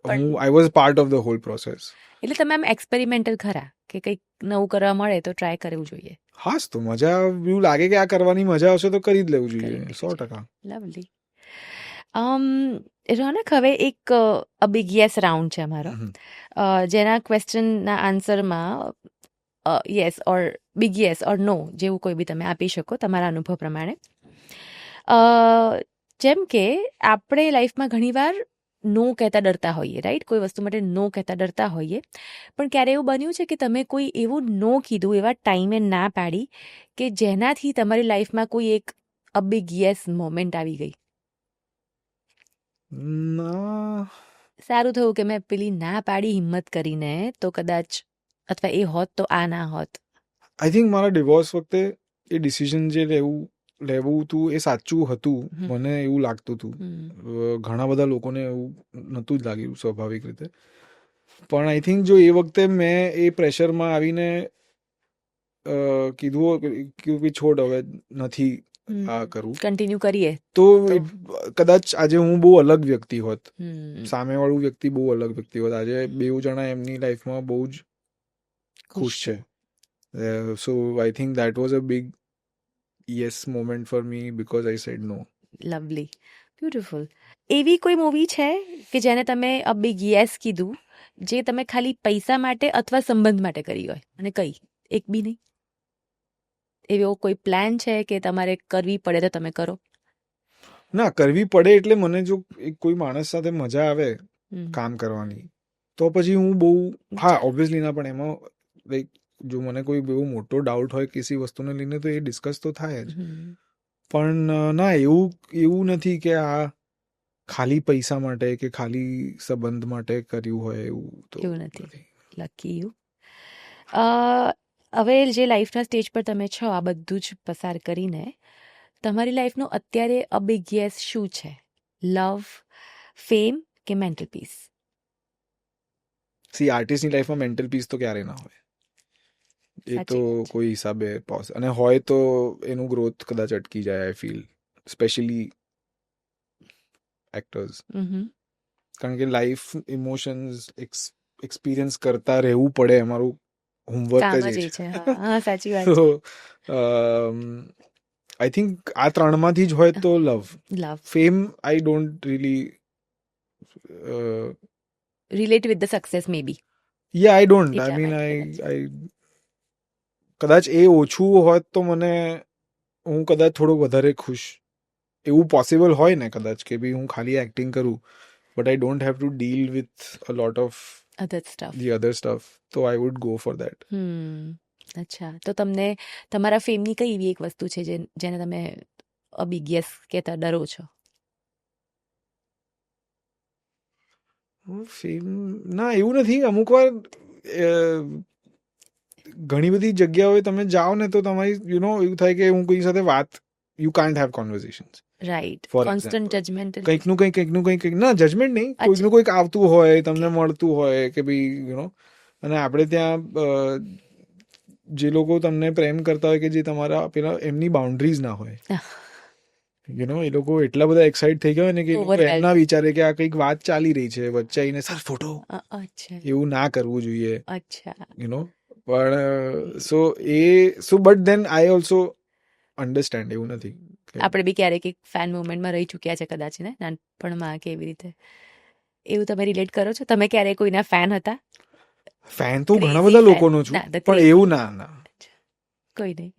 I was part of the hall process. એટલે તમે આમ એક્સપેરિમેન્ટલ ખરા કે કંઈક નવું કરવા મળે તો ટ્રાય કરવું જોઈએ? હાસ, તો મજા એવું લાગે કે આ કરવાની મજા આવશે તો કરી જ લેવું જોઈએ. 100%. લવલી. રોનક, હવે એક બિગ યસ રાઉન્ડ છે અમારો, જેના ક્વેશ્ચનના આન્સરમાં yes or big yes or no જેવું કોઈ બી તમે આપી શકો તમારા અનુભવ પ્રમાણે. જેમ કે આપણે લાઈફમાં ઘણીવાર નો કહેતા ડરતા હોઈએ, રાઈટ? કોઈ વસ્તુ માટે નો કહેતા ડરતા હોઈએ, પણ ક્યારે એવું બન્યું છે કે તમે કોઈ એવું નો કીધું, એવા ટાઈમે ના પાડી કે જેનાથી તમારી લાઈફમાં કોઈ એક બિગ યસ મોમેન્ટ આવી ગઈ? સારું થયું કે મેં પેલી ના પાડી હિંમત કરીને, તો કદાચ અથવા એ હોત તો આ ના હોત. આઈ થિંક મારા ડિવોર્સ વખતે એ ડિસિઝન જે લેવું હતું એ સાચું હતું, મને એવું લાગતું હતું. ઘણા બધા લોકોને એવું નહોતું જ લાગ્યું સ્વાભાવિક રીતે. પણ આઈ થિંક જો એ વખતે મેં એ પ્રેશરમાં આવીને કીધું કે છોડ, હવે નથી આ કરવું, કન્ટિન્યુ કરીએ, તો કદાચ આજે હું બહુ અલગ વ્યક્તિ હોત, સામેવાળું વ્યક્તિ બહુ અલગ વ્યક્તિ હોત. આજે બેઉ જણા એમની લાઈફમાં બહુ જ ખુશ છે. So I think that was a big yes moment for me because I said no. Lovely, beautiful. એવી કોઈ મૂવી છે કે જેને તમે અ બિગ યસ કીધું, જે તમે ખાલી પૈસા માટે અથવા સંબંધ માટે કરી હોય, અને કઈ? એક બી નહીં? એવો કોઈ પ્લાન છે કે તમારે કરવી પડે તો તમે કરો? ના, કરવી પડે એટલે મને જો કોઈ માણસ સાથે મજા આવે હમ. કામ કરવાની તો પછી હું બહુ, હા ઓબ્વિયસલી ના, પણ એમાં લાઈક જો મને કોઈ બહુ મોટો ડાઉટ હોય કિસી વસ્તુને લઈને તો એ ડિસ્કસ તો થાય જ. હમ. પણ ના, એવું નથી કે આ ખાલી પૈસા માટે કે ખાલી સંબંધ માટે કર્યું હોય, એવું તો એવું નથી. નથી. Lucky you. હવે જે લાઈફના સ્ટેજ પર તમે છો, આ બધું જ પસાર કરીને તમારી લાઈફનો અત્યારે અ બિગ યસ શું છે? લવ, ફેમ કે મેન્ટલ પીસ? સી, આર્ટિસ્ટની લાઈફમાં મેન્ટલ પીસ તો ક્યારેય ના હોય, એ તો સાચી વાત છે. કોઈ હિસાબે અને હોય તો એનું ગ્રોથ કદાચ અટકી જાય, આઈ ફીલ, સ્પેશિયલી એક્ટર્સ. હમ. કારણ કે લાઈફ ઇમોશન્સ એક્સપિરિયન્સ કરતા રહેવું પડે, અમારું હોમવર્ક કામ જ જ એ એ છે. છે. હા, સાચી વાત છે. તો આઈ થિંક આ ત્રણમાંથી જ હોય તો love. Love, fame I don't really, relate with the success maybe. Yeah I don't, I એટલા મીન માટે કદાચ. આઈ કદાચ એ ઓછું હોત તો મને, હું કદાચ થોડું વધારે ખુશ, એવું પોસિબલ હોય ને કદાચ, કે ભાઈ હું ખાલી એક્ટિંગ કરું but I don't have to deal with a lot of other stuff. The other stuff, તો I would go for that. અચ્છા, તો તમને તમારા ફેમની કઈ એવી એક વસ્તુ છે જેને તમે અ બિગ યસ કહેતા ડરો છો? ફેમ ના, એવું નથી. અમુક વાર ઘણી બધી જગ્યાઓએ તમે જાઓ ને તો તમારી એવું થાય કે હું કોઈ સાથે વાત, you can't have conversations. Right, for constant example, judgement. કંઈકનું કંઈક, ના જજમેન્ટ નહીં, કોઈકનું કોઈક આવતું હોય, તમને મળતું હોય કે ભાઈ અને આપણે ત્યાં જે લોકો તમને પ્રેમ કરતા હોય કે જે તમારા પેલા એમની બાઉન્ડ્રીઝ ના હોય, એ લોકો એટલા બધા એક્સાઇટ થઈ ગયા હોય ને કે એ લોકો એમ ના વિચારે કે આ કંઈક વાત ચાલી રહી છે, વચ્ચે આવીને સર ફોટો, અચ્છા, એવું ના કરવું જોઈએ. અચ્છા. પણ so but than I also understand, એવું નથી. આપણે બી ક્યારેક એક ફેન મુવમેન્ટમાં રહી ચૂક્યા છે કદાચ, ને નાનપણમાં કે એવી રીતે. એવું તમે રિલેટ કરો છો? તમે ક્યારે કોઈના ફેન હતા? ફેન તો ઘણા બધા લોકોનો છું, પણ એવું ના. કોઈ નહીં.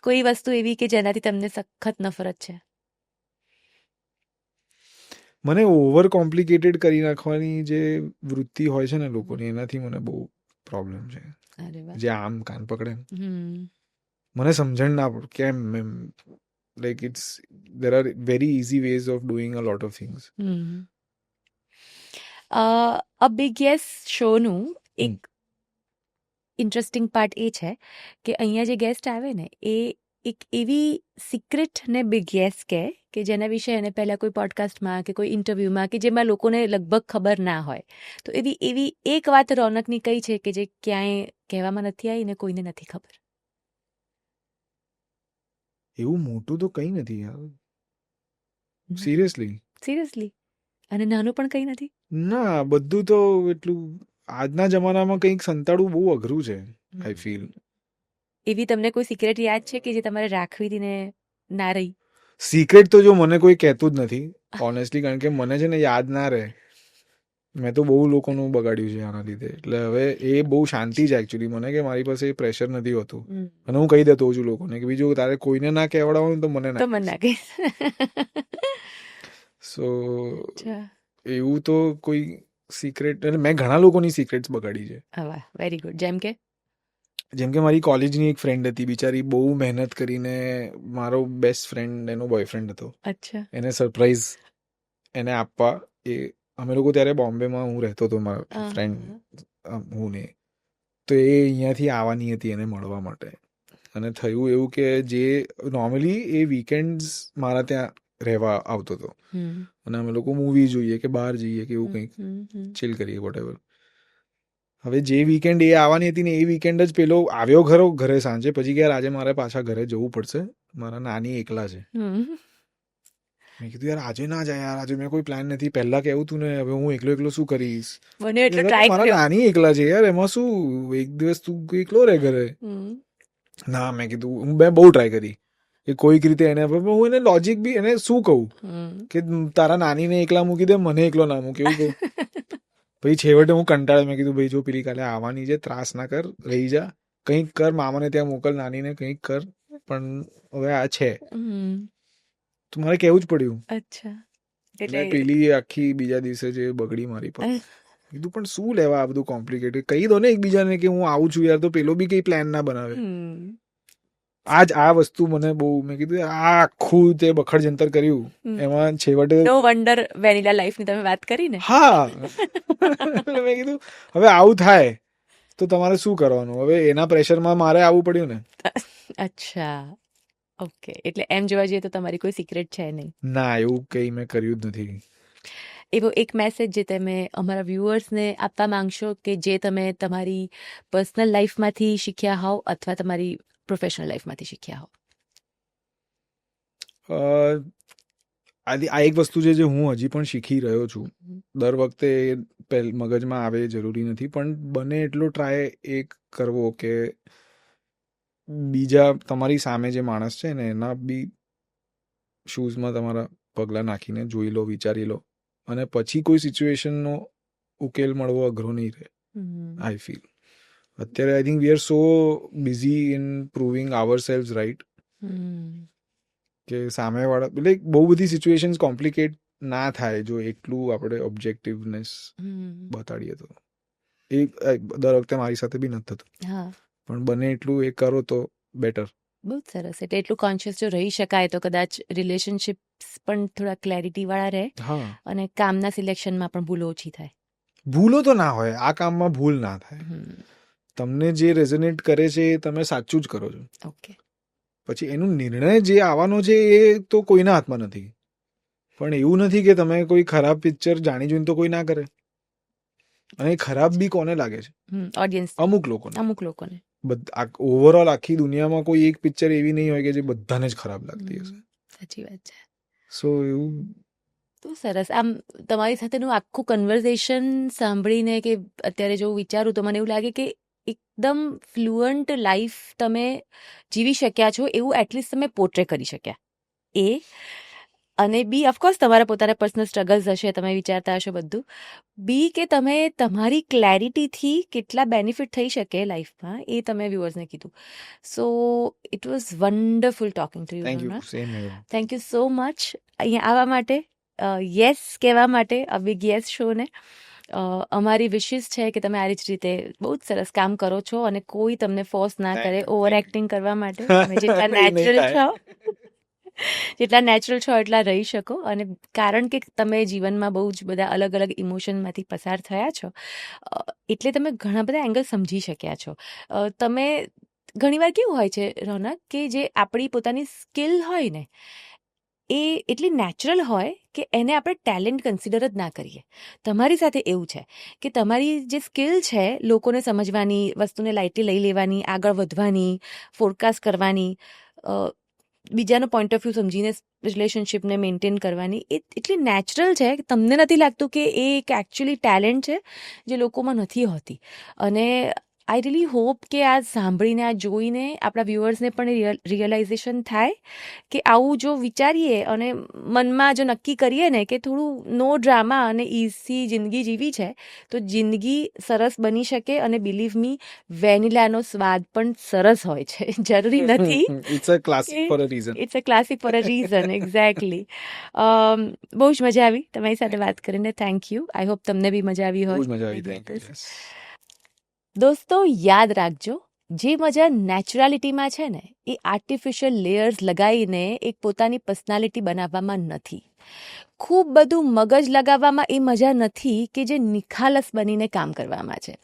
કોઈ વસ્તુ એવી કે જેનાથી તમને સખત નફરત છે? મને ઓવર કોમ્પ્લિકેટેડ કરી નાખવાની જે વૃત્તિ હોય છે ને લોકોની, એનાથી મને બહુ પ્રોબ્લેમ છે. જે આમ કાન પકડે ને, મને સમજણ ના પડે કેમ એમ, like there are very easy ways of doing a lot of things. A big yes શોનું એક ઇન્ટરેસ્ટિંગ પાર્ટ એ છે કે અહીંયા જે ગેસ્ટ આવે ને એ એક એવી સિક્રેટને બિગ યસ કહે કે જેના વિશે એને પહેલાં કોઈ પોડકાસ્ટમાં કે કોઈ ઇન્ટરવ્યૂમાં કે જેમાં લોકોને લગભગ ખબર ના હોય, તો એવી એક વાત રોનકની કઈ છે કે જે ક્યાંય કહેવામાં નથી આવી ને કોઈને નથી ખબર? એવું મોટું તો કંઈ નથી યાર, સિરિયસલી. અને નાનું પણ કંઈ નથી? ના, બધું તો એટલું આજના જમાનામાં કંઈક સંતાડવું બહુ અઘરું છે, આઈ ફીલ. એવી તમને કોઈ સિક્રેટ યાદ છે કે જે તમારે રાખવી હતી ને ના રહી? સિક્રેટ તો જો મને કોઈ કહેતું જ નથી ઓનેસ્ટલી, કારણ કે મને છે ને યાદ ના રહે. મેં તો બહુ લોકોનું બગાડ્યું છે આના લીધે, એટલે હવે એ બહુ શાંતિ છે એકચ્યુઅલી મને, કે મારી પાસે એ પ્રેશર નથી હોતું અને હું કહી દેતો હોઉં છું લોકોને કે બીજું તારે કોઈને ના કહેવડાવવાનું તો મને ના કહીશ. સો એવું તો કોઈ સિક્રેટ, એટલે મેં ઘણા લોકોની સિક્રેટ્સ બગાડી છે. Very good. જેમ કે મારી કોલેજની એક ફ્રેન્ડ હતી, બિચારી બહુ મહેનત કરીને, મારો બેસ્ટ ફ્રેન્ડ એનો બોયફ્રેન્ડ હતો, એને સરપ્રાઈઝ એને આપવા, એ અમે લોકો ત્યારે બોમ્બેમાં હું રહેતો હતો, મારા ફ્રેન્ડ હું ને, તો એ અહીંયાથી આવવાની હતી એને મળવા માટે, અને થયું એવું કે જે નોર્મલી એ વીકેન્ડ્સ મારા ત્યાં રહેવા આવતો હતો અને અમે લોકો મૂવી જોઈએ કે બહાર જઈએ કે એવું કંઈક ચીલ કરીએ વોટેવર. હવે જે વીકેન્ડ એ આવવાની હતી ને એ વીકેન્ડ જ પેલો આવ્યો ખરો ઘરે સાંજે, પછી કે આજે મારે પાછા ઘરે જવું પડશે, મારા નાની એકલા છે. મેં કીધું યાર આજે ના જાય યાર, આજે મેં કોઈ પ્લાન નથી, પહેલા કેવું તું ને, હવે હું એકલો શું કરીશ? મારા નાની એકલા છે યાર, એમાં શું, એક દિવસ તું એકલો રહે ઘરે. ના, મેં કીધું મેં બહુ ટ્રાય કરી, કે કોઈક રીતે એને હું એને લોજિક બી એને શું કહું હમ. કે તારા નાનીને એકલા મૂકી દે, મને એકલો ના મૂકે, એવું કહું. પછી છેવટે હું કંટાળે, મેં કીધું ભાઈ જો પેલી કાલે આવવાની છે, ત્રાસ ના કર, રહી જા, કંઈક કર, મામાને ત્યાં મોકલ, નાનીને કંઈક કર, પણ હવે આ છે હમ. તો મારે કહેવું જ પડ્યું. અચ્છા, એટલે એટલે પેલી આખી બીજા દિવસે જે બગડી મારી પર, કીધું પણ શું લેવા આ બધું કોમ્પ્લિકેટેડ, કહી દો ને એકબીજાને કે હું આવું છું યાર, તો પેલો બી કઈ પ્લાન ના બનાવે. હમ. આ વસ્તુ મને બહુ, મેં કીધું આ આખું તે બખડ જંતર કર્યું એમાં છેવટે નો વન્ડર વેનીલા લાઈફની તમે વાત કરી ને. હા. એટલે મેં કીધું હવે આવું થાય તો તમારે શું કરવાનું, હવે એના પ્રેશરમાં મારે આવવું પડ્યું ને. અચ્છા, ઓકે, એટલે એમ જોવા જઈએ તો તમારી કોઈ સિક્રેટ છે નહીં. ના, એવું કઈ મેં કર્યું જ નથી. એવો એક મેસેજ જે તમે અમારા વ્યુઅર્સને આપવા માંગશો કે જે તમે તમારી પર્સનલ લાઈફમાંથી શીખ્યા હોવ અથવા તમારી પ્રોફેશનલ લાઈફમાંથી શીખ્યા હોવ. આ એક વસ્તુ છે જે હું હજી પણ શીખી રહ્યો છું. દર વખતે મગજમાં આવે એ જરૂરી નથી, પણ બને એટલો ટ્રાય એક કરવો કે બીજા તમારી સામે જે માણસ છે ને એના બી શૂઝમાં તમારા પગલાં નાખીને જોઈ લો, વિચારી લો, અને પછી કોઈ સિચ્યુએશનનો ઉકેલ મળવો અઘરો નહીં રહે. આઈ ફીલ અત્યારે I think we are so busy in proving ourselves right કે સામેવાળા એટલે બહુ બધી સિચ્યુએશન્સ કોમ્પ્લિકેટ ના થાય જો એટલું આપણે ઓબ્જેક્ટિવનેસ બતાડીએ તો. એ દર વખતે મારી સાથે બી નથી થતું, હા, પણ બને એટલું એ કરો તો બેટર. બહુ જ સરસ. એટલે એટલું કોન્શિયસ જો રહી શકાય તો કદાચ રિલેશનશિપ્સ પણ થોડા ક્લેરિટી વાળા રહે હા, અને કામના સિલેક્શનમાં પણ ભૂલો ઓછી થાય. ભૂલો તો ના હોય, આ કામમાં ભૂલ ના થાય. તમને જે રેઝોનેટ કરે છે એ તમે સાચું જ કરો છો. ઓકે, પછી એનો નિર્ણય જે આવવાનો છે એ તો કોઈના હાથમાં નથી. પણ એવું નથી કે તમે કોઈ ખરાબ પિક્ચર જાણી જોઈને તો કોઈ ના કરે, અને ખરાબ બી કોને લાગે છે? ઓડિયન્સ, અમુક લોકોને. અમુક લોકોને. ઓવરઓલ આખી દુનિયામાં કોઈ એક પિક્ચર એવી નહીં હોય કે જે બધાને જ ખરાબ લાગતી હશે. સાચી વાત છે. સો એવું તો સરસ. આમ તમારી સાથેનું આખું કન્વર્ઝેશન સાંભળીને કે અત્યારે જો વિચારું તો મને એવું લાગે કે એકદમ ફ્લુઅન્ટ લાઈફ તમે જીવી શક્યા છો એવું એટલીસ્ટ તમે પોર્ટ્રે કરી શક્યા. એ અને બી ઓફકોર્સ તમારા પોતાના પર્સનલ સ્ટ્રગલ્સ હશે, તમે વિચારતા હશો બધું. બી કે તમે તમારી ક્લેરિટીથી કેટલા બેનિફિટ થઈ શકે લાઈફમાં એ તમે વ્યુઅર્સને કીધું. So it was wonderful talking to you. Thank you. Same here. Thank you so much અહીંયા આવવા માટે, યસ કહેવા માટે અ બિગ યસ શોને. અમારી વિશિસ છે કે તમે આ જ રીતે બહુ જ સરસ કામ કરો છો અને કોઈ તમને ફોર્સ ના કરે ઓવર એક્ટિંગ કરવા માટે. તમે જેટલા નેચરલ છો જેટલા નેચરલ છો એટલા રહી શકો. અને કારણ કે તમે જીવનમાં બહુ જ બધા અલગ અલગ ઇમોશનમાંથી પસાર થયા છો એટલે તમે ઘણા બધા એંગલ સમજી શક્યા છો. તમે ઘણીવાર કેવું હોય છે રોનક કે જે આપણી પોતાની સ્કિલ હોય ને એ એટલી નેચરલ હોય કે એને આપણે ટેલેન્ટ કન્સિડર જ ના કરીએ. તમારી સાથે એવું છે કે તમારી જે સ્કિલ છે લોકોને સમજવાની, વસ્તુને લાઇટલી લઈ લેવાની, આગળ વધવાની, ફોરકાસ્ટ કરવાની, બીજાનો પોઈન્ટ ઓફ વ્યૂ સમજીને રિલેશનશિપને મેન્ટેન કરવાની, એ એટલી નેચરલ છે કે તમને નથી લાગતું કે એ એક એકચ્યુઅલી ટેલેન્ટ છે જે લોકોમાં નથી હોતી. અને આઈ રિયલી હોપ કે આ સાંભળીને, આ જોઈને આપણા વ્યુઅર્સને પણ રિયલાઇઝેશન થાય કે આવું જો વિચારીએ અને મનમાં જો નક્કી કરીએ ને કે થોડું નો ડ્રામા અને ઇઝી જિંદગી જીવી છે તો જિંદગી સરસ બની શકે. અને બિલીવ મી, વેનિલાનો સ્વાદ પણ સરસ હોય છે, જરૂરી નથી. It's a classic for a reason. It's a classic for a reason, exactly. બહુ જ મજા આવી તમારી સાથે વાત કરીને. Thank you. આઈ હોપ તમને બી મજા આવી બહુ હોય. જ મજા આવી. Thank you. દોસ્તો યાદ રાખજો, જે મજા નેચરાલિટીમાં છે ને એ આર્ટિફિશિયલ લેયર્સ લગાવીને એક પોતાની પર્સનાલિટી બનાવવામાં નથી. ખૂબ બધું મગજ લગાવવામાં એ મજા નથી કે જે નિખાલસ બનીને કામ કરવામાં છે.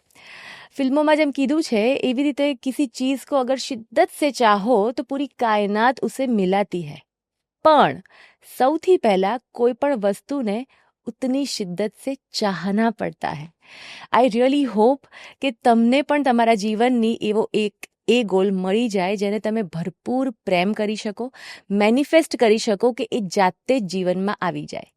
फिल्मों में जब कीधु है एवी रीते किसी चीज को अगर शिद्दत से चाहो तो पूरी कायनात उसे मिलाती है, पण સૌથી પહેલા કોઈ પણ વસ્તુને ઉતની શિદ્દત से ચાહના પડતા है. આઈ રિયલી હોપ કે તમને પણ તમારા જીવનની એવો એક એ ગોલ મળી જાય જેને તમે ભરપૂર પ્રેમ કરી શકો, મેનિફેસ્ટ કરી શકો કે એ જાતે જ જીવનમાં આવી જાય.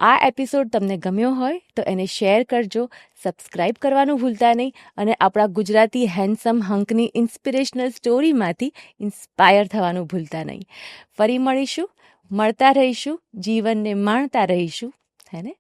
આ એપિસોડ તમને ગમ્યો હોય તો એને શેર કરજો, સબસ્ક્રાઇબ કરવાનું ભૂલતા નહીં અને આપણા ગુજરાતી હેન્ડસમ હંકની ઇન્સ્પિરેશનલ સ્ટોરીમાંથી ઇન્સ્પાયર થવાનું ભૂલતા નહીં. ફરી મળીશું, મળતા રહીશું, જીવનને માણતા રહીશું, હે ને?